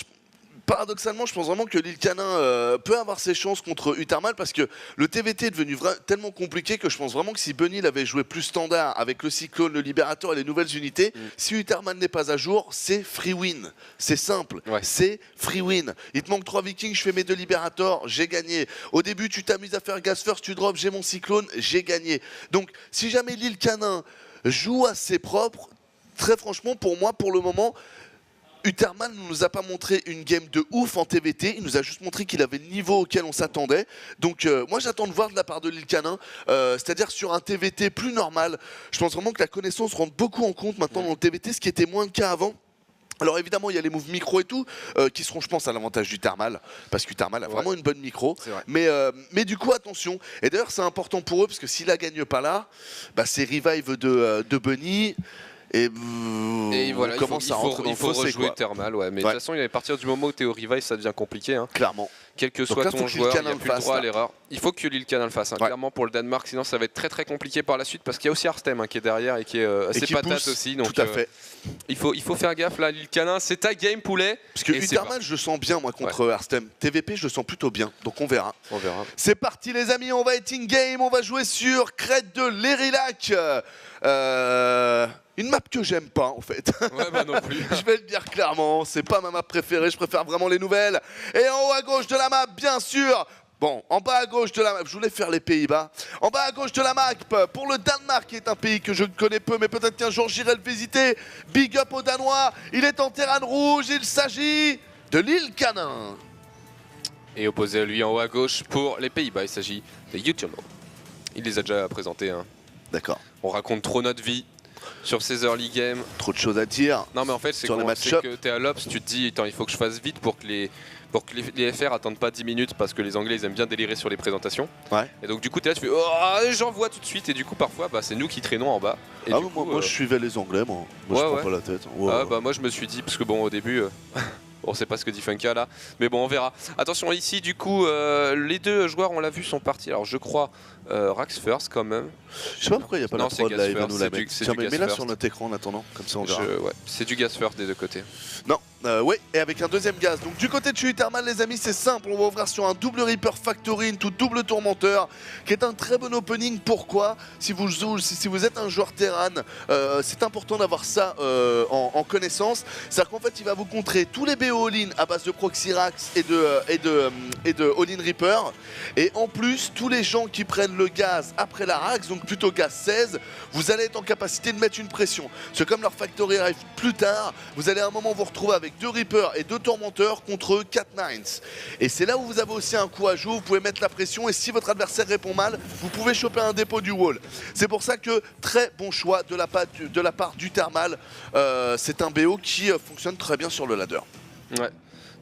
paradoxalement, je pense vraiment que Lil Canin peut avoir ses chances contre Utermal parce que le TVT est devenu tellement compliqué que je pense vraiment que si Bunny l'avait joué plus standard avec le Cyclone, le Libérateur et les nouvelles unités, si Utermal n'est pas à jour, c'est free win. C'est simple, c'est free win. Il te manque 3 Vikings, je fais mes 2 Libérators, j'ai gagné. Au début, tu t'amuses à faire gas first, tu drops, j'ai mon Cyclone, j'ai gagné. Donc, si jamais Lil Canin joue assez propre, très franchement, pour moi, pour le moment, Uterman ne nous a pas montré une game de ouf en TVT, il nous a juste montré qu'il avait le niveau auquel on s'attendait. Donc moi j'attends de voir de la part de Lil Canin, c'est-à-dire sur un TVT plus normal. Je pense vraiment que la connaissance rentre beaucoup en compte maintenant dans le TVT, ce qui était moins le cas avant. Alors évidemment il y a les moves micro et tout qui seront je pense à l'avantage du Thermal parce que Thermal a vraiment une bonne micro, mais du coup attention, et d'ailleurs c'est important pour eux parce que s'il la gagne pas là, bah, c'est revive de Bunny. Et voilà, il faut rejouer Thermal, ouais. Mais de toute façon, à partir du moment où tu es au revive, ça devient compliqué. Hein. Clairement. Quel que soit ton joueur, il n'y a plus le droit à l'erreur. Il faut que Lil Canin le fasse, hein, clairement, pour le Danemark. Sinon, ça va être très très compliqué par la suite parce qu'il y a aussi Arstem hein, qui est derrière et qui est assez patate aussi. Donc, tout à fait. Il faut faire gaffe là, Lil Canin, c'est ta game, poulet. Parce que Uterman, je le sens bien, moi, contre Arstem. TVP, je le sens plutôt bien. Donc, on verra. On verra. C'est parti, les amis. On va être in-game. On va jouer sur Crête de l'Erilac. Une map que j'aime pas en fait. Ouais, bah non plus. Je vais le dire clairement, c'est pas ma map préférée, je préfère vraiment les nouvelles. Et en haut à gauche de la map, bien sûr. Bon, en bas à gauche de la map, je voulais faire les Pays-Bas. En bas à gauche de la map, pour le Danemark, qui est un pays que je connais peu, mais peut-être qu'un jour j'irai le visiter. Big up aux Danois, il est en terrain rouge, il s'agit de Lil Canin. Et opposé à lui en haut à gauche pour les Pays-Bas, il s'agit de YouTube. Il les a déjà présentés. Hein. D'accord. On raconte trop notre vie sur ces early games. Trop de choses à dire. Non mais en fait c'est que t'es à l'Ops, tu te dis attends, il faut que je fasse vite pour que les FR attendent pas 10 minutes parce que les Anglais ils aiment bien délirer sur les présentations. Ouais. Et donc du coup t'es là, tu fais oh, j'envoie tout de suite et du coup parfois bah, c'est nous qui traînons en bas. Et du coup, moi je suivais les Anglais, moi je prends pas la tête. Bah moi je me suis dit parce que bon au début on sait pas ce que dit Funka là, mais bon on verra. Attention ici du coup les deux joueurs on l'a vu sont partis. Alors je crois Rax First quand même. Je sais pas pourquoi il n'y a pas la prod là, il va nous la mettre. Tiens, mais mets-la sur notre écran en attendant, comme ça on verra. Ouais, c'est du Gas First des deux côtés. Non, ouais, et avec un deuxième gaz. Donc du côté de chez Uterman les amis c'est simple, on va ouvrir sur un double Reaper Factory, une toute double tourmenteur, qui est un très bon opening. Pourquoi? Si vous êtes un joueur Terran, c'est important d'avoir ça en connaissance. C'est-à-dire qu'en fait il va vous contrer tous les BO all-in à base de Proxy Rax et de all-in Reaper. Et en plus, tous les gens qui prennent le gaz après la Rax, donc plutôt gaz 16, vous allez être en capacité de mettre une pression. Parce que comme leur Factory arrive plus tard, vous allez à un moment vous retrouver avec 2 Reapers et 2 Tourmenteurs contre 4 Nines. Et c'est là où vous avez aussi un coup à jouer, vous pouvez mettre la pression et si votre adversaire répond mal, vous pouvez choper un dépôt du wall. C'est pour ça que très bon choix de la part du Thermal. C'est un BO qui fonctionne très bien sur le ladder. Ouais.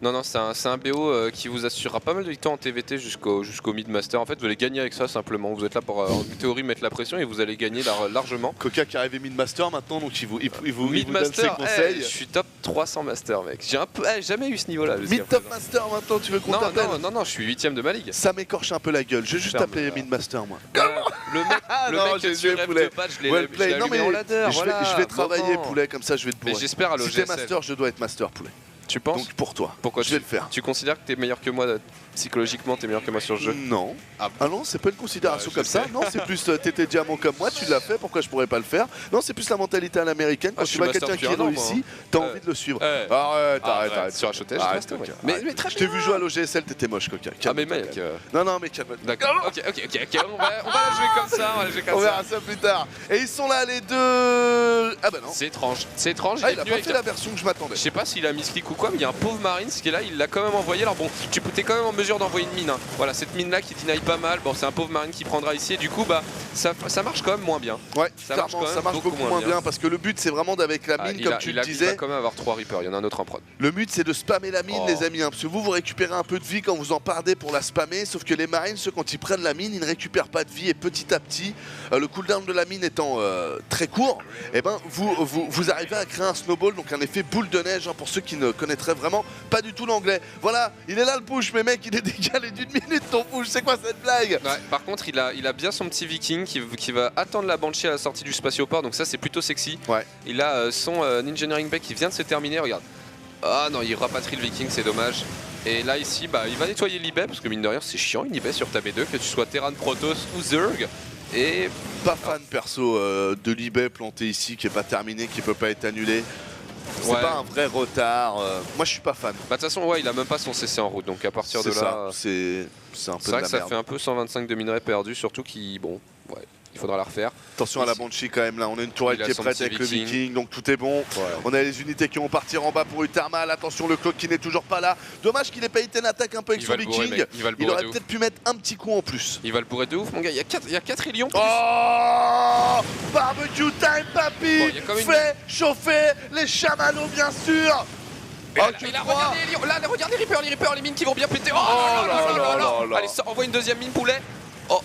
Non, c'est un BO qui vous assurera pas mal de victoires en TVT jusqu'au mid-master. En fait, vous allez gagner avec ça simplement. Vous êtes là pour, en théorie, mettre la pression et vous allez gagner largement. Coca qui est arrivé mid-master maintenant, donc il vous donne ses conseils. conseils. Je suis top 300 master, mec. J'ai jamais eu ce niveau-là. Mid-top master maintenant, tu veux qu'on t'appelle? Non, je suis 8ème de ma ligue. Ça m'écorche un peu la gueule. Je vais juste appeler mid-master, moi. Le mec que tu rêves de battre, je l'ai allumé en ladder. Je vais travailler, poulet, comme ça je vais te bourrer. Mais j'espère à l'OGSL. Si t'es master, je dois être master, poulet. Tu penses? Donc pour toi. Pourquoi je vais le faire. Tu considères que t'es meilleur que moi psychologiquement, t'es meilleur que moi sur le jeu? Non. Ah non, c'est pas une considération comme ça. Non, c'est plus t'étais diamant comme moi, tu l'as fait, pourquoi je pourrais pas le faire? Non, c'est plus la mentalité à l'américaine. Quand tu vois quelqu'un qui réussit, t'as envie de le suivre. Arrête. Sur HOT, mais très je t'ai vu jouer à l'OGSL, t'étais moche, Coca. Ah mais mec. Non, mais calme-toi. D'accord. Ok. On va la jouer comme ça. On verra ça plus tard. Et ils sont là les deux. Ah bah non. C'est étrange. Il a pas fait la version que je m'attendais. Je sais pas s'il a mis clic ou quoi, mais il y a un pauvre Marines qui est là, il l'a quand même envoyé. Alors bon, tu es quand même en mesure d'envoyer une mine. Hein. Voilà, cette mine là qui deny pas mal. Bon, c'est un pauvre Marine qui prendra ici. Et du coup, bah, ça marche quand même moins bien. Ouais, ça marche beaucoup moins bien parce que le but c'est vraiment d'avec la mine, comme tu le disais. Il va quand même avoir 3 Reapers. Il y en a un autre en prod. Le but c'est de spammer la mine, les amis. Hein, parce que vous récupérez un peu de vie quand vous en pardez pour la spammer. Sauf que les Marines, ceux quand ils prennent la mine, ils ne récupèrent pas de vie. Et petit à petit, le cooldown de la mine étant très court, et ben vous arrivez à créer un snowball, donc un effet boule de neige, hein, pour ceux qui ne connaîtraient vraiment pas du tout l'anglais. Voilà, il est là le push, mais mec, il est décalé d'une minute ton push, c'est quoi cette blague? Ouais, par contre, il a bien son petit viking qui va attendre la Banshee à la sortie du spatioport, donc ça c'est plutôt sexy. Ouais. Il a son Engineering Bay qui vient de se terminer, regarde. Ah non, il rapatrie le viking, c'est dommage. Et là ici, bah, il va nettoyer l'eBay, parce que mine de rien c'est chiant une eBay sur ta B2, que tu sois Terran, Protoss ou Zerg. Et pas fan perso de l'eBay planté ici qui est pas terminé, qui peut pas être annulé. C'est pas un vrai retard. Moi je suis pas fan. Bah de toute façon ouais, il a même pas son CC en route, donc à partir de là c'est un peu de la vrai que ça merde. fait un peu 125 de minerais perdus, surtout qui bon ouais. il faudra la refaire. Attention à la Banshee quand même là, on a une tourelle Il a qui est son prête petit avec le Viking. Viking, donc tout est bon. On a les unités qui vont partir en bas pour Uthermal. Attention le Cloak qui n'est toujours pas là. Dommage qu'il ait pas été une attaque un peu avec Il son va le bourrer, Viking. mec. Il va le bourrer aurait de ouf. peut-être pu mettre un petit coup en plus. Il va le bourrer de ouf, mon gars. Il y a 4 trillions plus. Oh, barbecue time, papy. Bon, il y a quand même Fais chauffer les chamallows, bien sûr. Et là, regardez les lions. Là, regardez les Reapers, les mines qui vont bien péter. Oh, Oh là là là là là là. Allez, envoie une deuxième mine, poulet. Oh,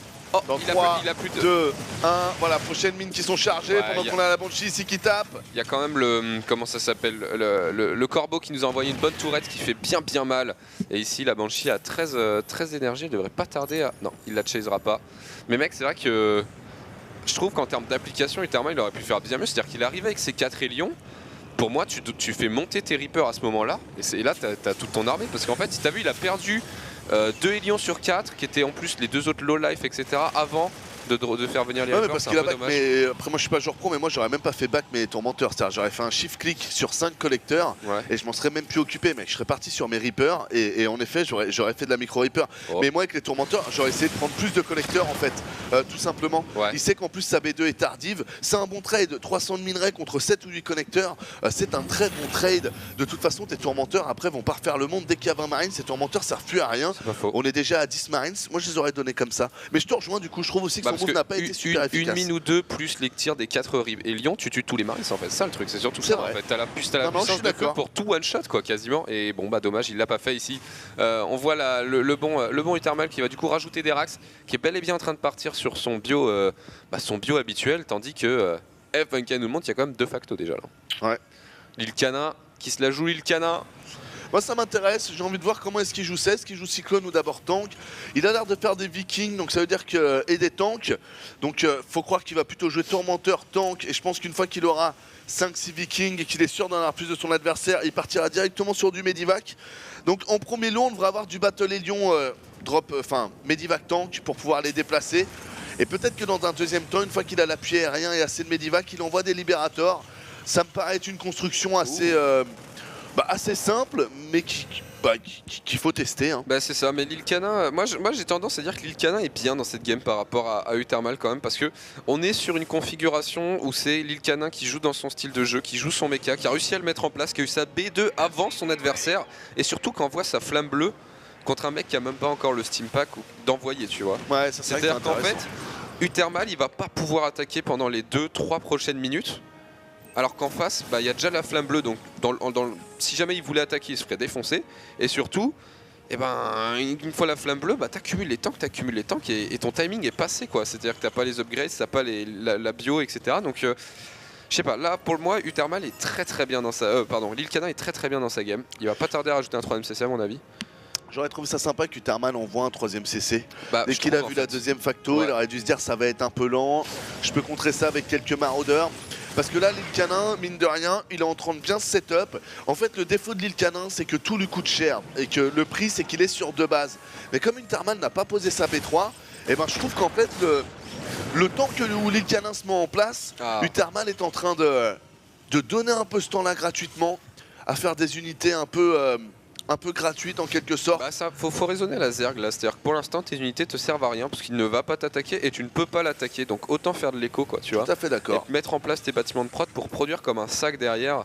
Dans il 3, a plus de... 2, 1, voilà, prochaines mines qui sont chargées Ouais, pendant y a- qu'on a la Banshee ici qui tape. Il y a quand même le... Comment ça s'appelle le corbeau qui nous a envoyé une bonne tourette qui fait bien mal. Et ici, la Banshee a 13 d'énergie. Elle devrait pas tarder à... Non, il la chasera pas. Mais mec, c'est vrai que... Je trouve qu'en termes d'application, Uthermal, il aurait pu faire bien mieux. C'est-à-dire qu'il arrive avec ses 4 Hélions. Pour moi, tu fais monter tes Reapers à ce moment-là. Et là, t'as toute ton armée. Parce qu'en fait, si t'as vu, il a perdu 2 Hélions sur 4, qui étaient en plus les 2 autres low life, etc. avant de faire venir les Ouais, mais Reapers. parce C'est qu'il un a peu back, dommage. mais après moi je suis pas joueur pro, mais moi j'aurais même pas fait back mes tourmenteurs, c'est-à-dire j'aurais fait un shift click sur 5 collecteurs et je m'en serais même plus occupé, mec. Je serais parti sur mes Reapers et en effet j'aurais fait de la micro Reaper. Mais moi avec les tourmenteurs j'aurais essayé de prendre plus de collecteurs en fait, tout simplement. Il sait qu'en plus sa B2 est tardive, c'est un bon trade, 300 de minerais contre 7 ou 8 connecteurs, c'est un très bon trade. De toute façon tes tourmenteurs après vont pas refaire le monde, dès qu'il y a 20 marines, ces tourmenteurs servent plus à rien. On est déjà à 10 marines, moi je les aurais donnés comme ça. Mais je te rejoins du coup, je trouve aussi que son move n'a pas été super efficace. Une mine ou deux plus les tirs des 4 Hélions, tu tues tous les marines en fait. C'est ça le truc, c'est surtout ça en fait. T'as la Non, non, je puissance suis de feu d'accord. pour tout one shot quoi quasiment. Et bon bah dommage, il l'a pas fait ici. On voit le bon Uthermal qui va du coup rajouter des Rax, qui est bel et bien en train de partir sur son bio, son bio habituel, tandis que F21 nous montre qu'il y a quand même 2 factos déjà là. Ouais. L'île Canin qui se la joue, l'île Canin. Moi ça m'intéresse, j'ai envie de voir comment est-ce qu'il joue 16, est-ce qu'il joue Cyclone ou d'abord Tank. Il a l'air de faire des Vikings, donc ça veut dire que, et des tanks. Donc faut croire qu'il va plutôt jouer Tourmenteur, Tank, et je pense qu'une fois qu'il aura 5-6 Vikings et qu'il est sûr d'en avoir plus de son adversaire, il partira directement sur du Medivac. Donc en premier lot on devrait avoir du Battle Hélion Medivac Tank pour pouvoir les déplacer. Et peut-être que dans un deuxième temps, une fois qu'il a l'appui aérien et assez de Medivac, il envoie des Libérators. Ça me paraît être une construction assez... assez simple, mais qu'il faut tester. Hein. Bah c'est ça, mais l'île Canin, moi j'ai tendance à dire que l'île Canin est bien dans cette game par rapport à Uthermal quand même, parce que on est sur une configuration où c'est l'île Canin qui joue dans son style de jeu, qui joue son mecha, qui a réussi à le mettre en place, qui a eu sa B2 avant son adversaire, et surtout quand on voit sa flamme bleue contre un mec qui a même pas encore le steam pack d'envoyer, tu vois. Ouais, ça, c'est c'est-à-dire qu'en fait, Uthermal il va pas pouvoir attaquer pendant les 2-3 prochaines minutes. Alors qu'en face, il y a déjà la flamme bleue, donc si jamais il voulait attaquer, il se ferait défoncer. Et surtout, une fois la flamme bleue, t'accumules les tanks, et ton timing est passé, quoi. C'est-à-dire que t'as pas les upgrades, t'as pas la bio, etc. Donc, je sais pas, là, pour moi, Uthermal est très bien dans sa... l'île Canin est très bien dans sa game. Il va pas tarder à rajouter un 3ème CC, à mon avis. J'aurais trouvé ça sympa qu'Uthermal envoie un 3ème CC. Dès je qu'il a trouve, vu la deuxième facto, il aurait dû se dire ça va être un peu lent. Je peux contrer ça avec quelques maraudeurs. Parce que là, l'île Canin, mine de rien, il est en train de bien se setup. En fait, le défaut de l'île Canin, c'est que tout lui coûte cher. Et que le prix, c'est qu'il est sur 2 bases. Mais comme Uthermal n'a pas posé sa B3, je trouve qu'en fait, le temps où l'île Canin se met en place, Uthermal est en train de donner un peu ce temps-là gratuitement, à faire des unités un peu gratuites en quelque sorte. Faut raisonner la Zerg là, c'est-à-dire que pour l'instant tes unités te servent à rien parce qu'il ne va pas t'attaquer et tu ne peux pas l'attaquer, donc autant faire de l'écho quoi, tu vois. Tout à fait d'accord. Et mettre en place tes bâtiments de prod pour produire comme un sac derrière.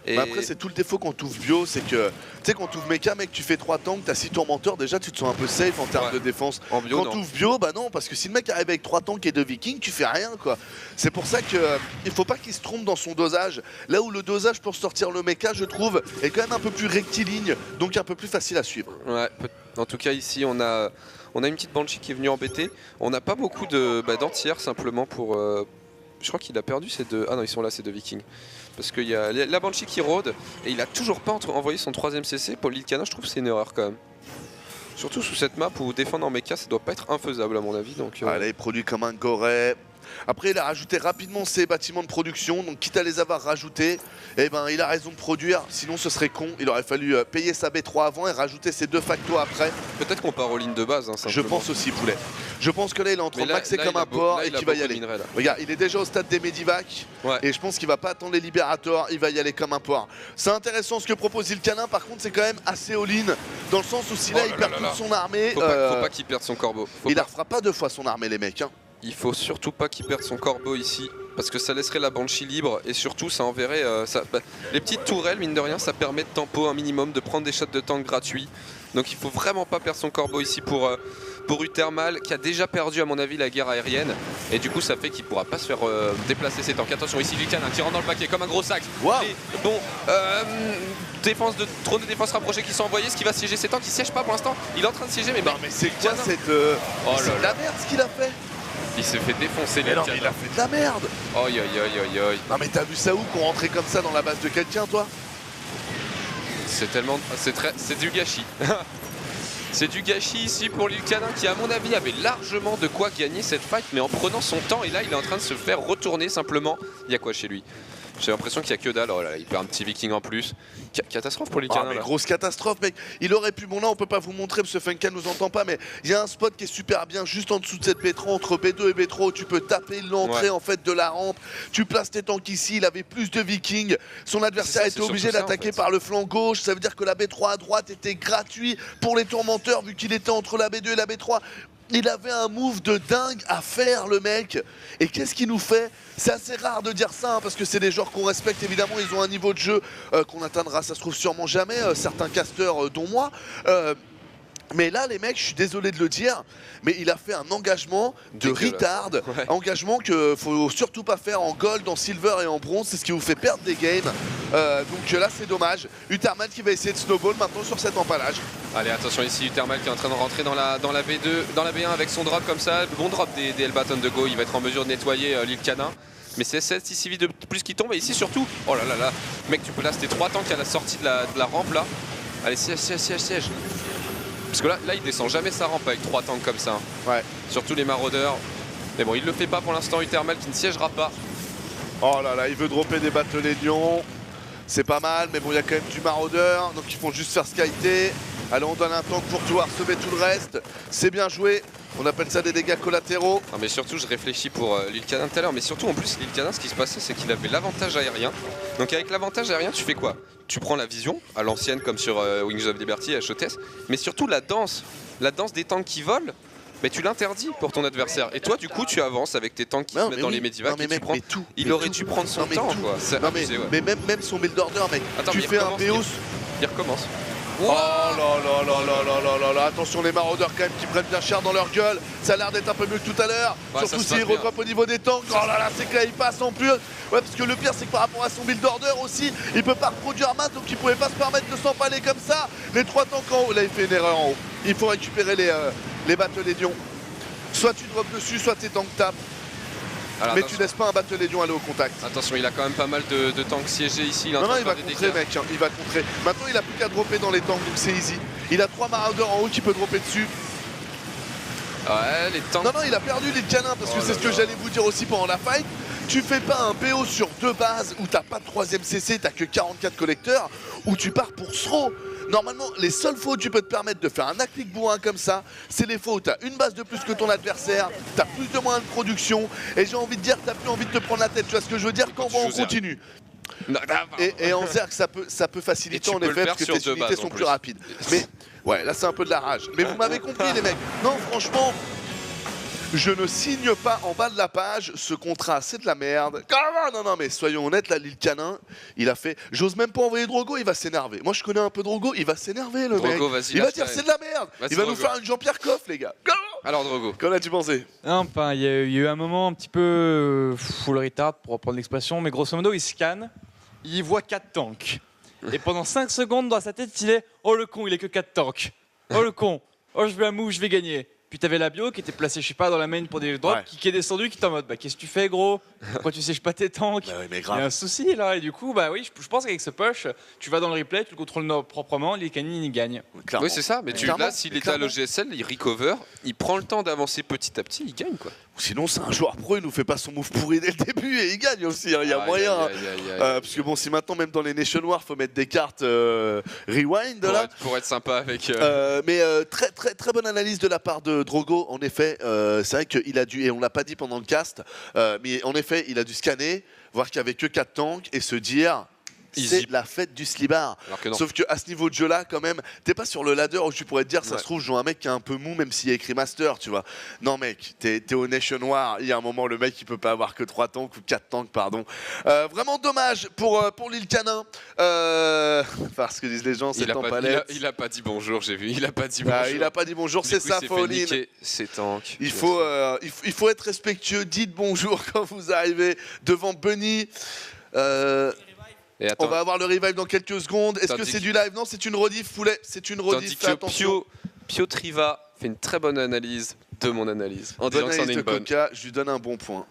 Et après c'est tout le défaut quand tu ouvres bio, c'est que tu sais quand tu ouvres méca mec, tu fais 3 tanks, t'as 6 tourmenteurs, déjà tu te sens un peu safe en termes de défense. En bio, quand non. tu ouvres bio, non, parce que si le mec arrive avec 3 tanks et 2 vikings, tu fais rien quoi. C'est pour ça que il faut pas qu'il se trompe dans son dosage. Là où le dosage pour sortir le méca, je trouve, est quand même un peu plus rectiligne, donc un peu plus facile à suivre. Ouais, en tout cas ici on a une petite Banshee qui est venue embêter. On n'a pas beaucoup d'entières simplement pour... je crois qu'il a perdu ces 2... Ah non, ils sont là ces 2 vikings. Parce qu'il y a la Banshee qui rôde et il a toujours pas envoyé son 3ème CC. Pour l'île Canin, je trouve que c'est une erreur quand même. Surtout sous cette map où défendre en mecha, ça doit pas être infaisable à mon avis. Donc, là il produit comme un goret. Après il a rajouté rapidement ses bâtiments de production, donc quitte à les avoir rajoutés, il a raison de produire, sinon ce serait con, il aurait fallu payer sa B3 avant et rajouter ses 2 factos après. Peut-être qu'on part aux lignes de base. Je pense aussi poulet. Je pense que là il est en train de maxer comme un porc et qu'il va y aller. Regarde, il est déjà au stade des Medivac et je pense qu'il va pas attendre les Libérators, il va y aller comme un porc. C'est intéressant ce que propose l'île Canin, par contre c'est quand même assez all-in, dans le sens où si là il perd toute son armée... Faut pas qu'il perde son corbeau. Il la refera pas 2 fois son armée les mecs. Hein. Il faut surtout pas qu'il perde son corbeau ici, parce que ça laisserait la Banshee libre, et surtout ça enverrait... les petites tourelles, mine de rien, ça permet de tempo un minimum, de prendre des shots de tank gratuits. Donc il faut vraiment pas perdre son corbeau ici pour Uthermal, qui a déjà perdu à mon avis la guerre aérienne. Et du coup ça fait qu'il pourra pas se faire déplacer ses tanks. Attention ici Lucanin qui rentre dans le paquet comme un gros sac. Wow. Bon, drone de défense rapproché qui sont envoyés, ce qui va siéger ses tanks. Il siège pas pour l'instant, il est en train de siéger mais... Non mais c'est quoi cette... c'est de la merde ce qu'il a fait. Il s'est fait défoncer mais non, mais il a fait de la merde. Aïe aïe aïe aïe aïe. Non mais t'as vu ça où qu'on rentrait comme ça dans la base de quelqu'un toi? C'est tellement... C'est du gâchis. C'est du gâchis ici pour Lucanin qui à mon avis avait largement de quoi gagner cette fight, mais en prenant son temps, et là il est en train de se faire retourner simplement. Il y a quoi chez lui? J'ai l'impression qu'il y a que dalle. Oh là là, il perd un petit viking en plus. Catastrophe pour Lucanin. Mais grosse catastrophe mec. Il aurait pu, bon là on peut pas vous montrer parce que Funkan nous entend pas, mais il y a un spot qui est super bien juste en dessous de cette B3, entre B2 et B3, où tu peux taper l'entrée en fait de la rampe. Tu places tes tanks ici, il avait plus de vikings. Son adversaire était obligé d'attaquer par le flanc gauche. Ça veut dire que la B3 à droite était gratuit pour les tourmenteurs vu qu'il était entre la B2 et la B3. Il avait un move de dingue à faire le mec. Et qu'est-ce qu'il nous fait? C'est assez rare de dire ça hein, parce que c'est des joueurs qu'on respecte évidemment, ils ont un niveau de jeu qu'on atteindra, ça se trouve sûrement jamais, certains casteurs dont moi. Mais là les mecs, je suis désolé de le dire, mais il a fait un engagement de retard, engagement que faut surtout pas faire en gold, en silver et en bronze, c'est ce qui vous fait perdre des games. Donc là c'est dommage. Uthermal qui va essayer de snowball maintenant sur cet empalage. Allez attention ici, Uthermal qui est en train de rentrer dans la B2, dans la B1 avec son drop comme ça, bon drop des Hellbaton de Go, il va être en mesure de nettoyer Lucanin. Mais c'est 7 ici de plus qui tombe et ici surtout, oh là là là, mec tu peux là c'était 3 tanks à la sortie de la rampe là. Allez siège. Parce que là il descend jamais sa rampe avec 3 tanks comme ça. Ouais. Surtout les maraudeurs. Mais bon il le fait pas pour l'instant, Uthermal qui ne siégera pas. Oh là là, il veut dropper des Battle Légion. C'est pas mal, mais bon il y a quand même du maraudeur. Donc ils font juste faire skyter. Allez on donne un tank pour tout harceler tout le reste. C'est bien joué. On appelle ça des dégâts collatéraux. Non mais surtout je réfléchis pour Lucanin tout à l'heure, mais surtout en plus Lucanin ce qui se passait c'est qu'il avait l'avantage aérien. Donc avec l'avantage aérien tu fais quoi? Tu prends la vision à l'ancienne comme sur Wings of Liberty, HOTS, mais surtout la danse des tanks qui volent, mais tu l'interdis pour ton adversaire. Et toi du coup tu avances avec tes tanks qui se mettent dans les medivacs et tu prends... Il aurait dû prendre son temps quoi. Mais même son build order mec. Attends, tu fais un PO. Il recommence. Oh là, attention les maraudeurs quand même qui prennent bien cher dans leur gueule. Ça a l'air d'être un peu mieux que tout à l'heure. Surtout s'ils redropent au niveau des tanks. Oh là là, c'est que là il passe en plus. Ouais, parce que le pire c'est que par rapport à son build order aussi, il peut pas reproduire masse, donc il pouvait pas se permettre de s'empaler comme ça. Les 3 tanks en haut, là il fait une erreur en haut. Il faut récupérer les Battle Légion. Soit tu drops dessus, soit tes tanks tapent. Alors, mais attention. Tu laisses pas un Battle Légion aller au contact. Attention, il a quand même pas mal de tanks siégés ici. Non, il va contrer mec, hein, il va contrer. Maintenant il a plus qu'à dropper dans les tanks, donc c'est easy. Il a 3 maraudeurs en haut qui peut dropper dessus. Ouais, les tanks... Non, il a perdu les canins parce que c'est ce que j'allais vous dire aussi pendant la fight. Tu fais pas un PO sur 2 bases où t'as pas de 3ème CC, t'as que 44 collecteurs, où tu pars pour throw. Normalement, les seules fois où tu peux te permettre de faire un clic bourrin comme ça, c'est les fois où tu as une base de plus que ton adversaire, tu as plus de moyens de production, et j'ai envie de dire que tu n'as plus envie de te prendre la tête. Tu vois ce que je veux dire? Quand on continue. Et en Zerg, ça peut faciliter en effet parce que tes unités sont plus rapides. Mais ouais, là c'est un peu de la rage. Mais vous m'avez compris les mecs. Non, franchement... Je ne signe pas en bas de la page, ce contrat c'est de la merde. Non, mais soyons honnêtes, là, Lucanin, il a fait... J'ose même pas envoyer Drogo, il va s'énerver. Moi je connais un peu Drogo, il va s'énerver le mec. Il va dire c'est de la merde. Il va nous faire une Jean-Pierre Coff les gars. Alors Drogo. Qu'en as-tu pensé? Non, enfin, il y a eu un moment un petit peu full retard pour reprendre l'expression, mais grosso modo il scanne, il voit 4 tanks. Et pendant 5 secondes dans sa tête il est oh le con, il est que 4 tanks. Oh le con, oh je vais à move, je vais gagner. Puis t'avais la bio qui était placée, je sais pas, dans la main pour des drops, qui est descendu, qui est en mode bah qu'est-ce que tu fais gros? Pourquoi tu sèches pas tes tanks? Il y a un souci là, et du coup bah oui, je pense qu'avec ce push, tu vas dans le replay, tu le contrôles proprement, les canines ils gagnent. Oui c'est ça, mais là s'il était à l'OGSL, il recover, il prend le temps d'avancer petit à petit, il gagne quoi. Sinon c'est un joueur pro, il nous fait pas son move pourri dès le début et il gagne aussi, il y a moyen. Parce que bon, si maintenant même dans les Nation Wars faut mettre des cartes rewind là. Pour être sympa avec... Mais très bonne analyse de la part de Drogo, en effet, c'est vrai qu'il a dû, et on l'a pas dit pendant le cast, mais en effet il a dû scanner, voir qu'il n'y avait que 4 tanks et se dire c'est la fête du slibard. Sauf qu'à ce niveau de jeu-là, quand même, t'es pas sur le ladder où tu pourrais te dire, ça se trouve, je joue un mec qui est un peu mou, même s'il y a écrit Master, tu vois. Non, mec, t'es au Nation War. Il y a un moment, le mec, il peut pas avoir que 3 tanks ou 4 tanks, pardon. Vraiment dommage pour l'île Canin. Parce que disent les gens, c'est en palette. Il a pas dit bonjour, j'ai vu. Il a pas dit bonjour. Il a pas dit bonjour, c'est ça, Pauline. C'est tank. Il faut être respectueux. Dites bonjour quand vous arrivez devant Bunny. On va avoir le revive dans quelques secondes. Est-ce que c'est du live? Non, c'est une rediff, poulet. C'est une rediff. Tandis que Pio Triva fait une très bonne analyse de mon analyse. En disant que c'en est une bonne. Coca, je lui donne un bon point.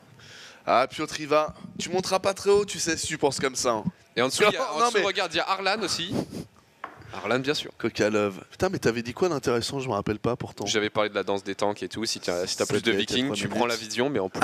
Ah, Pio Triva, tu monteras pas très haut, tu sais, si tu penses comme ça. Hein. Et en dessous, regarde, il y a Arlan aussi. Arlan, bien sûr. Coca Love. Putain, mais t'avais dit quoi d'intéressant? Je me rappelle pas pourtant. J'avais parlé de la danse des tanks et tout. Si t'as plus de vikings, tu prends la vision, mais en plus,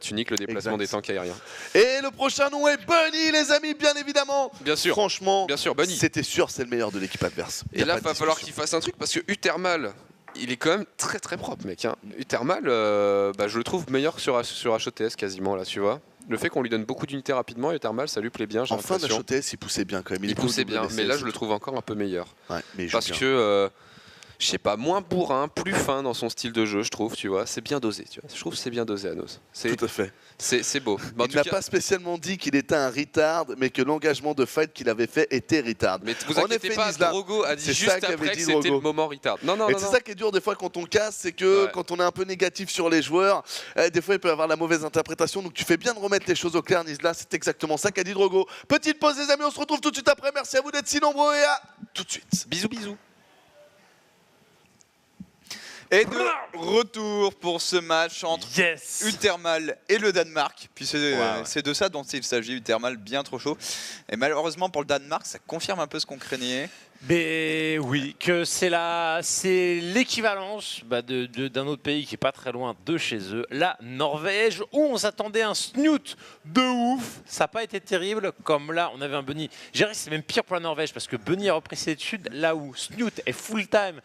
tu niques le déplacement des tanks aériens. Et le prochain nom est Bunny, les amis, bien évidemment. Bien sûr. Franchement, bien sûr, Bunny. C'était sûr, c'est le meilleur de l'équipe adverse. Et là, il va falloir qu'il fasse un truc parce que Uthermal, il est quand même très très propre, mec. Hein. Uthermal, je le trouve meilleur que sur HOTS quasiment, là, tu vois. Le fait qu'on lui donne beaucoup d'unités rapidement, Uthermal, ça lui plaît bien. En fin d'HOTS, il poussait bien quand même. Il poussait bien, mais là, je le trouve encore un peu meilleur. Ouais, mais parce que, je sais pas, moins bourrin, plus fin dans son style de jeu, je trouve, tu vois. C'est bien dosé, tu vois. Je trouve que c'est bien dosé, Anos. Tout à fait. C'est beau. Il n'a pas spécialement dit qu'il était un retard, mais que l'engagement de fight qu'il avait fait était retard. Mais vous inquiétez pas, Drogo a dit juste après que c'était le moment retard. Non. C'est ça qui est dur des fois quand on casse, c'est que quand on est un peu négatif sur les joueurs, des fois il peut y avoir la mauvaise interprétation. Donc tu fais bien de remettre les choses au clair, Nisla. C'est exactement ça qu'a dit Drogo. Petite pause, les amis, on se retrouve tout de suite après. Merci à vous d'être si nombreux et à tout de suite. Bisous, bisous. Et de retour pour ce match entre Uthermal et le Danemark. Puis c'est de ça dont il s'agit, Uthermal bien trop chaud. Et malheureusement pour le Danemark, ça confirme un peu ce qu'on craignait. Mais oui, que c'est l'équivalence d'un autre pays qui est pas très loin de chez eux, la Norvège, où on s'attendait à un snoot de ouf. Ça n'a pas été terrible, comme là, on avait un Bunny. J'ai c'est même pire pour la Norvège, parce que Bunny a repris ses études, là où Snoot est full-time,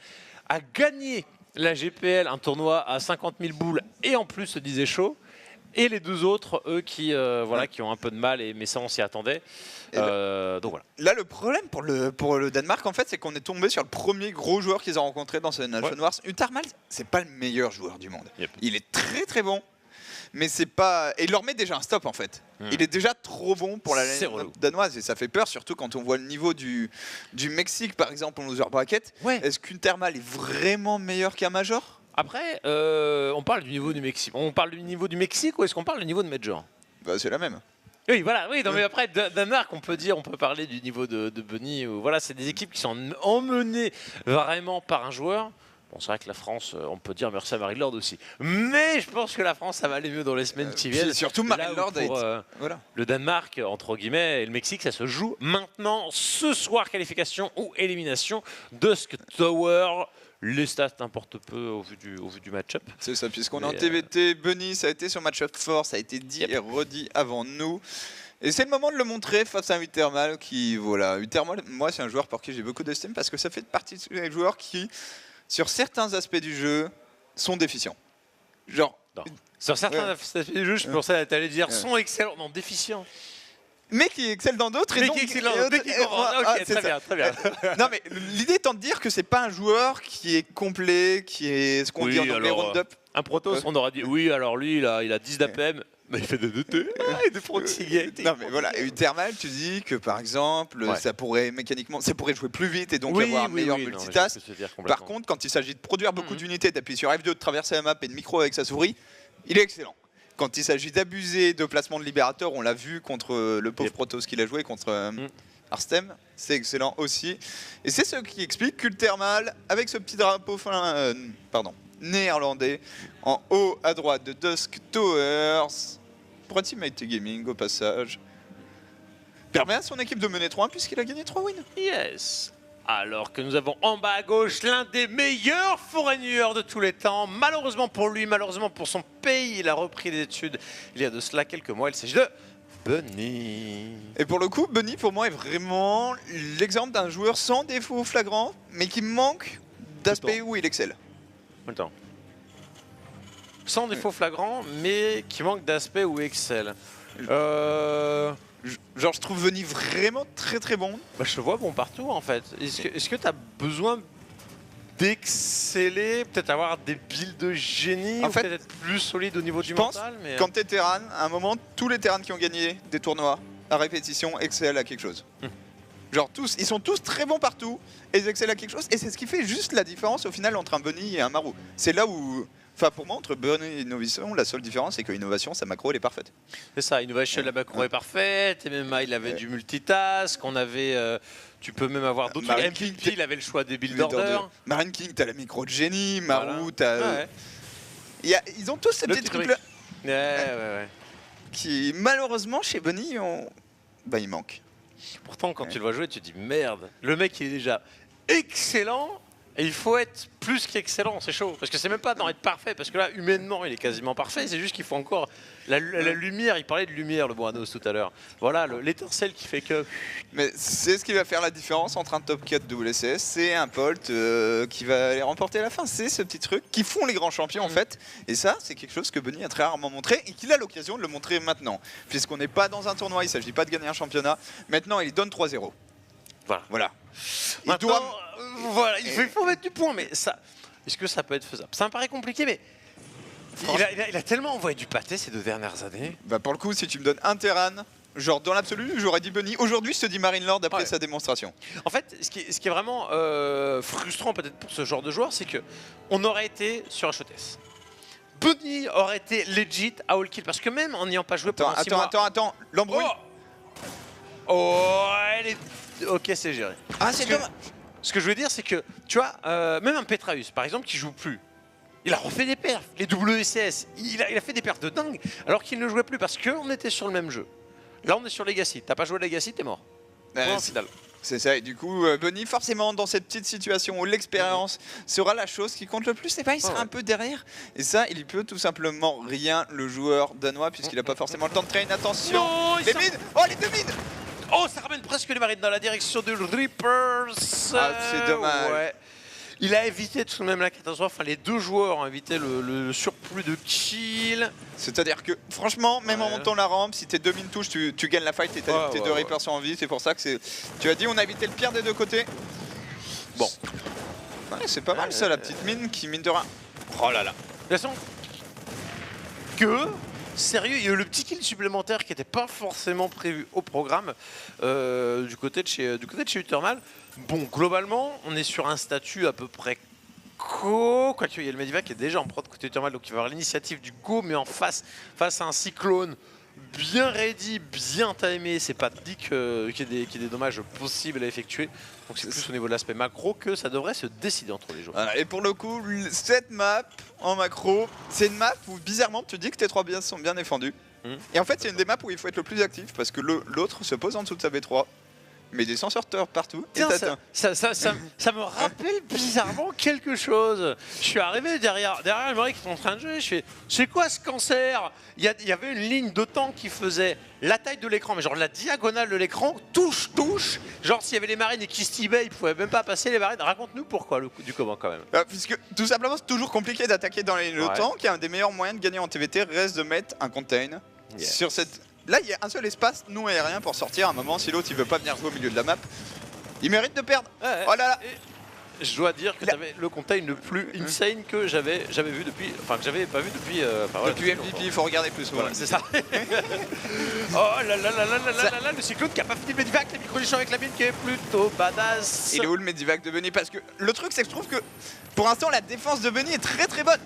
a gagné la GPL, un tournoi à 50 000 boules, et en plus se disait chaud. Et les deux autres, eux, qui ont un peu de mal, mais ça, on s'y attendait. Donc voilà. Là, le problème pour le Danemark, en fait, c'est qu'on est tombé sur le premier gros joueur qu'ils ont rencontré dans ce Nation Wars. Uthermal, c'est pas le meilleur joueur du monde. Il est très très bon. Mais c'est pas. Et il leur met déjà un stop en fait. Il est déjà trop bon pour la line danoise et ça fait peur, surtout quand on voit le niveau du Mexique par exemple en loser bracket. Est-ce qu'Uthermal est vraiment meilleur qu'un Major? Après, on parle du niveau du Mexique. On parle du niveau du Mexique ou est-ce qu'on parle du niveau de Major? C'est la même. Oui, voilà. Oui, non, mais après, Danemark, on peut parler du niveau de Bunny. Voilà, c'est des équipes qui sont emmenées vraiment par un joueur. Bon, c'est vrai que la France, on peut dire merci à Marie-Lord aussi. Mais je pense que la France, ça va aller mieux dans les semaines qui viennent. Surtout Marie-Lord. Le Danemark, entre guillemets, et le Mexique, ça se joue maintenant, ce soir, qualification ou élimination. Dusk Tower. Les stats n'importent peu au vu du match-up. C'est ça, puisqu'on est en TVT. Bunny, ça a été sur match-up fort, ça a été dit et redit avant nous. Et c'est le moment de le montrer face à Uthermal qui, voilà. Uthermal, moi, c'est un joueur pour qui j'ai beaucoup d'estime parce que ça fait partie des joueurs qui, sur certains aspects du jeu, sont déficients. Genre. Non. Sur certains aspects du jeu, je pensais que tu allais dire sont excellents, non, déficients. Mais qui excelle dans d'autres. Mais qui excelle dans d'autres. Ok, très bien. Non, mais l'idée étant de dire que c'est pas un joueur qui est complet, qui est ce qu'on dit en anglais round-up. Un Protoss, on aurait dit oui, alors lui, il a 10 d'APM. Mais il fait de DT, de proxy. Non mais voilà, et Uthermal, tu dis que par exemple, ça pourrait mécaniquement, ça pourrait jouer plus vite et donc avoir un meilleur multitask. Par contre, quand il s'agit de produire beaucoup d'unités, d'appuyer sur F2, de traverser la map et de micro avec sa souris, il est excellent. Quand il s'agit d'abuser de placement de libérateur, on l'a vu contre le pauvre Protoss qu'il a joué contre Arstem, c'est excellent aussi. Et c'est ce qui explique qu'Uthermal, avec ce petit drapeau néerlandais, en haut à droite de Dusk Towers, pour Ultimate Gaming au passage, permet à son équipe de mener 3-1 puisqu'il a gagné 3 wins. Yes. Alors que nous avons en bas à gauche l'un des meilleurs foreigners de tous les temps. Malheureusement pour lui, malheureusement pour son pays, il a repris des études il y a de cela quelques mois. Il s'agit de Bunny. Et pour le coup, Bunny pour moi est vraiment l'exemple d'un joueur sans défaut flagrant, mais qui manque d'aspect où il excelle. Tout le temps. Sans défaut flagrant, mais qui manque d'aspect où il excelle. Genre, je trouve Bunny vraiment très très bon. Bah, je te vois bon partout en fait. Est-ce que tu as besoin d'exceller, peut-être avoir des builds de génie, En ou fait, peut-être être plus solide au niveau du Je pense, mental mais... quand t'es Terran, à un moment, tous les Terrans qui ont gagné des tournois à répétition excellent à quelque chose. Genre tous, ils sont tous très bons partout et ils excellent à quelque chose. Et c'est ce qui fait juste la différence au final entre un Bunny et un Maru. C'est là où, enfin pour moi, entre Bunny et Innovation, la seule différence c'est que Innovation, sa macro elle est parfaite. C'est ça, Innovation, la macro est parfaite, MMA il avait du multitask, on avait... tu peux même avoir d'autres trucs. MVP, il avait le choix des build orders. Marine King, t'as la micro de génie, Maru, Voilà. t'as... Ils ont tous ces petits trucs là. Ouais. Qui malheureusement chez Bunny, bah, il manque. Pourtant, quand tu le vois jouer, tu te dis merde, le mec il est déjà excellent et il faut être plus qu'excellent, c'est chaud. Parce que c'est même pas d'en être parfait, parce que là, humainement, il est quasiment parfait, c'est juste qu'il faut encore la lumière. Il parlait de lumière, le Boanos tout à l'heure. Voilà, l'étincelle qui fait que. Mais c'est ce qui va faire la différence entre un top 4 WCS, c'est un Polt qui va aller remporter la fin. C'est ce petit truc qui font les grands champions en fait. Et ça, c'est quelque chose que Bunny a très rarement montré et qu'il a l'occasion de le montrer maintenant. Puisqu'on n'est pas dans un tournoi, il ne s'agit pas de gagner un championnat. Maintenant, il donne 3-0. Voilà. Maintenant, voilà, il faut mettre du point, mais ça. Est-ce que ça peut être faisable? Ça me paraît compliqué, mais. Il a tellement envoyé du pâté ces 2 dernières années. Bah pour le coup, si tu me donnes un Terran, genre dans l'absolu, j'aurais dit Bunny. Aujourd'hui, je te dis Marine Lord après sa démonstration. En fait, ce qui est vraiment frustrant peut-être pour ce genre de joueur, c'est que on aurait été sur HOTS. Bunny aurait été legit à all kill, parce que même en n'ayant pas joué pendant 6 mois... Attends, l'embrouille. Oh, elle est... Ok, c'est géré. Ah, c'est dommage. Ce que je veux dire, c'est que, tu vois, même un Petraeus, par exemple, qui joue plus, il a refait des perfs. Les WCS, il a fait des perfs de dingue, alors qu'il ne jouait plus, parce qu'on était sur le même jeu. Là, on est sur Legacy. T'as pas joué Legacy, t'es mort. C'est ça, et du coup, Bunny, forcément, dans cette petite situation où l'expérience sera la chose qui compte le plus, et bah, il sera un peu derrière. Et ça, il y peut tout simplement rien, le joueur danois, puisqu'il n'a pas forcément le temps de train. Attention, les mines. Oh, les 2 mines. Oh, ça ramène presque les marines dans la direction de Reapers. Ah, c'est dommage. Ouais. Il a évité tout de même la catastrophe. Enfin, les 2 joueurs ont évité le surplus de kills. C'est-à-dire que, franchement, même en montant la rampe, si tes 2 mines touchent, tu gagnes la fight et tes 2 Reapers sont en vie. C'est pour ça que c'est. Tu as dit, on a évité le pire des 2 côtés. Bon. Ouais, c'est pas mal ça, la petite mine qui mine de rien. Oh là là. De toute façon, sérieux, il y a eu le petit kill supplémentaire qui n'était pas forcément prévu au programme du côté de chez Uthermal. Bon, globalement, on est sur un statut à peu près quoique il y a le Medivac qui est déjà en prod côté Uthermal, donc il va avoir l'initiative du go, mais en face à un cyclone bien ready, bien timé. C'est pas dit qu'il y ait des dommages possibles à effectuer. Donc c'est plus au niveau de l'aspect macro que ça devrait se décider entre les joueurs. Voilà, et pour le coup, cette map en macro, c'est une map où bizarrement tu te dis que tes 3 biens sont bien défendus. Et en fait, c'est une des maps où il faut être le plus actif parce que l'autre se pose en dessous de sa B3. Mais des sensors partout. Tiens, ça me rappelle bizarrement quelque chose. Je suis arrivé derrière le mec qui est en train de jouer. Je fais, c'est quoi ce cancer? Il y avait une ligne de temps qui faisait la taille de l'écran, mais genre la diagonale de l'écran, touche. Genre s'il y avait les marines et qui se tibaient, ils pouvaient même pas passer les marines. Raconte-nous pourquoi du comment quand même. Puisque tout simplement, c'est toujours compliqué d'attaquer dans les lignes de temps, qu'un des meilleurs moyens de gagner en TVT reste de mettre un contain sur cette. Là, il y a un seul espace non aérien pour sortir à un moment. Si l'autre il veut pas venir jouer au milieu de la map, il mérite de perdre. Oh là là. Je dois dire que t'avais le contain le plus insane que j'avais vu depuis, enfin que j'avais pas vu depuis. Depuis MVP, il faut regarder plus. Voilà, c'est ça. Oh là là, le cyclone qui a pas fini le Medivac, la micro avec la mine qui est plutôt badass. Il est où le Medivac de Bunny? Parce que le truc, c'est que je trouve que pour l'instant, la défense de Bunny est très très bonne.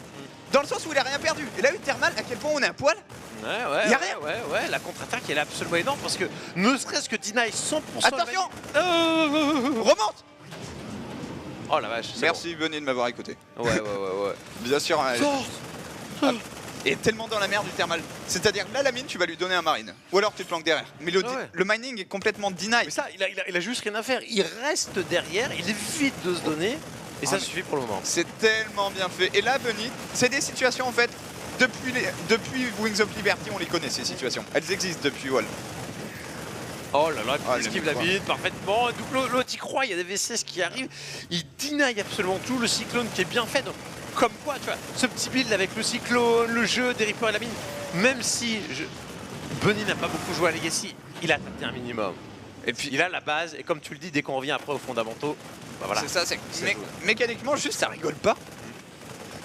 Dans le sens où il a rien perdu. Et là, Uthermal, à quel point on est à poil. Ouais, la contre-attaque elle est absolument énorme parce que ne serait-ce que Deny 100%. Attention, remonte. Oh la vache. Merci Bunny de m'avoir écouté. Ouais. Bien sûr. Et tellement dans la merde du thermal. C'est-à-dire là la mine tu vas lui donner un marine. Ou alors tu te planques derrière. Mais le mining est complètement deny. Mais ça, il a juste rien à faire. Il reste derrière, il évite de se donner. Et ça suffit pour le moment. C'est tellement bien fait. Et là Bunny, c'est des situations en fait. Depuis Wings of Liberty, on les connaît ces situations. Elles existent depuis Wall. Oh là là, il esquive la bide parfaitement. Donc l'autre y croit, il y a des V16 qui arrivent. Il deny absolument tout. Le cyclone qui est bien fait. Donc, comme quoi, tu vois, ce petit build avec le cyclone, le jeu des Reapers et la mine, même si Bunny n'a pas beaucoup joué à Legacy, il a tapé un minimum. Et puis il a la base, et comme tu le dis, dès qu'on revient après aux fondamentaux, bah voilà. C'est ça, mécaniquement, juste ça rigole pas.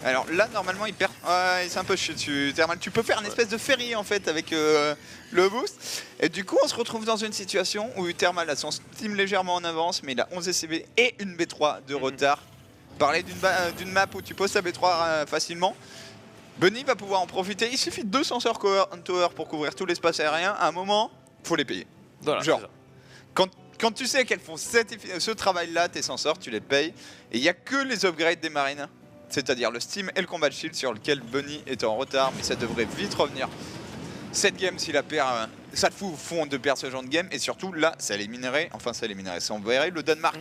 Alors là, normalement, il perd. Ouais, c'est un peu chiant dessus. Thermal. Tu peux faire une espèce de ferry en fait avec le boost. Et du coup, on se retrouve dans une situation où Thermal a son Steam légèrement en avance, mais il a 11 SCB et une B3 de retard. Parler d'une map où tu poses ta B3 facilement. Bunny va pouvoir en profiter. Il suffit de 2 sensors tower pour couvrir tout l'espace aérien. À un moment, faut les payer. Voilà, genre, quand tu sais qu'elles font ce travail-là, tes sensors, tu les payes. Et il n'y a que les upgrades des marines. C'est-à-dire le Steam et le Combat Shield sur lequel Bunny est en retard, mais ça devrait vite revenir. Cette game, s'il la perd, ça te fout au fond de perdre ce genre de game, et surtout là, ça éliminerait, ça enverrait le Danemark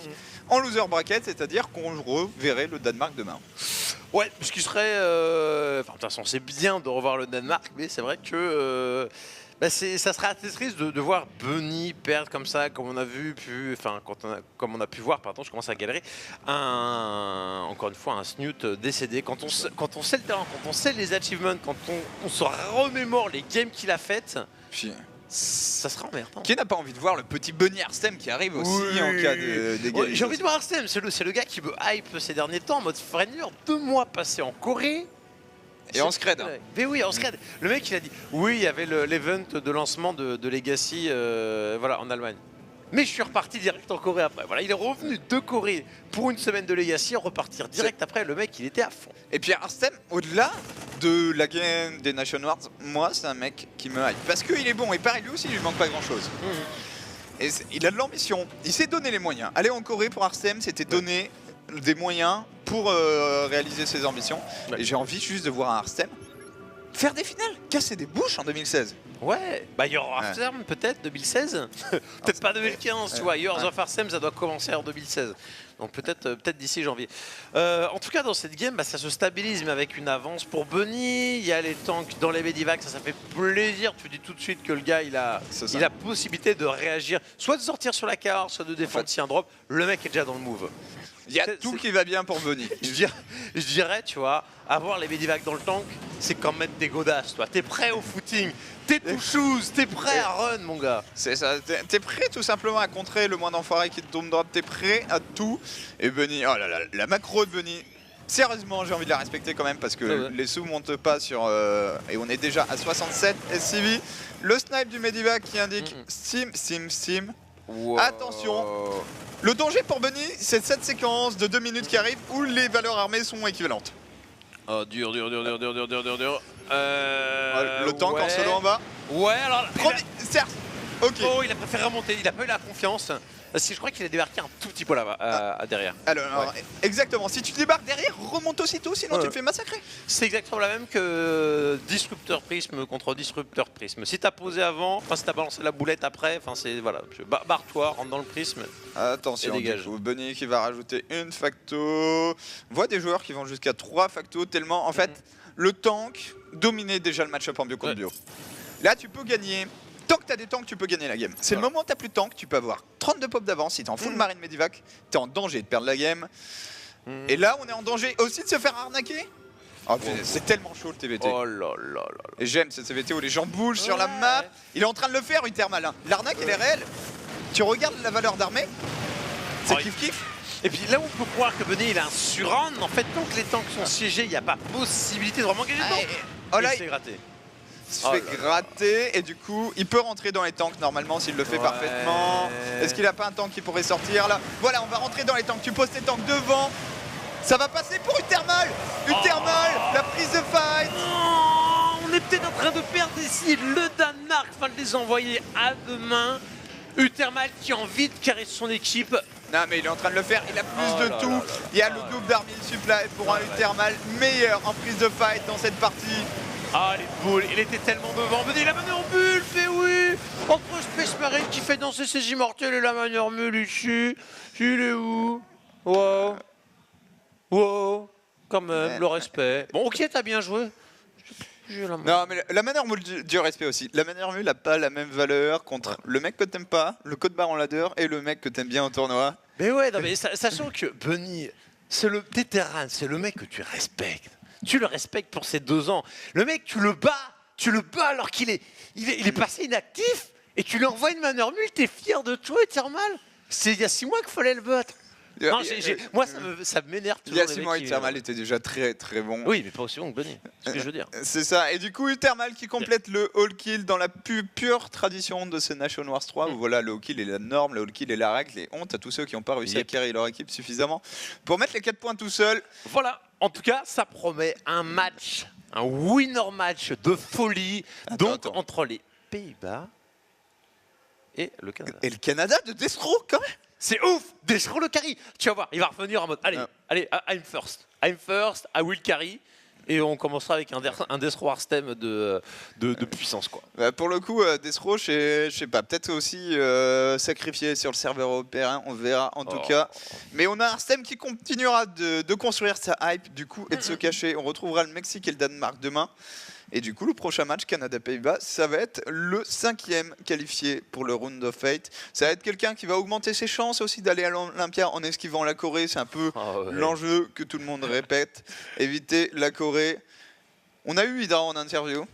en loser bracket, c'est-à-dire qu'on reverrait le Danemark demain. Ouais, ce qui serait. De toute façon, c'est bien de revoir le Danemark, mais c'est vrai que. Ça serait assez triste de voir Bunny perdre comme ça, comme on a vu, comme on a pu voir, pardon, je commence à galérer, encore une fois, un Snoot décédé. Quand on sait le terrain, quand on sait les achievements, quand on se remémore les games qu'il a faites, ça sera emmerdant. Qui n'a pas envie de voir le petit Bunny Arstem qui arrive aussi en cas de dégâts. J'ai envie de voir Arstem, c'est le gars qui me hype ces derniers temps en mode Frenier, 2 mois passés en Corée. Et en scred. Mais oui, en scred. Le mec, il a dit oui, il y avait l'event de lancement de Legacy en Allemagne. Mais je suis reparti direct en Corée après. Voilà, il est revenu de Corée pour une semaine de Legacy, repartir direct après. Le mec, il était à fond. Et puis Arstem, au-delà de la game des Nation Wars, moi, c'est un mec qui me hype. Parce qu'il est bon, et pareil, lui aussi, il lui manque pas grand-chose. Et il a de l'ambition. Il s'est donné les moyens. Aller en Corée pour Arstem, c'était donner des moyens pour réaliser ses ambitions. Et j'ai envie juste de voir un Arstem faire des finales, casser des bouches en 2016. Ouais, il y aura Arstem peut-être 2016, peut-être pas 2015, tu vois. Years of Arstem, ça doit commencer en 2016. Donc peut-être d'ici janvier. En tout cas, dans cette game, ça se stabilise, mais avec une avance pour Bunny. Il y a les tanks dans les Medivacs, ça fait plaisir. Tu dis tout de suite que le gars, il a possibilité de réagir, soit de sortir sur la carte, soit de défendre si un drop. Le mec est déjà dans le move. Il y a tout qui va bien pour Bunny. Je dirais, tu vois, avoir les Medivacs dans le tank, c'est comme mettre des godasses, toi. T'es prêt au footing, t'es tout shoes, t'es prêt à run, mon gars. C'est ça, t'es prêt tout simplement à contrer le moins d'enfoiré qui te tombe drop, t'es prêt à tout. Et Bunny, oh là là, la macro de Bunny, sérieusement, j'ai envie de la respecter quand même parce que les sous montent pas sur... et on est déjà à 67 SCV. Le snipe du Medivac qui indique Steam. Wow. Attention, le danger pour Bunny, c'est cette séquence de 2 minutes qui arrive où les valeurs armées sont équivalentes. Oh, dur. Le tank en solo en bas. Ouais, alors... Certes. Ok. Oh, il a préféré remonter, il a pas eu la confiance. Parce que je crois qu'il a débarqué un tout petit peu là-bas, derrière. Alors, exactement. Si tu débarques derrière, remonte aussitôt, sinon tu te fais massacrer. C'est exactement la même que Disrupteur Prisme contre Disrupteur Prisme. Si t'as posé avant, si t'as balancé la boulette après, c'est voilà. Barre-toi, rentre dans le prisme. Attention, du coup, Bunny qui va rajouter une facto. On voit des joueurs qui vont jusqu'à 3 factos, tellement en fait, le tank dominait déjà le match-up en bio contre bio. Là, tu peux gagner. Tant que tu as des tanks, tu peux gagner la game. C'est le moment où tu n'as plus de tanks, tu peux avoir 32 pop d'avance. Si tu es en full marine Medivac, tu es en danger de perdre la game. Et là, on est en danger aussi de se faire arnaquer. Oh, c'est tellement chaud le TVT. Oh là là là. Et j'aime ce TVT où les gens bougent sur la map. Il est en train de le faire, Thermal. L'arnaque, elle est réelle. Tu regardes la valeur d'armée, c'est kiff-kiff. Et puis là où on peut croire que Bunny il a un surround, en fait, tant que les tanks sont siégés, il n'y a pas possibilité de vraiment gagner le tank. Oh là, il s'est gratté. Il se fait gratter et du coup il peut rentrer dans les tanks normalement s'il le fait parfaitement. Est-ce qu'il a pas un tank qui pourrait sortir là? Voilà, on va rentrer dans les tanks, tu poses tes tanks devant. Ça va passer pour Thermal. Thermal, la prise de fight. On est peut-être en train de perdre ici. Le Danemark va les envoyer à demain. Thermal qui a envie de carrer son équipe. Non mais il est en train de le faire, il a plus de tout. Il y a le double d'armée supply pour un Thermal meilleur en prise de fight dans cette partie. Ah les boules, il était tellement devant, mais il a mené en bulle, mais oui. Entre Space Marine qui fait danser ses immortels et la manière mule ici. Il est où? Wow. Quand même, le respect. Bon ok, t'as bien joué. Non mais la manière mule du respect aussi. La manière mule n'a pas la même valeur contre le mec que t'aimes pas, le code baron ladder et le mec que t'aimes bien au tournoi. Mais ouais, non, mais sachant que Bunny, c'est le vétéran, c'est le mec que tu respectes. Tu le respectes pour ses 2 ans. Le mec, tu le bats tu le bats alors qu'il est passé inactif, et tu lui envoies une manœuvre nulle, t'es fier de toi, Ethermal. C'est il y a 6 mois qu'il fallait le battre. Non, moi, ça m'énerve toujours. Il y a 6 mois, Uthermal était déjà très très bon. Oui, mais pas aussi bon que Bunny, c'est ce que je veux dire. C'est ça. Et du coup, Uthermal qui complète le all kill dans la pure tradition de ce Nation Wars 3, où voilà, le all kill est la norme, le all kill est la règle, et honte à tous ceux qui n'ont pas réussi à carry leur équipe suffisamment pour mettre les 4 points tout seul. Voilà, en tout cas, ça promet un match, un winner match de folie, entre les Pays-Bas et le Canada. Et le Canada de Destro, quand même. C'est ouf, Destro le carry. Tu vas voir, il va revenir en mode allez, I'm first, I will carry. Et on commencera avec un Destro Arstem de puissance, quoi. Bah pour le coup, Destro, je sais pas, peut-être aussi sacrifié sur le serveur européen, on verra en tout cas. Mais on a Arstem qui continuera de construire sa hype du coup et de se cacher. On retrouvera le Mexique et le Danemark demain. Et du coup, le prochain match Canada-Pays-Bas, ça va être le 5e qualifié pour le Round of Fate. Ça va être quelqu'un qui va augmenter ses chances aussi d'aller à l'Olympia en esquivant la Corée. C'est un peu l'enjeu que tout le monde répète. Éviter la Corée. On a eu Hydra en interview.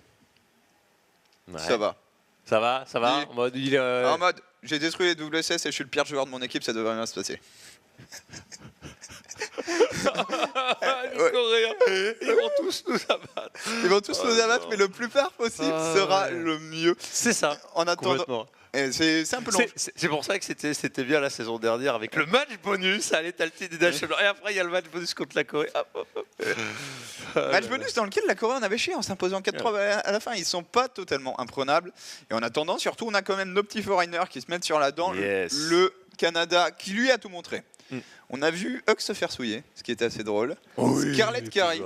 Ouais. Ça va. Ça va Oui. En mode, j'ai détruit les WSS et je suis le pire joueur de mon équipe, ça devrait bien se passer. Les Coréens, ils vont tous nous abattre. Ils vont tous nous abattre, mais le plus tard possible sera le mieux. C'est ça. En attendant. C'est un peu long. C'est pour ça que c'était bien la saison dernière avec le match bonus, allez, t'as le titre des National. Et après, il y a le match bonus contre la Corée. Match bonus dans lequel la Corée en avait chié en s'imposant 4-3 à la fin. Ils sont pas totalement imprenables. Et en attendant, surtout, on a quand même nos petits foreigners qui se mettent sur la dent. Yes. Le Canada qui lui a tout montré. On a vu Hux se faire souiller, ce qui était assez drôle. Scarlett Carey.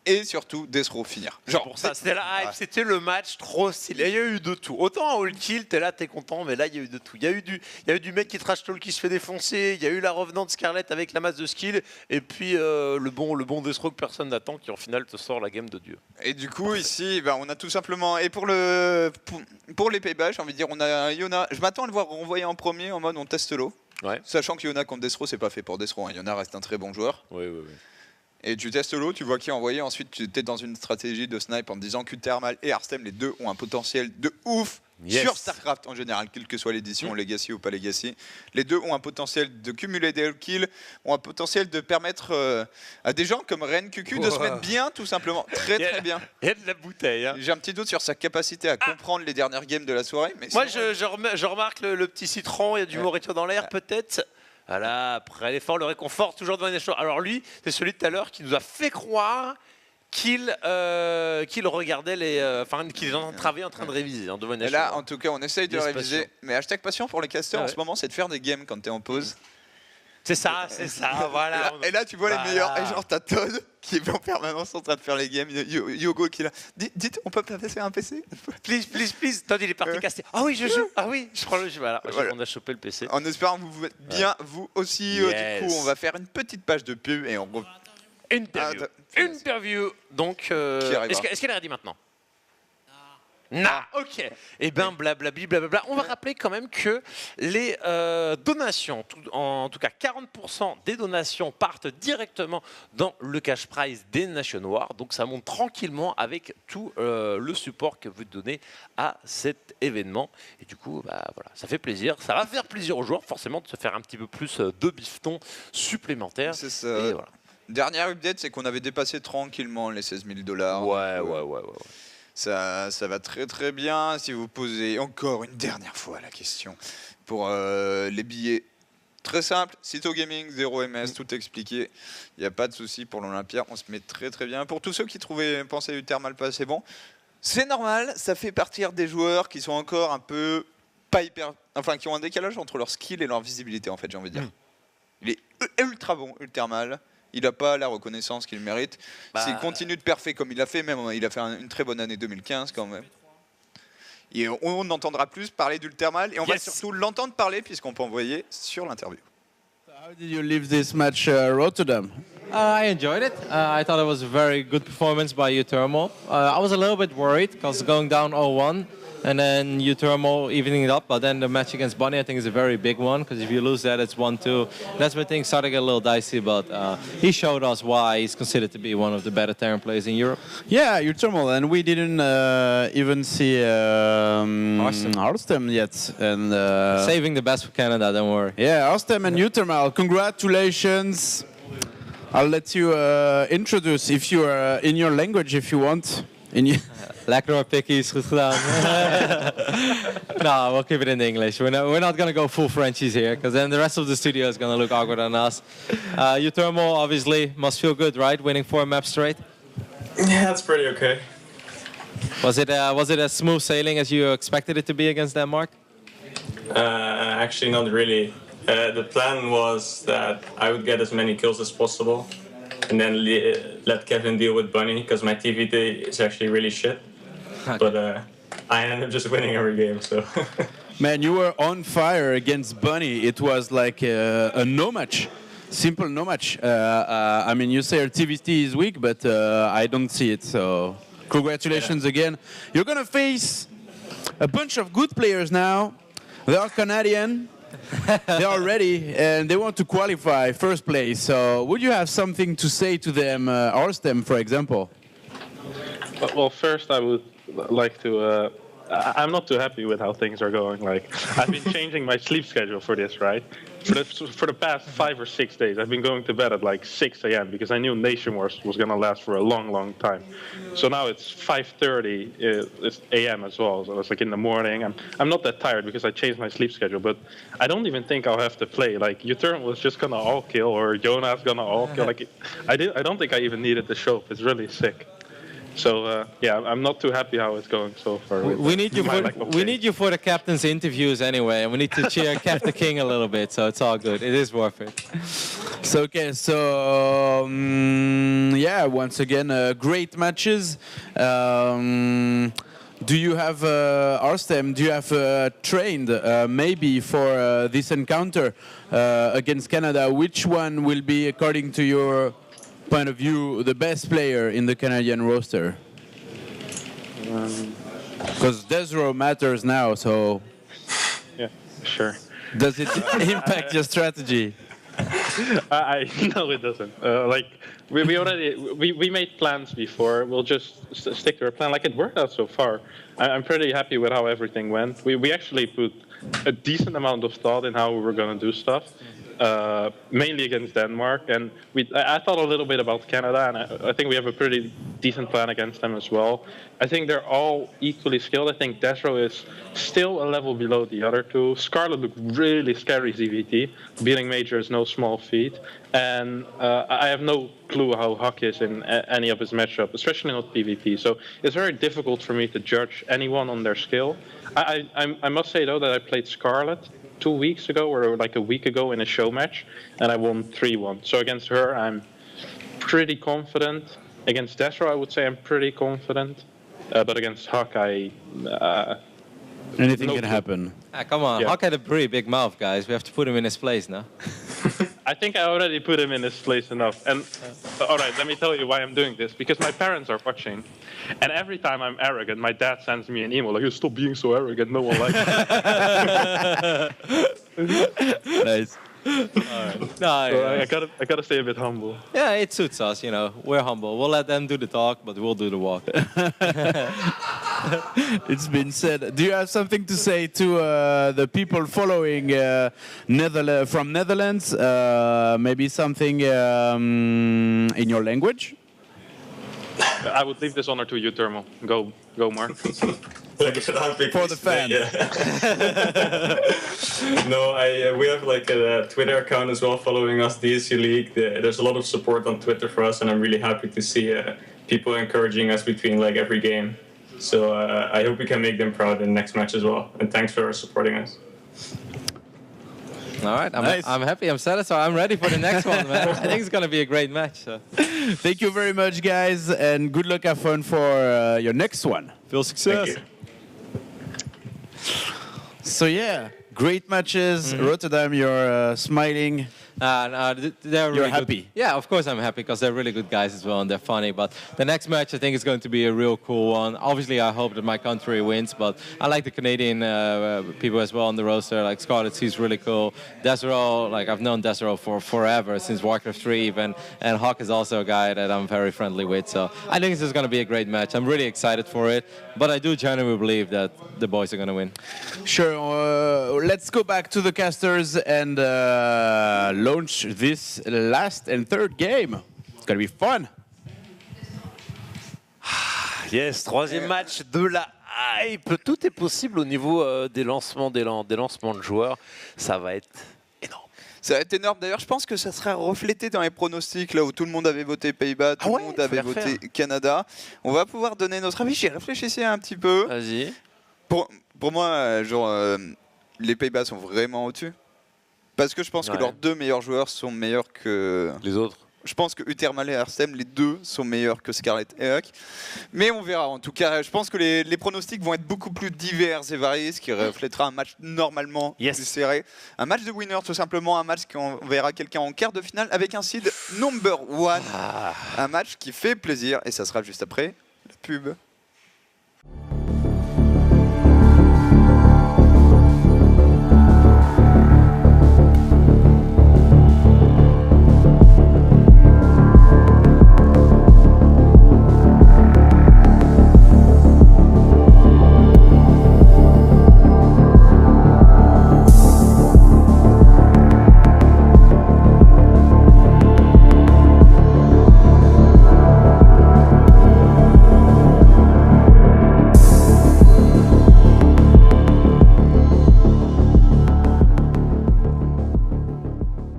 Et surtout Destro finir. Genre pour ça, c'était la hype, c'était le match trop stylé. Il y a eu de tout. Autant en all kill, t'es là, t'es content, mais là il y a eu de tout. Il y a eu du mec qui trash talk qui se fait défoncer. Il y a eu la revenante Scarlett avec la masse de skill. Et puis le bon Destro que personne n'attend, qui en final te sort la game de Dieu. Et du coup ici, on a tout simplement. Et pour les Pays-Bas, j'ai envie de dire, on a Yona. Je m'attends à le voir renvoyer en premier en mode on teste l'eau. Ouais. Sachant que Yona contre Destro, c'est pas fait pour Destro. Hein. Yona reste un très bon joueur. Oui. Et tu testes l'eau, tu vois qui est envoyé. Ensuite, tu es dans une stratégie de snipe en te disant que Thermal et Arstem, les deux ont un potentiel de ouf sur StarCraft en général, quelle que soit l'édition, Legacy ou pas Legacy. Les deux ont un potentiel de cumuler des kills, ont un potentiel de permettre à des gens comme Ren QQ de se mettre bien, tout simplement. Très bien. Il y a de la bouteille. Hein. J'ai un petit doute sur sa capacité à comprendre les dernières games de la soirée. Mais moi, je remarque le petit citron, il y a du Morito dans l'air, peut-être. Voilà, après l'effort, le réconfort, toujours devant les choses. Alors lui, c'est celui de tout à l'heure qui nous a fait croire qu'il regardait qu'il travaillait en train de réviser devant une Et là, en tout cas, on essaye de réviser. Mais hashtag passion pour les casters en ce moment, c'est de faire des games quand t'es en pause. C'est ça, voilà. Et là, tu vois les meilleurs. Et genre, t'as Todd qui est en permanence en train de faire les games. Yogo qui est là. Dites, on peut passer un PC? Please. Todd, il est parti caster. Ah oui, je joue. Ah oui, je prends le jeu. Voilà. On a chopé le PC. En espérant que vous bien, vous aussi. Du coup, on va faire une petite page de pub et on Interview. Donc, est-ce qu'elle est ready maintenant? Non, ok. Eh bien, blablabla. On va rappeler quand même que les donations, en tout cas 40% des donations partent directement dans le cash prize des Nation Wars. Donc ça monte tranquillement avec tout le support que vous donnez à cet événement. Et du coup, voilà, ça fait plaisir. Ça va faire plaisir aux joueurs, forcément, de se faire un petit peu plus de bifton supplémentaires. C'est ça. Et voilà. Dernière update, c'est qu'on avait dépassé tranquillement les $16 000. Ouais. Ça va très bien. Si vous posez encore une dernière fois la question pour les billets, très simple, Cito Gaming, 0 MS, tout expliqué. Il n'y a pas de souci pour l'Olympia, on se met très bien. Pour tous ceux qui pensaient Uthermal pas assez bon, c'est normal, ça fait partir des joueurs qui sont encore un peu pas hyper, qui ont un décalage entre leur skill et leur visibilité en fait, j'ai envie de dire. Il est ultra bon, Uthermal. Il n'a pas la reconnaissance qu'il mérite. S'il continue de parfait comme il l'a fait, même il a fait une très bonne année 2015 quand même. Et on entendra plus parler d'Ulthermal et on va surtout l'entendre parler puisqu'on peut envoyer sur l'interview. How did you leave this match, Rotterdam? I enjoyed it. I thought it was a very good performance by Uthermal. I was a little bit worried because going down 0-1 and then Uthermal evening it up, but then the match against Bunny I think is a very big one because if you lose that it's 1-2. That's where things started to get a little dicey, but he showed us why he's considered to be one of the better Terran players in Europe. Yeah, Uthermal, and we didn't even see Arstem yet. And saving the best for Canada, don't worry. Yeah, Arstem and Uthermal, congratulations. I'll let you introduce if you are in your language if you want. Lekker hoor, Pickies, goed gedaan. No, we'll keep it in English. We're not going to go full Frenchies here, because then the rest of the studio is going to look awkward on us. Uthermal obviously must feel good, right? Winning 4 maps straight. Yeah, that's pretty okay. Was it as smooth sailing as you expected it to be against Denmark? Actually, not really. The plan was that I would get as many kills as possible, and then let Kevin deal with Bunny, because my TVT is actually really shit. Okay. But I ended up just winning every game, so... Man, you were on fire against Bunny. It was like a no match. Simple no match. I mean, you say your TVT is weak, but I don't see it, so... Congratulations again. You're going to face a bunch of good players now. They are Canadian. They are ready, and they want to qualify first place. So would you have something to say to them, Arstem, for example? Well, first I would like to... I'm not too happy with how things are going. Like, I've been changing my sleep schedule for this, right? For the past 5 or 6 days, I've been going to bed at like 6 a.m. because I knew Nation Wars was going to last for a long, long time. So now it's 5:30 a.m. as well. So it's like in the morning. I'm not that tired because I changed my sleep schedule, but I don't even think I'll have to play. Like, Uthermal was just going to all kill, or Jonas going to all kill. Like, I don't think I even needed the show. It's really sick. So yeah, I'm not too happy how it's going so far. We need you for the captain's interviews anyway, and we need to cheer Captain King a little bit. So it's all good. It is worth it. So okay, so yeah, once again, great matches. Do you have Arstem? Do you have trained maybe for this encounter against Canada? Which one will be, according to your point of view, the best player in the Canadian roster? Because Desro matters now, so... Yeah, sure. Does it impact your strategy? No, it doesn't. Like, we made plans before. We'll just stick to our plan. Like, it worked out so far. I'm pretty happy with how everything went. We actually put a decent amount of thought in how we were going to do stuff. Mainly against Denmark, and I thought a little bit about Canada, and I think we have a pretty decent plan against them as well. I think they're all equally skilled. I think Desro is still a level below the other two. Scarlet looked really scary ZVT. Beating Major is no small feat, and I have no clue how Huck is in any of his matchup, especially not PvP. So it's very difficult for me to judge anyone on their skill. I must say though that I played Scarlet 2 weeks ago, or like a week ago, in a show match, and I won 3-1. So against her, I'm pretty confident. Against Desro, I would say I'm pretty confident. But against Huck, anything can happen. Come on, Yeah. Huck had a pretty big mouth, guys. We have to put him in his place now. I think I already put him in his place enough. And all right, let me tell you why I'm doing this. Because my parents are watching, and every time I'm arrogant, my dad sends me an email like, "You stop being so arrogant. No one likes you." Nice. So I gotta stay a bit humble. Yeah, it suits us, you know. We're humble. We'll let them do the talk, but we'll do the walk. It's been said. Do you have something to say to the people following from Netherlands? Maybe something in your language? I would leave this honor to you, Thermal. Go, Mark. For the fan. Yeah. No, we have like a Twitter account as well following us, DSU League. There's a lot of support on Twitter for us, and I'm really happy to see people encouraging us between like every game. So I hope we can make them proud in the next match as well. And thanks for supporting us. All right, I'm happy, I'm satisfied, I'm ready for the next one, man. I think it's going to be a great match. So. Thank you very much, guys, and good luck, have fun for your next one. Veel success. So yeah, great matches. Rotterdam, you're smiling. They're really You're good. happy? Yeah, of course I'm happy because they're really good guys as well and they're funny. But the next match I think is going to be a real cool one. Obviously I hope that my country wins, but I like the Canadian people as well on the roster. Like Scarlet, he's really cool. Desiree, like I've known Desiree for forever, since Warcraft 3 even. And Hawk is also a guy that I'm very friendly with. So I think this is going to be a great match. I'm really excited for it. But I do genuinely believe that the boys are going to win. Sure. Let's go back to the casters and launch this last and third game. It's gonna be fun. Yes, troisième match de la hype. Tout est possible au niveau des lancements de joueurs. Ça va être énorme. Ça va être énorme. D'ailleurs, je pense que ça sera reflété dans les pronostics, là où tout le monde avait voté Pays-Bas, tout le monde avait voté Canada. On va pouvoir donner notre avis. J'y réfléchissais un petit peu. Vas-y. Pour moi, les Pays-Bas sont vraiment au-dessus. Parce que je pense que leurs deux meilleurs joueurs sont meilleurs que les autres. Je pense que Uthermal et Arstem, les deux sont meilleurs que Scarlet et Huck. Mais on verra. En tout cas, je pense que les pronostics vont être beaucoup plus divers et variés, ce qui reflètera un match normalement plus serré. Un match de winner, tout simplement. Un match qu'on verra quelqu'un en quart de finale avec un seed number 1. Un match qui fait plaisir. Et ça sera juste après la pub.